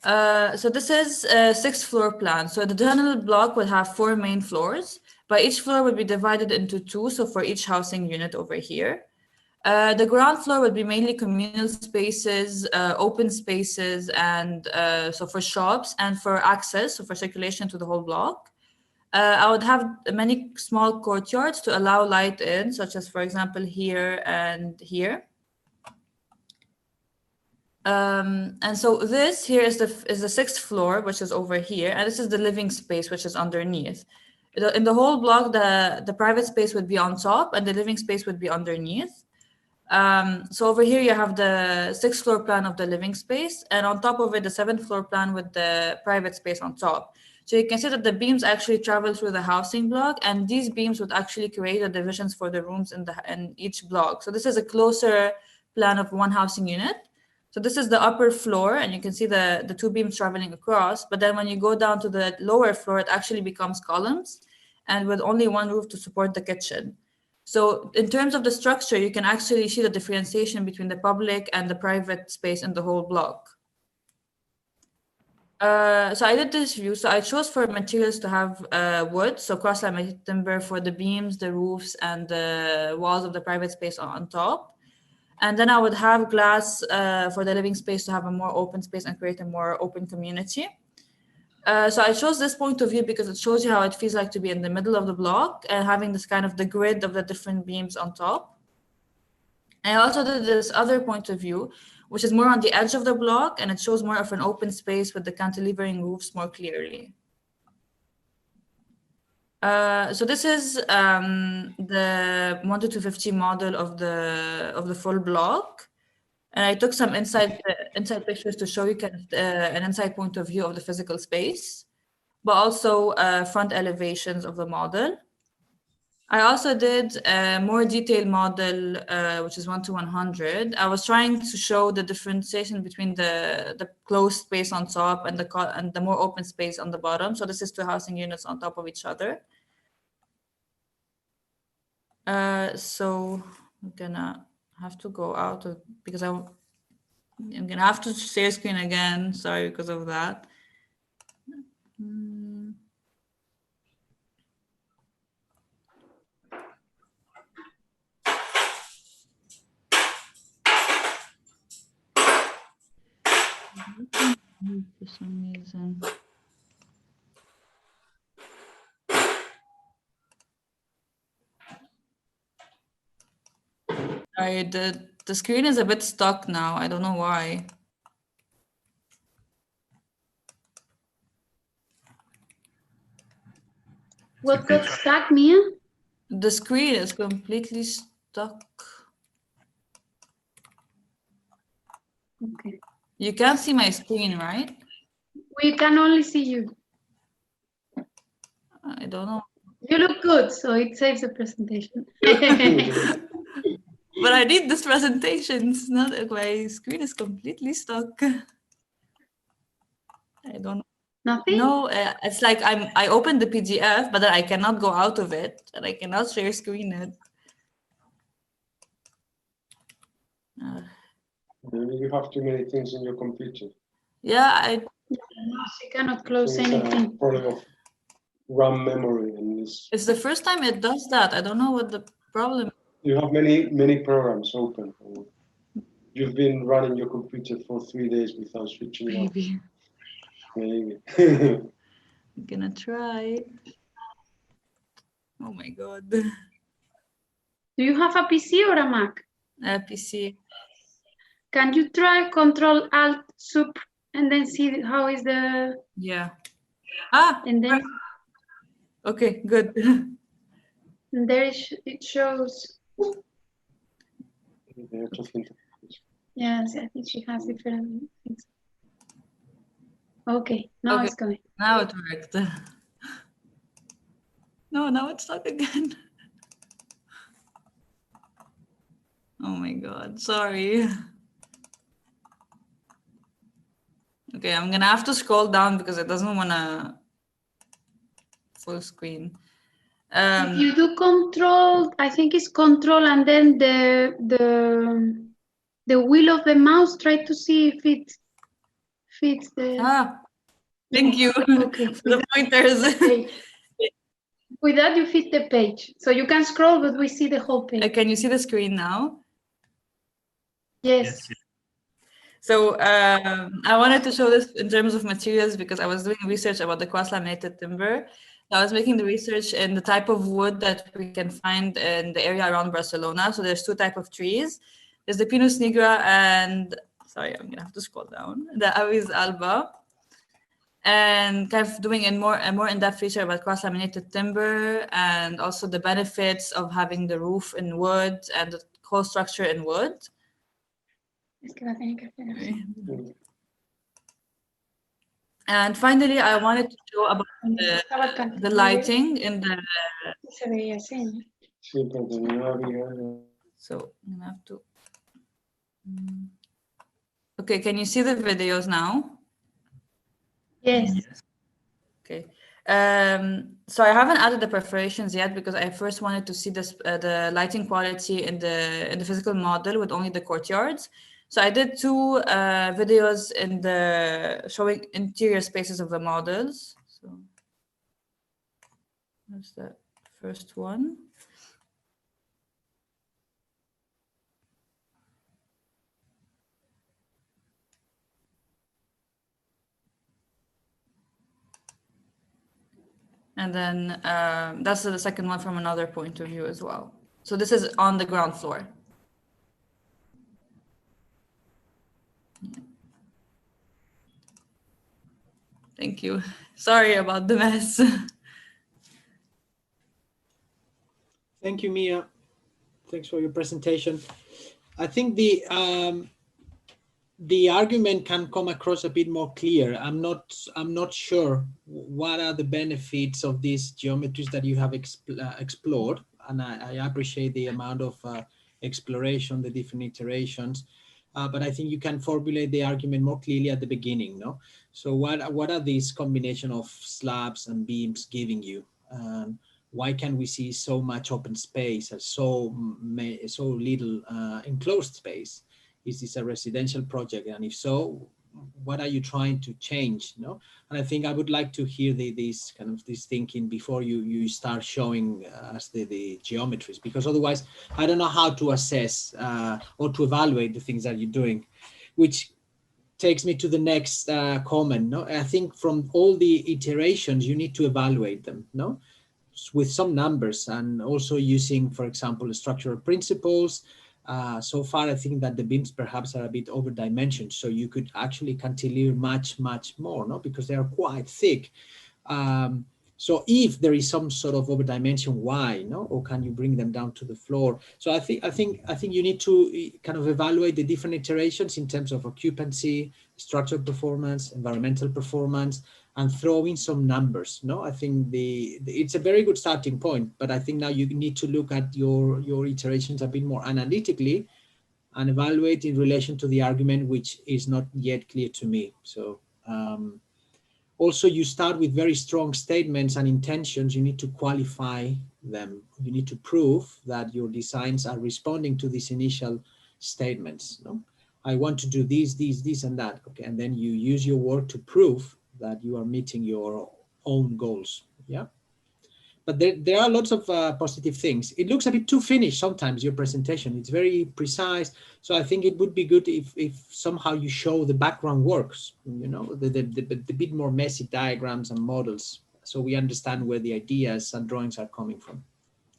So this is a 6-floor plan. So the general block will have 4 main floors, but each floor will be divided into 2. So for each housing unit over here. The ground floor would be mainly communal spaces, open spaces, and so for shops and for access, so for circulation to the whole block. I would have many small courtyards to allow light in, such as, for example, here and here. And so this here is the 6th floor, which is over here, and this is the living space, which is underneath. In the whole block, the private space would be on top and the living space would be underneath. So over here you have the 6th floor plan of the living space, and on top of it, the 7th floor plan with the private space on top. So you can see that the beams actually travel through the housing block, and these beams would actually create the divisions for the rooms in each block. So this is a closer plan of one housing unit. So this is the upper floor, and you can see the 2 beams traveling across. But then when you go down to the lower floor, it actually becomes columns, and with only one roof to support the kitchen. So in terms of the structure, you can actually see the differentiation between the public and the private space in the whole block. So I did this view. So I chose for materials to have wood, so cross-laminated timber for the beams, the roofs, and the walls of the private space on top. And then I would have glass for the living space to have a more open space and create a more open community. So I chose this point of view because it shows you how it feels like to be in the middle of the block and having this kind of the grid of the different beams on top. And I also did this other point of view, which is more on the edge of the block, and it shows more of an open space with the cantilevering roofs more clearly. So this is the 1 to 250 model of the full block. And I took some inside pictures to show you kind of an inside point of view of the physical space, but also front elevations of the model. I also did a more detailed model, which is 1 to 100. I was trying to show the differentiation between the closed space on top and the more open space on the bottom. So this is 2 housing units on top of each other. So I'm gonna have to go out of, because I'm gonna have to share screen again. Sorry because of that. For some reason. Sorry, the screen is a bit stuck now. I don't know why. What got stuck, Mia? The screen is completely stuck. Okay. You can't see my screen, right? We can only see you. I don't know. You look good, so it saves the presentation. But I need this presentation. It's not, my screen is completely stuck. I don't know. Nothing? No, it's like I opened the PDF, but then I cannot go out of it, and I cannot share screen it. Maybe you have too many things in your computer. Yeah, She cannot close It's anything. a problem of RAM memory, and it's the first time it does that. I don't know what the problem. you have many programs open. You've been running your computer for 3 days without switching it off. Maybe. I'm gonna try. Oh my god. Do you have a PC or a Mac? PC. Can you try Control Alt Sup and then see how is the? Yeah. Ah. And then. Okay, good. And there it shows. Yes, I think she has different things. Okay, now it's going. Now it worked. No, now it's stuck again. Oh my god, sorry. Okay, I'm gonna have to scroll down because it doesn't wanna full screen. If you do control, I think it's control and then the wheel of the mouse, try to see if it fits the. Ah, thank you. Okay. The pointers. With that, you fit the page. So you can scroll, but we see the whole page. Can you see the screen now? Yes. So I wanted to show this in terms of materials because I was doing research about the cross-laminated timber. I was making the research in the type of wood that we can find in the area around Barcelona. So there's 2 types of trees. There's the Pinus nigra and, sorry, I'm gonna have to scroll down, the Abies alba. and kind of doing a more in-depth research about cross-laminated timber and also the benefits of having the roof in wood and the whole structure in wood. And finally, I wanted to show about the lighting in the. So I'm gonna have to. Okay, can you see the videos now? Yes. Okay. So I haven't added the perforations yet because I first wanted to see this the lighting quality in the physical model with only the courtyards. So I did 2 videos in the showing interior spaces of the models. So that's the first one. And then that's the second one from another point of view as well. So this is on the ground floor. Thank you. Sorry about the mess. Thank you, Mia. Thanks for your presentation. I think the argument can come across a bit more clear. I'm not sure what are the benefits of these geometries that you have explored, and I appreciate the amount of exploration, the different iterations. But I think you can formulate the argument more clearly at the beginning, no? So what are these combination of slabs and beams giving you? Why can we see so much open space and so little enclosed space? Is this a residential project? And if so, what are you trying to change? No? And I think I would like to hear this thinking before you start showing us the geometries, because otherwise I don't know how to assess or to evaluate the things that you're doing, which takes me to the next comment. No, I think from all the iterations, you need to evaluate them, no, with some numbers, and also using, for example, structural principles. So far, I think that the beams perhaps are a bit over-dimensioned, so you could actually cantilever much more, no, because they are quite thick. So if there is some sort of over-dimension, why, no, or can you bring them down to the floor? So I think you need to kind of evaluate the different iterations in terms of occupancy, structural performance, environmental performance, and throw in some numbers. No, I think it's a very good starting point, but I think now you need to look at your iterations a bit more analytically and evaluate in relation to the argument, which is not yet clear to me. So also you start with very strong statements and intentions. You need to qualify them. You need to prove that your designs are responding to these initial statements. No, I want to do this and that. Okay, and then you use your work to prove that you are meeting your own goals. Yeah, but there are lots of positive things. It looks a bit too finished sometimes, your presentation. It's very precise. So I think it would be good if somehow you show the background works, you know, the bit more messy diagrams and models, so we understand where the ideas and drawings are coming from.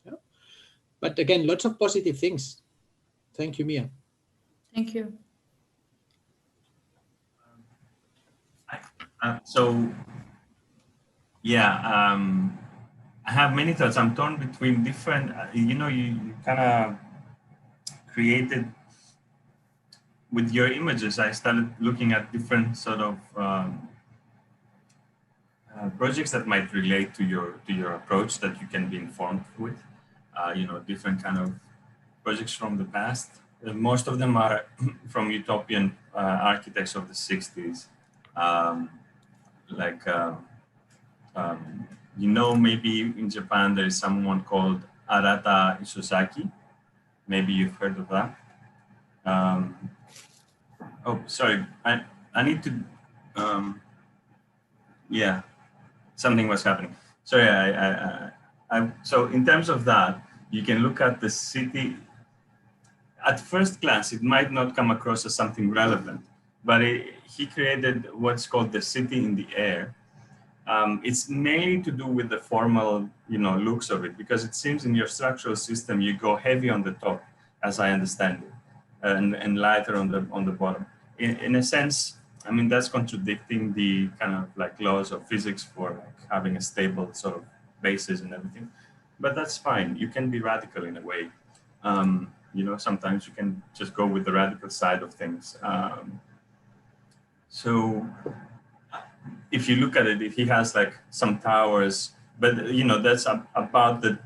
Yeah? But again, lots of positive things. Thank you, Mia. Thank you. So, yeah, I have many thoughts. I'm torn between different, you kind of created, with your images, I started looking at different sort of projects that might relate to your approach that you can be informed with, different kind of projects from the past. Most of them are from utopian architects of the 60s. Maybe in Japan, there is someone called Arata Isozaki. Maybe you've heard of that. Oh, sorry. I need to, yeah, something was happening. Sorry, so in terms of that, you can look at the city. At first glance, it might not come across as something relevant, but he created what's called the city in the air. It's mainly to do with the formal, looks of it, because it seems in your structural system, you go heavy on the top, as I understand it, and lighter on the bottom. In a sense, I mean, that's contradicting the kind of like laws of physics for like having a stable sort of basis and everything. But that's fine. You can be radical in a way. You know, sometimes you can just go with the radical side of things. So if you look at it, he has like some towers, but you know, that's about the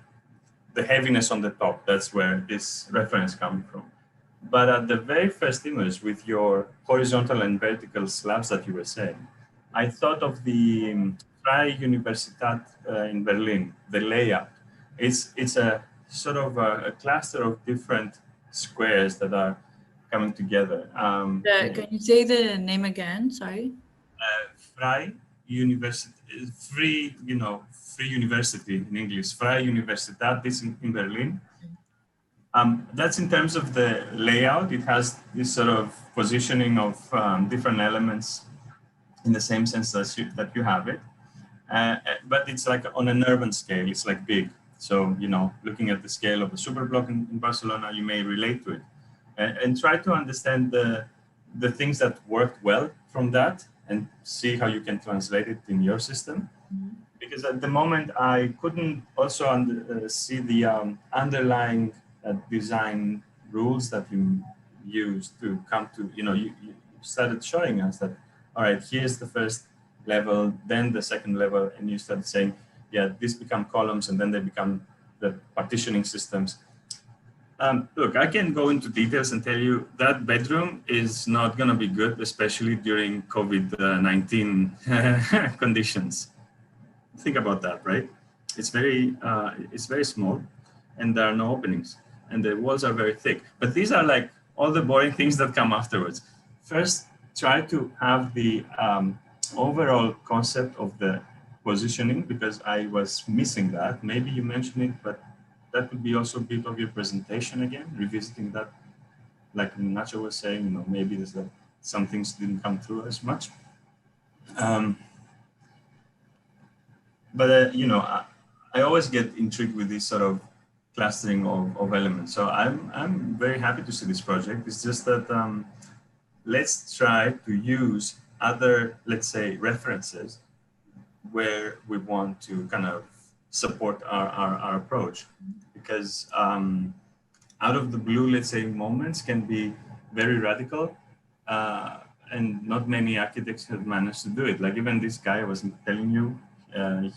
heaviness on the top. That's where this reference comes from. But at the very first image with your horizontal and vertical slabs that you were saying, I thought of the Freie Universität in Berlin, the layout. It's a sort of a cluster of different squares that are coming together. Can you say the name again? Sorry. Freie University, free, you know, free university in English, Freie Universität, this in Berlin. That's in terms of the layout. It has this sort of positioning of different elements in the same sense that you have it. But it's like on an urban scale, it's like big. So, you know, looking at the scale of the superblock in Barcelona, you may relate to it. And try to understand the things that worked well from that and see how you can translate it in your system. Mm-hmm. Because at the moment, I couldn't also see the underlying design rules that you use to come to, you know, you started showing us that, all right, here's the first level, then the second level, and you started saying, yeah, these become columns and then they become the partitioning systems. Look, I can go into details and tell you that bedroom is not going to be good, especially during COVID-19 conditions. Think about that, right? It's very small and there are no openings and the walls are very thick. But these are like all the boring things that come afterwards. First, try to have the overall concept of the positioning, because I was missing that. Maybe you mentioned it, but that could be also a bit of your presentation again, revisiting that. Like Nacho was saying, you know, maybe there's some things didn't come through as much. You know, I always get intrigued with this sort of clustering of elements. So I'm very happy to see this project. It's just that let's try to use other, let's say, references where we want to kind of support our approach, because out of the blue, let's say, moments can be very radical, and not many architects have managed to do it. Like even this guy I was telling you,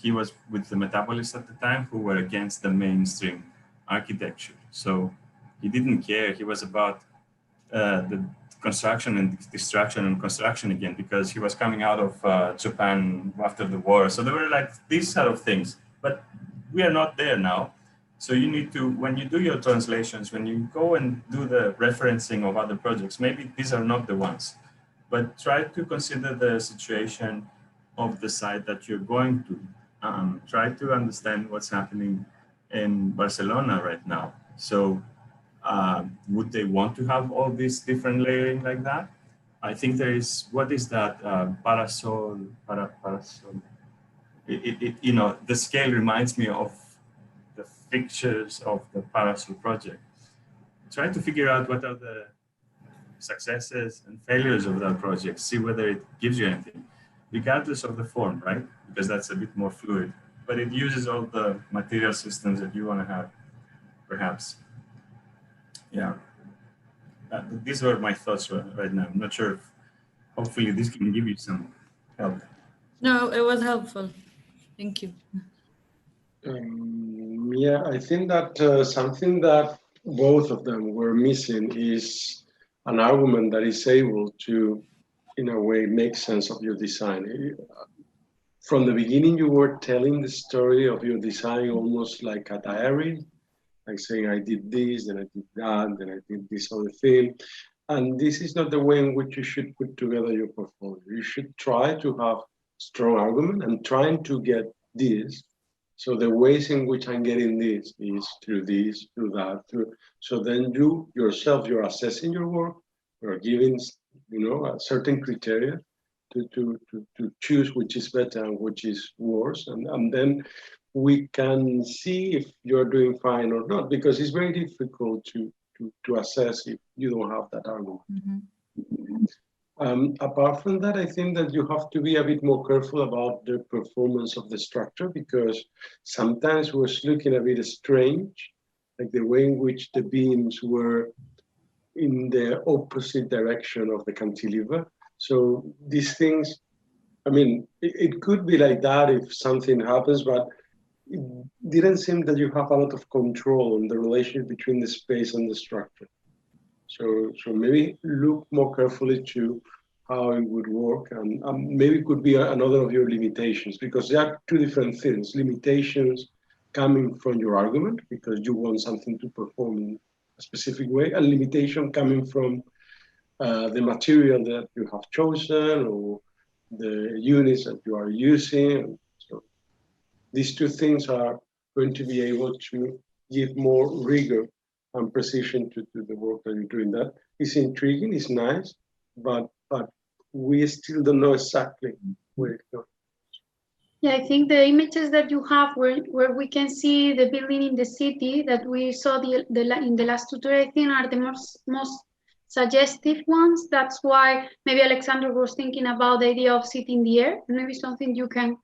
he was with the metabolists at the time who were against the mainstream architecture. So he didn't care. He was about the construction and destruction and construction again, because he was coming out of Japan after the war. So there were like these sort of things, but we are not there now. So you need to, when you do your translations, when you go and do the referencing of other projects, maybe these are not the ones, but try to consider the situation of the site that you're going to. Try to understand what's happening in Barcelona right now. So would they want to have all this different layering like that? I think there is, what is that? Parasol. You know, the scale reminds me of the fixtures of the Parasol project. Try to figure out what are the successes and failures of that project. See whether it gives you anything, regardless of the form, right? Because that's a bit more fluid, but it uses all the material systems that you want to have, perhaps. Yeah, these were my thoughts right now. I'm not sure if, hopefully this can give you some help. No, it was helpful. Thank you. Yeah, I think that something that both of them were missing is an argument that is able to, in a way, make sense of your design. From the beginning, you were telling the story of your design almost like a diary, like saying, I did this, then I did that, then I did this other thing. And this is not the way in which you should put together your portfolio. You should try to have strong argument and trying to get this. So the ways in which I'm getting this is through this, through that, through. So then you yourself, you're assessing your work, you're giving, you know, a certain criteria to choose which is better and which is worse. And then we can see if you're doing fine or not, because it's very difficult to assess if you don't have that argument. Mm-hmm. Apart from that, I think that you have to be a bit more careful about the performance of the structure, because sometimes it was looking a bit strange, like the way in which the beams were in the opposite direction of the cantilever. So these things, I mean, it could be like that if something happens, but it didn't seem that you have a lot of control on the relationship between the space and the structure. So maybe look more carefully to how it would work, and maybe it could be another of your limitations, because there are two different things: limitations coming from your argument because you want something to perform in a specific way, and limitation coming from the material that you have chosen or the units that you are using. So these two things are going to be able to give more rigor and precision to the work that you're doing. That is intriguing, it's nice, but we still don't know exactly where it goes. Yeah, I think the images that you have where we can see the building in the city that we saw in the last tutorial, I think are the most suggestive ones. That's why maybe Alexander was thinking about the idea of city in the air, maybe something you can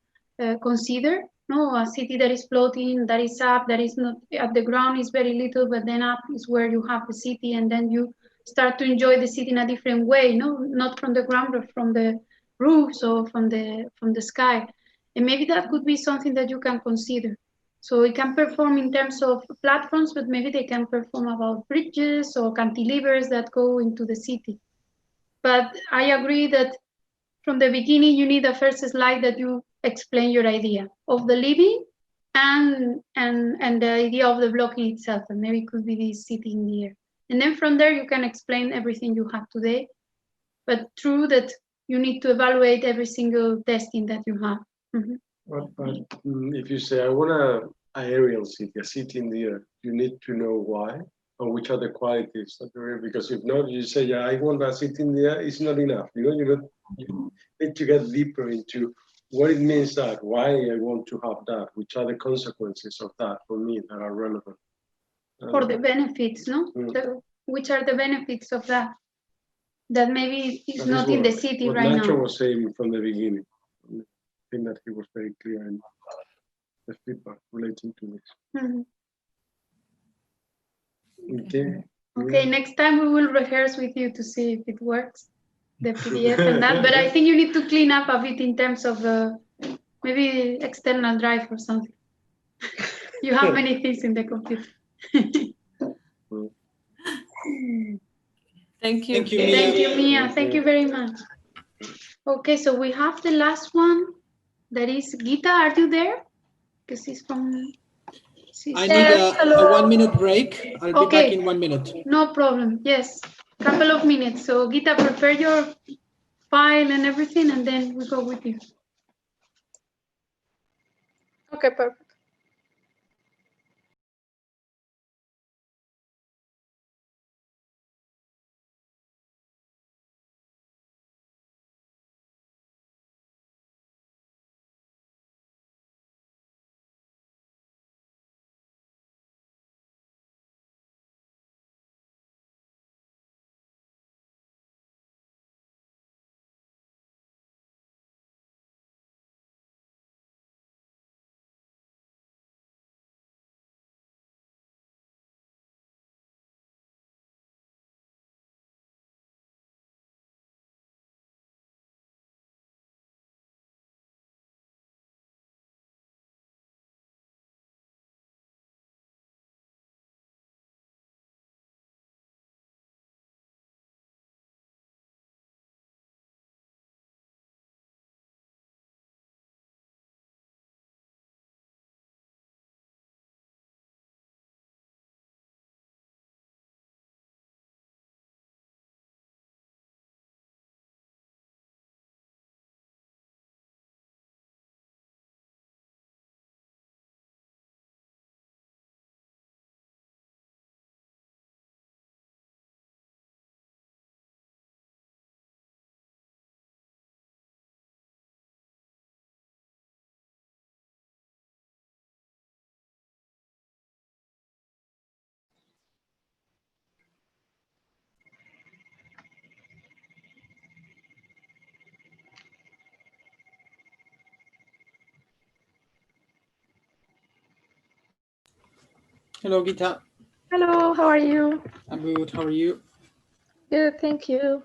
consider. No, a city that is floating, that is up, that is not at the ground is very little, but then up is where you have the city, and then you start to enjoy the city in a different way. No, not from the ground, but from the roofs or from the sky. And maybe that could be something that you can consider. So it can perform in terms of platforms, but maybe they can perform about bridges or cantilevers that go into the city. But I agree that from the beginning, you need a first slide that you explain your idea of the living and the idea of the blocking itself. And maybe it could be this city in the air. And then from there, you can explain everything you have today. But true that you need to evaluate every single testing that you have. Mm-hmm. But if you say, I want an aerial city, a city in the air, you need to know why and which are the qualities of the air. Because if not, you say, yeah, I want a city in the air, it's not enough. You need to get deeper into what it means, that why I want to have that, which are the consequences of that for me that are relevant. For the benefits, no? Which are the benefits of that? That maybe is not in the city right now. What Nacho was saying from the beginning. I think that he was very clear in the feedback relating to this. Mm-hmm. Okay, next time we will rehearse with you to see if it works, the PDF and that. But I think you need to clean up a bit in terms of maybe external drive or something. You have many things in the computer. Thank you. Thank you, Mia. Thank you, Mia. Thank you very much. Okay, so we have the last one. That is Gita. Are you there? Because she's from. I need a 1 minute break. I'll be back in 1 minute. No problem. Yes, couple of minutes. So Gita, prepare your file and everything, and then we go with you. Okay, perfect. Hello, Gita. Hello, how are you? I'm good. How are you? Good, thank you.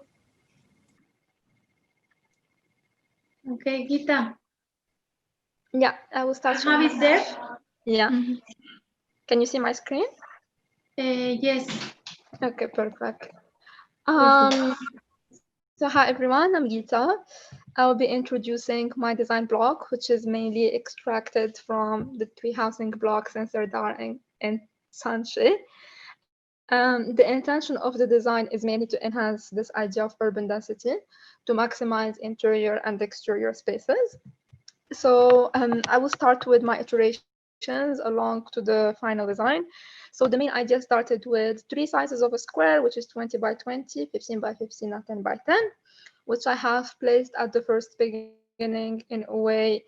Okay, Gita. Yeah, I will start. Have it there? Yeah. Can you see my screen? Yes. Okay, perfect. So hi everyone, I'm Gita. I will be introducing my design block, which is mainly extracted from the tree housing blocks in Serdar and Sanche. The intention of the design is mainly to enhance this idea of urban density, to maximize interior and exterior spaces. So I will start with my iterations along to the final design. So the main idea started with 3 sizes of a square, which is 20 by 20, 15 by 15, and 10 by 10, which I have placed at the first beginning in a way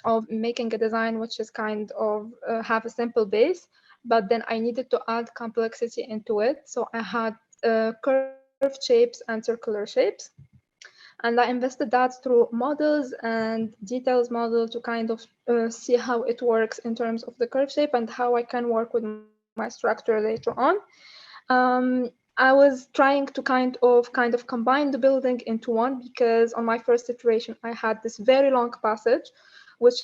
of making a design which is kind of have a simple base, but then I needed to add complexity into it. So I had curved shapes and circular shapes. And I invested that through models and details model to kind of see how it works in terms of the curve shape and how I can work with my structure later on. I was trying to kind of combine the building into one, because on my first iteration, I had this very long passage, which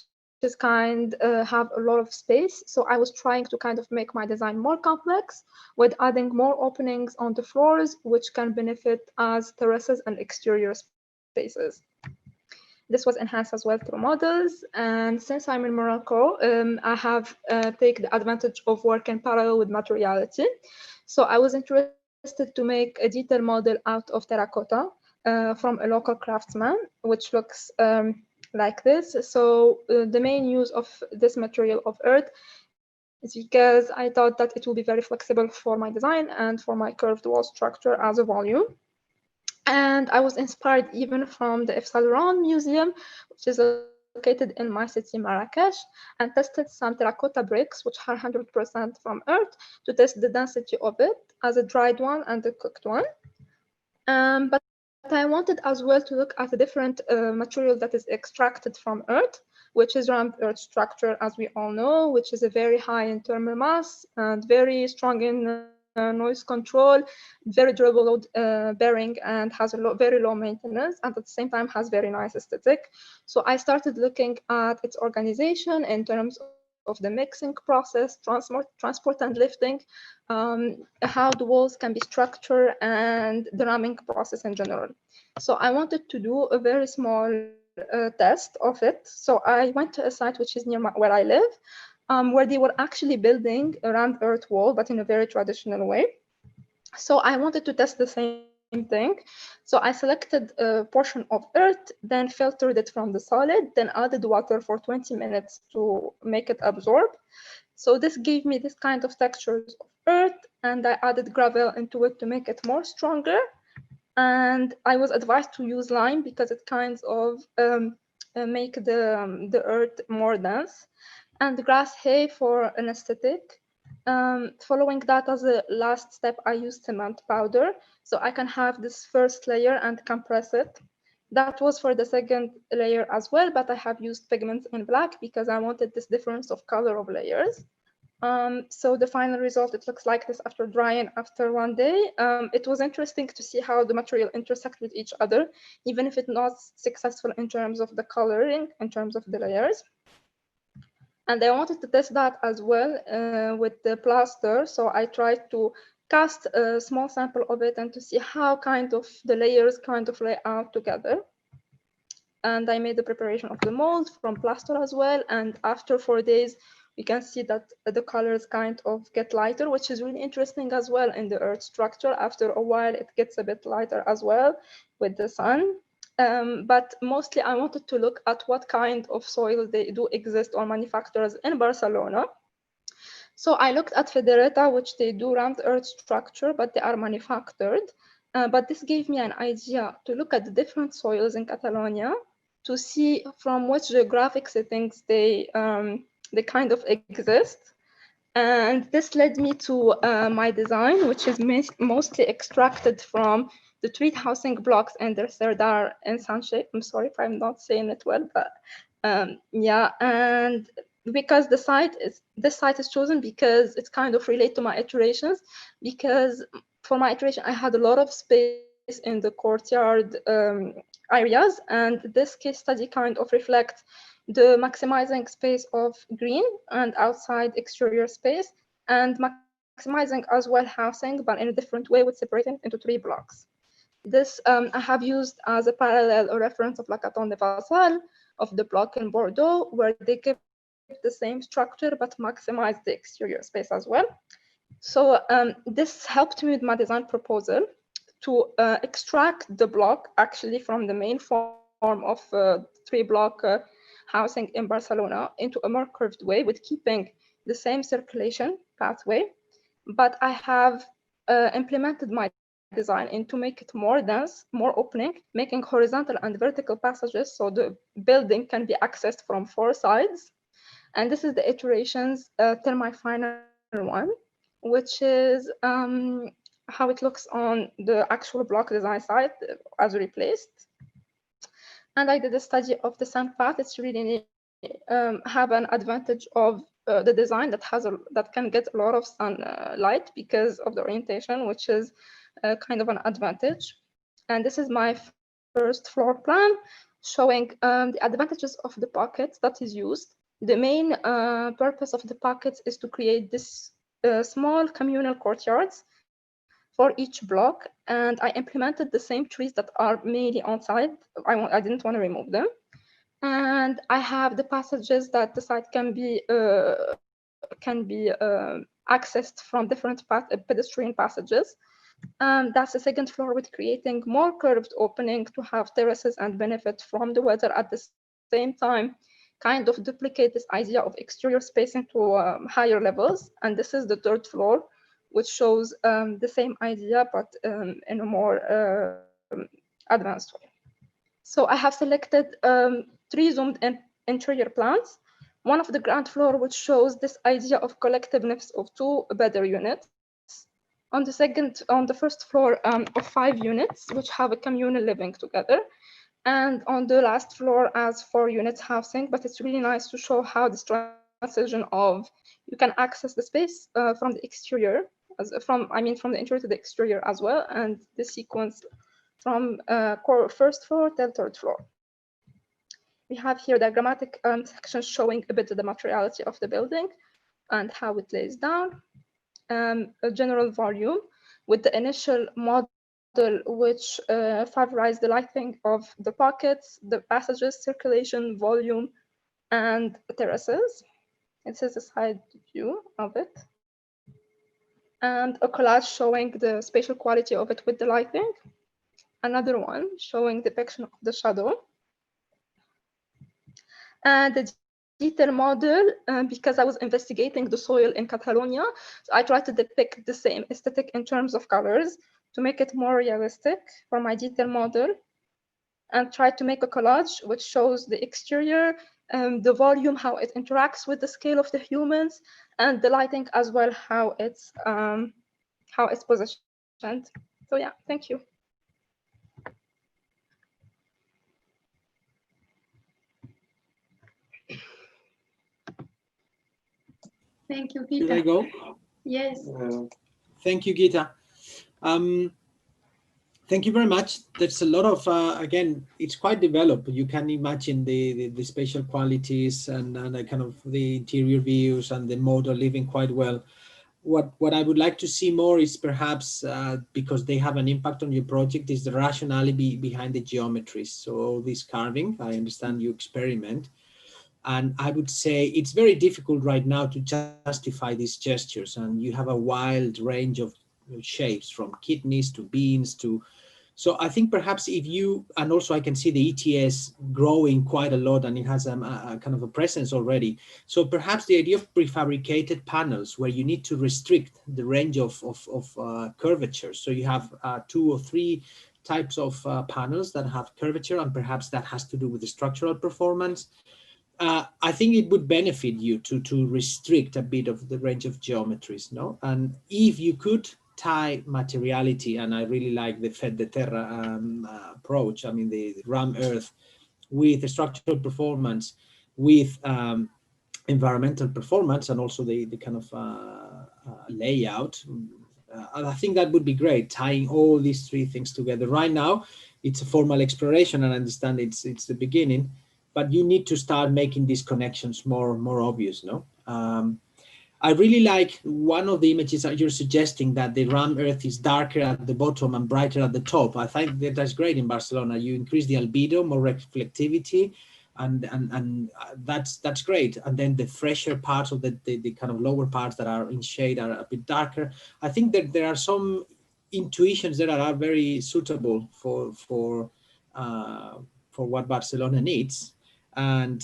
is have a lot of space. So I was trying to kind of make my design more complex with adding more openings on the floors, which can benefit as terraces and exterior spaces. This was enhanced as well through models. And since I'm in Morocco, I have taken the advantage of working parallel with materiality. So I was interested to make a detailed model out of terracotta from a local craftsman, which looks like this. So the main use of this material of earth is because I thought that it will be very flexible for my design and for my curved wall structure as a volume. And I was inspired even from the Efsalran Museum, which is located in my city, Marrakesh, and tested some terracotta bricks, which are 100% from earth, to test the density of it as a dried one and a cooked one. But I wanted as well to look at a different material that is extracted from earth, which is rammed earth structure, as we all know, which is a very high in thermal mass and very strong in noise control, very durable load bearing, and has a very low maintenance, and at the same time has very nice aesthetic. So I started looking at its organization in terms of the mixing process, transport and lifting, how the walls can be structured, and the ramming process in general. So I wanted to do a very small test of it. So I went to a site which is near where I live, where they were actually building a rammed earth wall, but in a very traditional way. So I wanted to test the same thing. So I selected a portion of earth, then filtered it from the solid, then added water for 20 minutes to make it absorb. So this gave me this kind of textures of earth, and I added gravel into it to make it more stronger. And I was advised to use lime because it kind of make the earth more dense, and grass hay for an aesthetic. Following that, as a last step, I used cement powder, so I can have this first layer and compress it. That was for the second layer as well, but I have used pigments in black because I wanted this difference of color of layers. So the final result, it looks like this after drying after 1 day. It was interesting to see how the material intersect with each other, even if it's not successful in terms of the coloring, in terms of the layers. And I wanted to test that as well with the plaster. So I tried to cast a small sample of it and to see how kind of the layers kind of lay out together. And I made the preparation of the mold from plaster as well. And after 4 days, we can see that the colors kind of get lighter, which is really interesting as well in the earth structure. After a while, it gets a bit lighter as well with the sun. But mostly I wanted to look at what kind of soil they do exist on manufacturers in Barcelona. So I looked at Federeta, which they do rammed earth structure, but they are manufactured. But this gave me an idea to look at the different soils in Catalonia to see from which geographic settings they kind of exist. And this led me to my design, which is mostly extracted from the tree housing blocks in the Serdar and Sanche. I'm sorry if I'm not saying it well, but yeah. And because this site is chosen because it's kind of relate to my iterations, because for my iteration I had a lot of space in the courtyard areas, and this case study kind of reflects the maximizing space of green and outside exterior space, and maximizing as well housing, but in a different way with separating into 3 blocks. This I have used as a parallel or reference of Lacaton de Vassal of the block in Bordeaux, where they kept the same structure but maximize the exterior space as well. So this helped me with my design proposal to extract the block actually from the main form of 3-block housing in Barcelona into a more curved way with keeping the same circulation pathway. But I have implemented my design and to make it more dense, more opening, making horizontal and vertical passages so the building can be accessed from 4 sides. And this is the iterations till my final one, which is how it looks on the actual block design site as replaced. And I did a study of the sun path. It's really have an advantage of the design that can get a lot of sunlight because of the orientation, which is kind of an advantage. And this is my first floor plan showing the advantages of the pockets that is used. The main purpose of the pockets is to create this small communal courtyards for each block, and I implemented the same trees that are mainly on site. I didn't want to remove them. And I have the passages that the site can be accessed from different pedestrian passages. That's the second floor with creating more curved opening to have terraces and benefit from the weather at the same time, kind of duplicate this idea of exterior space into higher levels. And this is the third floor, which shows the same idea, but in a more advanced way. So I have selected 3 zoomed in interior plans. One of the ground floor, which shows this idea of collectiveness of 2 better units. On the first floor of 5 units, which have a communal living together. And on the last floor as 4 units housing, but it's really nice to show how this transition of you can access the space from the exterior, from the interior to the exterior as well, and the sequence from first floor till 3rd floor. We have here diagrammatic sections showing a bit of the materiality of the building and how it lays down. A general volume with the initial model, which favorized the lighting of the pockets, the passages, circulation, volume, and terraces. It is a side view of it. And a collage showing the spatial quality of it with the lighting. Another one showing depiction of the shadow. And the detail model, because I was investigating the soil in Catalonia, so I tried to depict the same aesthetic in terms of colors to make it more realistic for my detail model, and tried to make a collage which shows the exterior, the volume, how it interacts with the scale of the humans, and the lighting as well, how it's positioned. So yeah, thank you. Thank you, Should I Gita. go? Yes. Thank you, Gita. Thank you very much. There's a lot of, again, it's quite developed. You can imagine the spatial qualities and the kind of the interior views and the model living quite well. What I would like to see more is perhaps, because they have an impact on your project, is the rationale behind the geometries. So all this carving, I understand you experiment. And I would say it's very difficult right now to justify these gestures. And you have a wild range of shapes, from kidneys to beans to, so I think perhaps if you, and also I can see the ETS growing quite a lot, and it has a kind of a presence already. So perhaps the idea of prefabricated panels where you need to restrict the range of curvature. So you have 2 or 3 types of panels that have curvature, and perhaps that has to do with the structural performance. I think it would benefit you to restrict a bit of the range of geometries, no? And if you could tie materiality, and I really like the Fed de Terra approach, I mean the RAM earth, with the structural performance, with environmental performance and also the kind of layout. And I think that would be great, tying all these three things together. Right now, it's a formal exploration, and I understand it's the beginning, but you need to start making these connections more obvious, no? I really like one of the images that you're suggesting, that the rammed earth is darker at the bottom and brighter at the top. I think that that's great in Barcelona. You increase the albedo, more reflectivity, and that's great. And then the fresher parts of the kind of lower parts that are in shade are a bit darker. I think that there are some intuitions that are very suitable for what Barcelona needs. And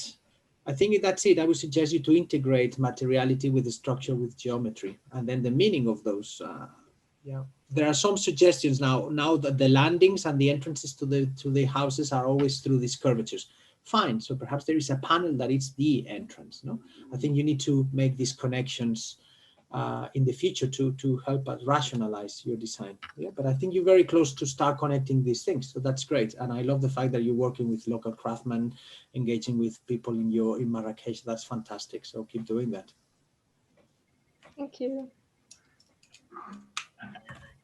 I think that's it. I would suggest you to integrate materiality with the structure, with geometry, and then the meaning of those. Yeah, there are some suggestions now that the landings and the entrances to the houses are always through these curvatures. Fine. So perhaps there is a panel that is the entrance. No, I think you need to make these connections in the future to help us rationalize your design. Yeah, but I think you're very close to start connecting these things. So that's great. And I love the fact that you're working with local craftsmen, engaging with people in Marrakesh. That's fantastic. So keep doing that. Thank you.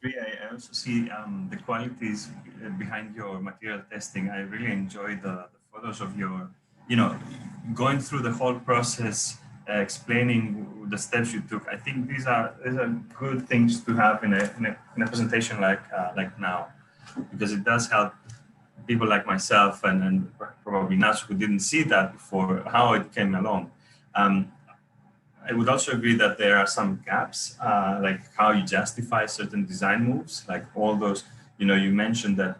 I also see the qualities behind your material testing. I really enjoyed the photos of your, going through the whole process, explaining the steps you took. I think these are good things to have in a presentation like now, because it does help people like myself and probably Nacho, who didn't see that before, how it came along. I would also agree that there are some gaps, like how you justify certain design moves, like all those, you mentioned that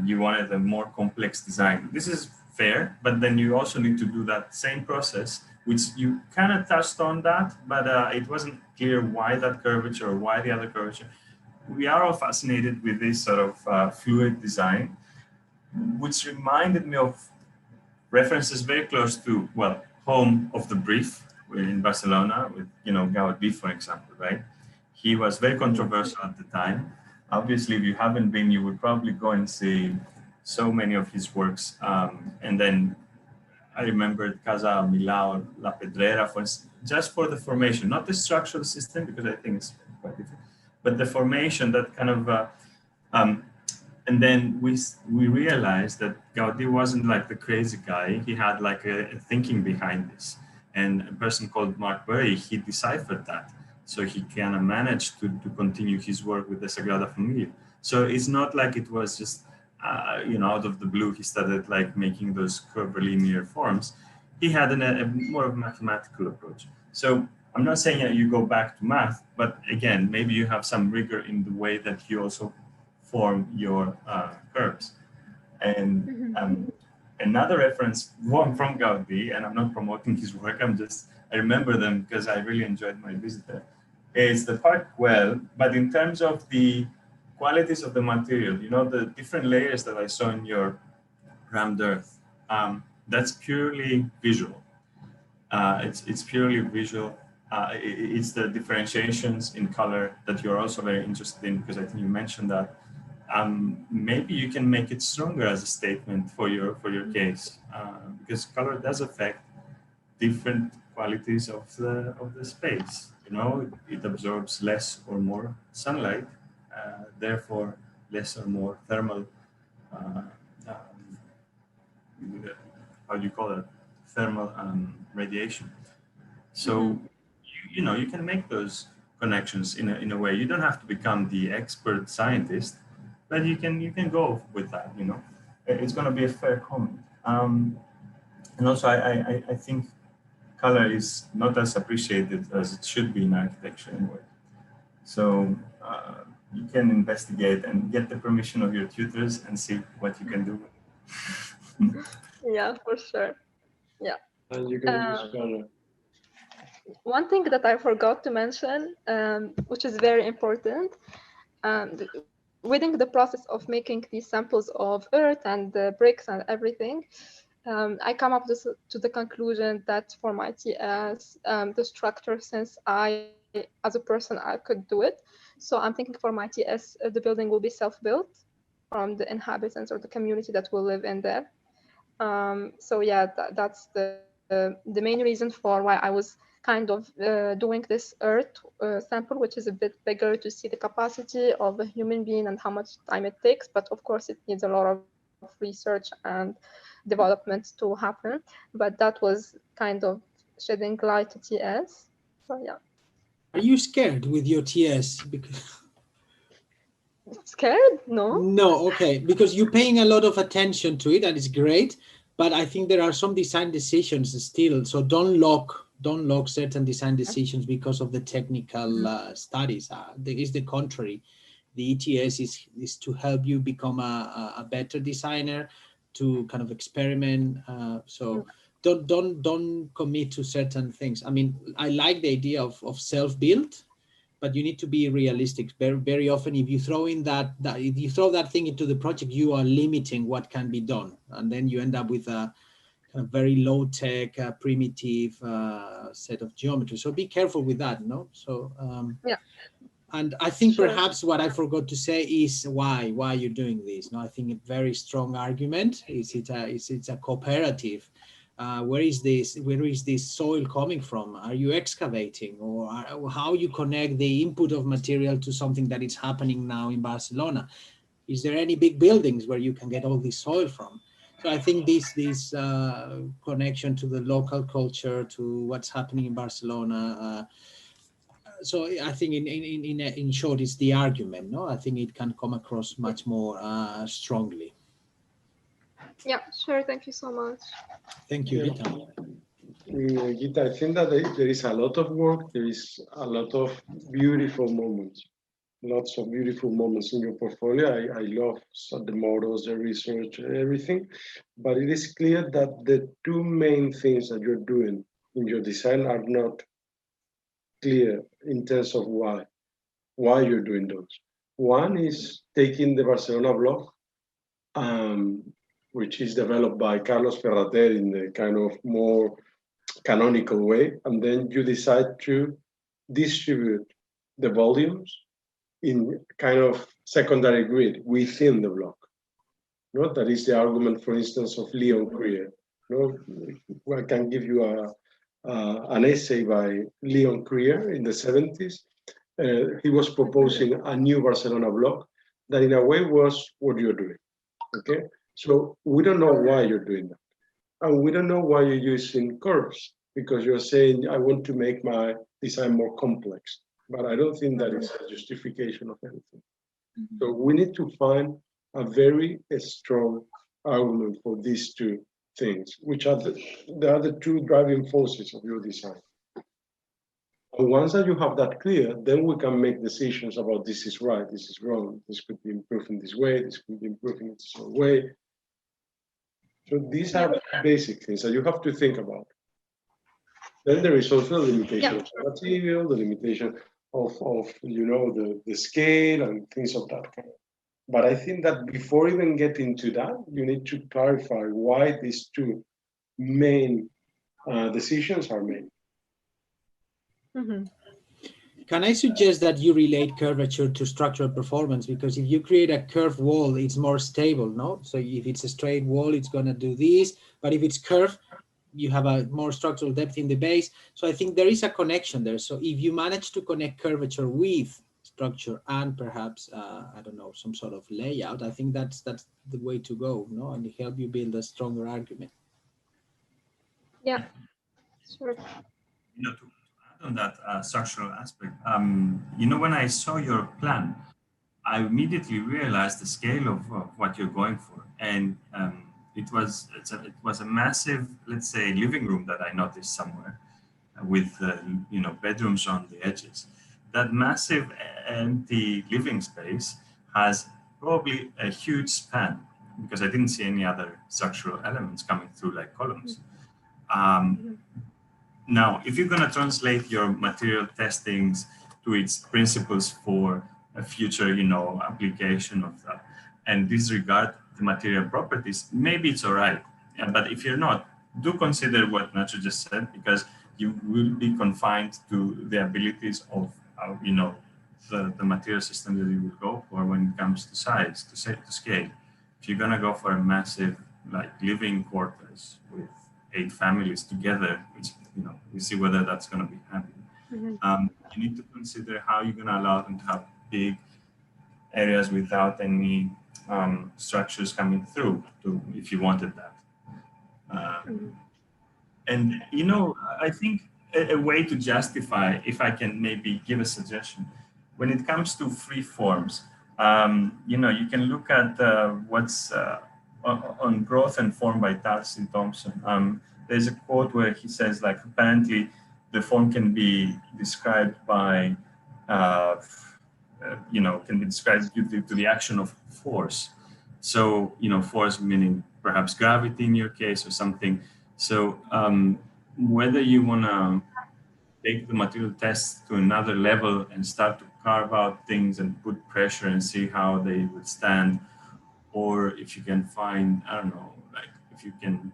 you wanted a more complex design. This is fair, but then you also need to do that same process, which you kind of touched on that, but it wasn't clear why that curvature or why the other curvature. We are all fascinated with this sort of fluid design, which reminded me of references very close to, well, Home of the Brief in Barcelona with, Gaudí, for example, right? He was very controversial at the time. Obviously, if you haven't been, you would probably go and see so many of his works. And then I remember Casa Milà, La Pedrera, just for the formation, not the structural system, because I think it's quite different, but the formation that kind of, and then we realized that Gaudí wasn't like the crazy guy. He had like a thinking behind this. And a person called Mark Burry, he deciphered that. So he kind of managed to continue his work with the Sagrada Familia. So it's not like it was just, out of the blue, he started like making those curvilinear forms. He had a more of a mathematical approach. So I'm not saying that you go back to math, but again, maybe you have some rigor in the way that you also form your curves. And another reference, one from Gaudí, and I'm not promoting his work, I remember them because I really enjoyed my visit there, is the Park Güell, but in terms of the qualities of the material, the different layers that I saw in your rammed earth, that's purely visual. It's purely visual. It's the differentiations in color that you're also very interested in, because I think you mentioned that. Maybe you can make it stronger as a statement for your case, because color does affect different qualities of the space. It absorbs less or more sunlight, therefore less or more thermal. How do you call it? Thermal radiation. So you can make those connections in a way. You don't have to become the expert scientist, but you can go with that. It's going to be a fair comment. And also, I think color is not as appreciated as it should be in architecture anyway. So you can investigate and get the permission of your tutors and see what you can do. Yeah, for sure. Yeah. And you can use color. One thing that I forgot to mention, which is very important, within the process of making these samples of earth and the bricks and everything, I come up to the conclusion that for my TS, the structure, since I, as a person, I could do it. So I'm thinking for my TS, the building will be self-built from the inhabitants or the community that will live in there. So yeah, that's the the main reason for why I was kind of doing this Earth sample, which is a bit bigger to see the capacity of a human being and how much time it takes. But of course, it needs a lot of research and development to happen. But that was kind of shedding light to TS. So yeah. Are you scared with your TS? Because scared? No. No, okay, because you're paying a lot of attention to it, and it's great. But I think there are some design decisions still. So don't lock certain design decisions because of the technical studies. It's the contrary. The ETS is to help you become a better designer, to kind of experiment. So don't commit to certain things. I mean, I like the idea of self-build, but you need to be realistic. Very often, if you throw that thing into the project, you are limiting what can be done, and then you end up with a kind of very low-tech, primitive set of geometry. So be careful with that, no? So yeah. And I think perhaps what I forgot to say is why you're doing this. No, I think a very strong argument is it's a cooperative. Where is this soil coming from? Are you excavating, or how you connect the input of material to something that is happening now in Barcelona? Is there any big buildings where you can get all this soil from? So I think this connection to the local culture, to what's happening in Barcelona. So I think in short, it's the argument. No, I think it can come across much more strongly. Yeah, sure. Thank you so much. Thank you, Gita. Gita, I think that there is a lot of work. There is a lot of beautiful moments. Lots of beautiful moments in your portfolio. I love the models, the research, everything. But it is clear that the two main things that you're doing in your design are not clear in terms of why you're doing those. One is taking the Barcelona block, which is developed by Carlos Ferrater in the kind of more canonical way, and then you decide to distribute the volumes in kind of secondary grid within the block. No, that is the argument, for instance, of Leon Krier. No, I can give you an essay by Leon Krier in the 70s. He was proposing a new Barcelona block that in a way was what you're doing, okay? So we don't know why you're doing that. And we don't know why you're using curves, because you're saying, I want to make my design more complex. But I don't think that is a justification of anything. So we need to find a very strong argument for these two things, which are the two driving forces of your design. And once that you have that clear, then we can make decisions about this is right, this is wrong, this could be improved in this way, this could be improved in this other way. So these are basic things that you have to think about. Then there is also the limitation of the material, the limitation of the scale and things of that kind. But I think that before even getting to that, you need to clarify why these two main decisions are made. Mm-hmm. Can I suggest that you relate curvature to structural performance? Because if you create a curved wall, it's more stable, no? So if it's a straight wall, it's going to do this. But if it's curved, you have a more structural depth in the base. So I think there is a connection there. So if you manage to connect curvature with structure and perhaps, I don't know, some sort of layout, I think that's the way to go, no? And help you build a stronger argument. Yeah, sure. To add on that structural aspect, when I saw your plan, I immediately realized the scale of what you're going for. And it was a massive, let's say, living room that I noticed somewhere with, bedrooms on the edges. That massive empty living space has probably a huge span because I didn't see any other structural elements coming through like columns. Now, if you're going to translate your material testings to its principles for a future, application of that and disregard the material properties, maybe it's all right. Yeah, but if you're not, do consider what Nacho just said, because you will be confined to the abilities of, the material system that you will go for when it comes to size, to scale. If you're going to go for a massive, like living quarters with 8 families together, which, you know, we see whether that's going to be happening. You need to consider how you're going to allow them to have big areas without any structures coming through, if you wanted that. And, you know, I think a way to justify, if I can maybe give a suggestion, when it comes to free forms, you know, you can look at what's on Growth and Form by Darcy Thompson. There's a quote where he says, like, apparently the form can be described by, you know, can be described due to the action of force. So, you know, force meaning perhaps gravity in your case or something. So whether you want to take the material test to another level and start to carve out things and put pressure and see how they would stand, or if you can find, I don't know, like if you can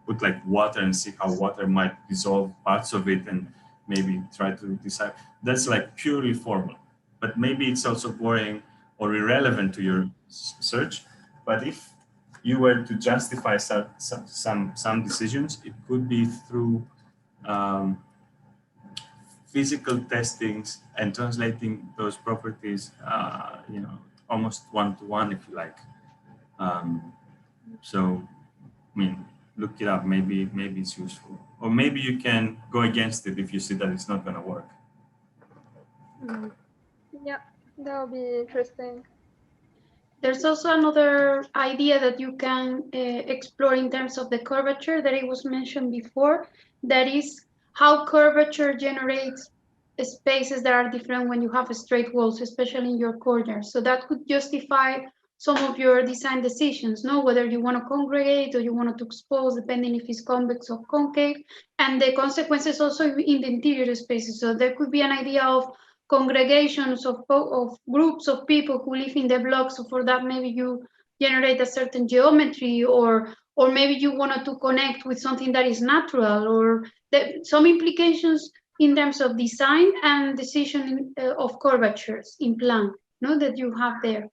put like water and see how water might dissolve parts of it and maybe try to decide, that's like purely formal. But maybe it's also boring or irrelevant to your search. But if you were to justify some decisions, it could be through physical testings and translating those properties, you know, almost one-to-one, if you like. So, I mean, look it up. Maybe it's useful, or maybe you can go against it if you see that it's not going to work. Yeah, that would be interesting. There's also another idea that you can explore in terms of the curvature that it was mentioned before. That is how curvature generates spaces that are different when you have straight walls, especially in your corners. So that could justify some of your design decisions, no? Whether you want to congregate or you want to expose, depending if it's convex or concave, and the consequences also in the interior spaces. So there could be an idea of congregations of groups of people who live in the blocks. So for that, maybe you generate a certain geometry, or maybe you wanted to connect with something that is natural, or some implications in terms of design and decision of curvatures in plan, no, that you have there.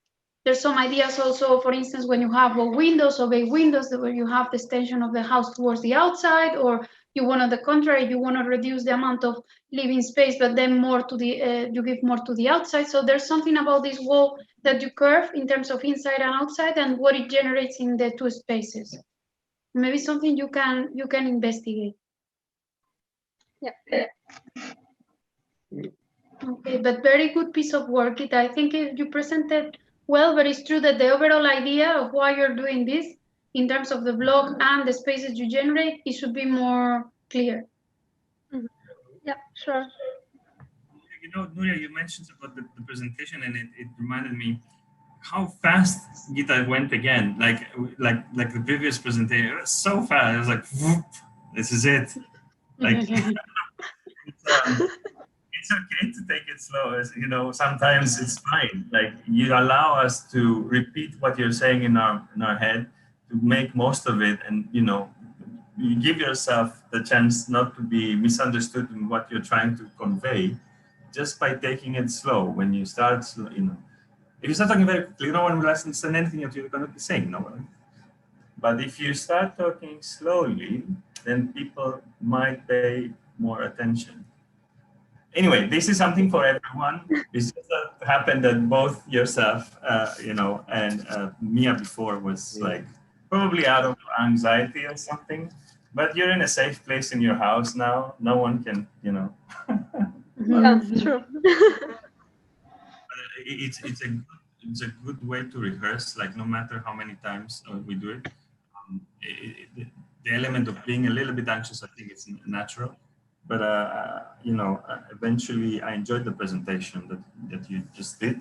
There's some ideas also, for instance, when you have windows or bay windows, where you have the extension of the house towards the outside, or you want, on the contrary, you want to reduce the amount of living space, but then more to the you give more to the outside. So there's something about this wall that you curve in terms of inside and outside, and what it generates in the two spaces. Maybe something you can investigate. Yeah. Okay, but very good piece of work. I think you presented well, but it's true that the overall idea of why you're doing this in terms of the block and the spaces you generate, it should be more clear. Yeah, sure. You know, Nuria, you mentioned about the presentation, and it reminded me how fast Gita went again. Like the previous presentation, it was so fast. It was like, whoop, this is it. Like, it's okay to take it slow. You know, sometimes it's fine. Like, you allow us to repeat what you're saying in our head, to make most of it, and you know, you give yourself the chance not to be misunderstood in what you're trying to convey, just by taking it slow. When you start, you know, if you start talking very quickly, no one will understand anything that you're going to be saying. No one. But if you start talking slowly, then people might pay more attention. Anyway, this is something for everyone. It's just that happened that both yourself, you know, and Mia before was like probably out of anxiety or something. But you're in a safe place in your house now. No one can, you know. Yeah, true. It's a good way to rehearse. Like, no matter how many times we do it, the element of being a little bit anxious, I think it's natural. But you know, eventually, I enjoyed the presentation that you just did.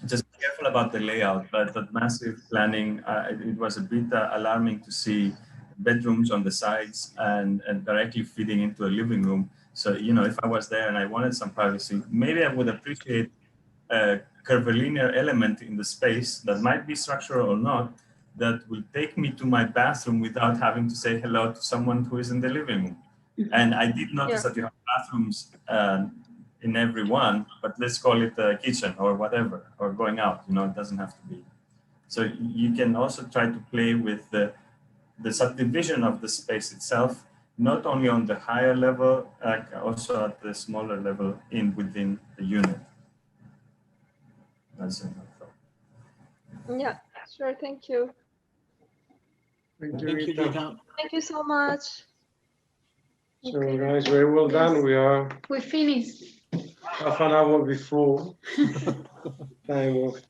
Just be careful about the layout, but that massive planning, it was a bit alarming to see bedrooms on the sides and directly feeding into a living room. So, you know, if I was there and I wanted some privacy, maybe I would appreciate a curvilinear element in the space that might be structural or not, that will take me to my bathroom without having to say hello to someone who is in the living room. And I did notice that you have bathrooms in every one, but let's call it a kitchen or whatever, or going out, you know, it doesn't have to be. So you can also try to play with the the subdivision of the space itself, not only on the higher level, also at the smaller level within the unit. That's it. Yeah, sure. Thank you. Thank you, Thank you, Rita. Rita. Thank you so much. So guys, very well done. We finished. Half an hour before time of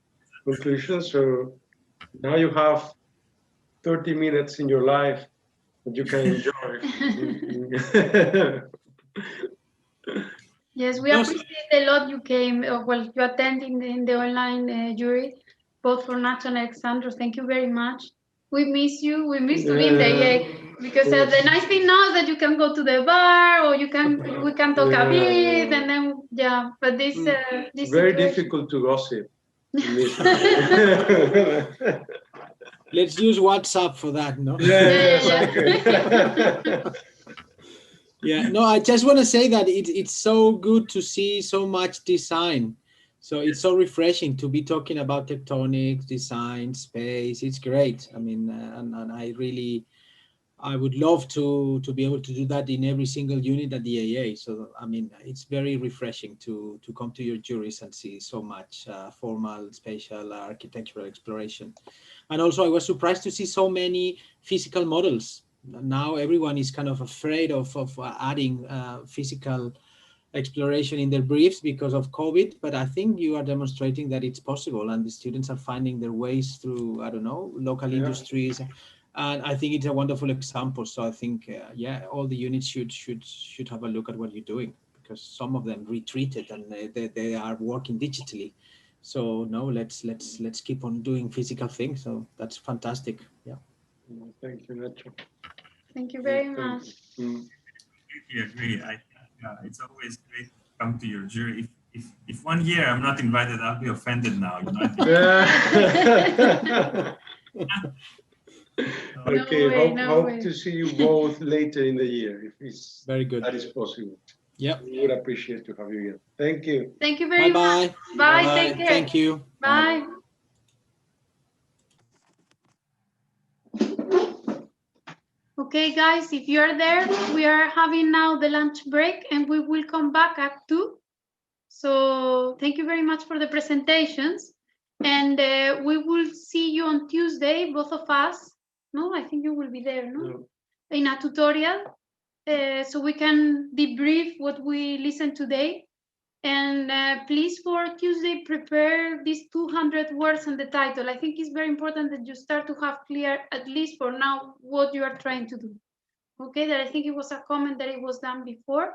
conclusion. So now you have 30 minutes in your life that you can enjoy. Yes, we appreciate a lot you came, well, you attending in the online jury, both for Nacho and Alexandros. Thank you very much. We miss you. We miss to be in the EA, because the nice thing now is that you can go to the bar, or we can talk a bit, and then But this it's very difficult to gossip. Let's use WhatsApp for that, no? Yeah, no, I just want to say that it's so good to see so much design. So it's so refreshing to be talking about tectonics, design, space. It's great. I mean, and I would love to be able to do that in every single unit at the AA. So, I mean, it's very refreshing to come to your juries and see so much formal, spatial, architectural exploration. And also I was surprised to see so many physical models. Now everyone is kind of afraid of adding physical exploration in their briefs because of COVID, but I think you are demonstrating that it's possible, and the students are finding their ways through, I don't know, local industries. And I think it's a wonderful example. So I think, all the units should have a look at what you're doing, because some of them retreated and they are working digitally. So no, let's keep on doing physical things. So that's fantastic. Yeah. Thank you, Nacho. Thank you very much. I agree. It's always great to come to your jury. If 1 year I'm not invited, I'll be offended now. You know? Okay, hope to see you both later in the year, if it's very good. That is possible. Yeah, we would appreciate to have you here. Thank you. Thank you very much. Bye. Take care. Thank you. Bye. Okay, guys, if you're there, we are having now the lunch break, and we will come back at 2. So thank you very much for the presentations, and we will see you on Tuesday, both of us. No, I think you will be there, no? In a tutorial, so we can debrief what we listened today. And please, for Tuesday, prepare these 200 words and the title. I think it's very important that you start to have clear, at least for now, what you are trying to do. Okay, that I think it was a comment that it was done before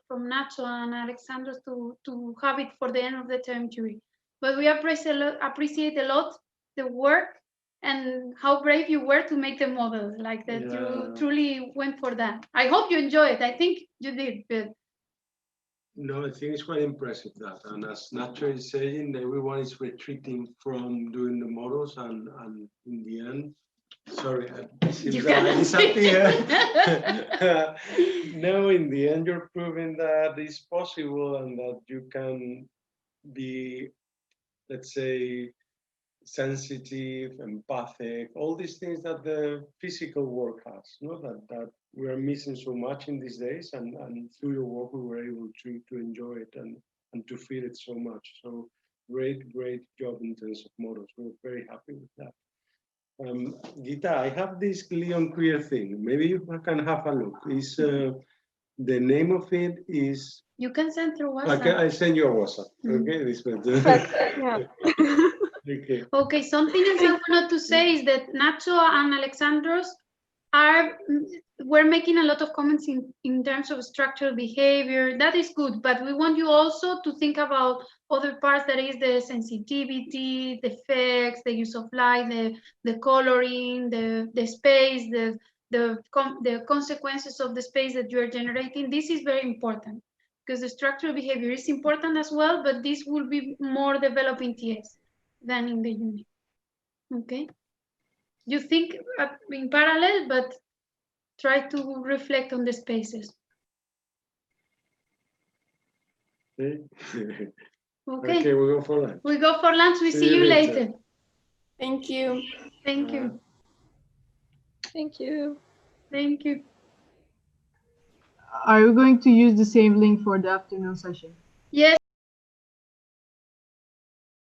from Nacho and Alexandros to have it for the end of the term jury. But we appreciate a lot the work and how brave you were to make the model, like that you truly went for that. I hope you enjoy it. I think you did, but no, I think it's quite impressive that, and as Nacho is saying, everyone is retreating from doing the models, and in the end, sorry, I disappear. No, in the end, you're proving that it's possible and that you can be, let's say, sensitive, empathic, all these things that the physical work has, that we are missing so much in these days, and through your work we were able to enjoy it and to feel it so much. So great job in terms of models. We're very happy with that. Gita, I have this Leon Queer thing. Maybe you can have a look. It's the name of it is. You can send through WhatsApp. Okay, I send you a WhatsApp. Okay, this better. Okay, something else I wanted to say is that Nacho and Alexandros were making a lot of comments in terms of structural behavior. That is good, but we want you also to think about other parts, that is the sensitivity, the effects, the use of light, the coloring, the space, the consequences of the space that you are generating. This is very important because the structural behavior is important as well, but this will be more developed in TS than in the unit. Okay, you think in parallel, but try to reflect on the spaces. Okay, okay, we go for lunch. We go for lunch. We see you later. Thank you. Thank you. Thank you. Thank you. Are you going to use the same link for the afternoon session? Yes.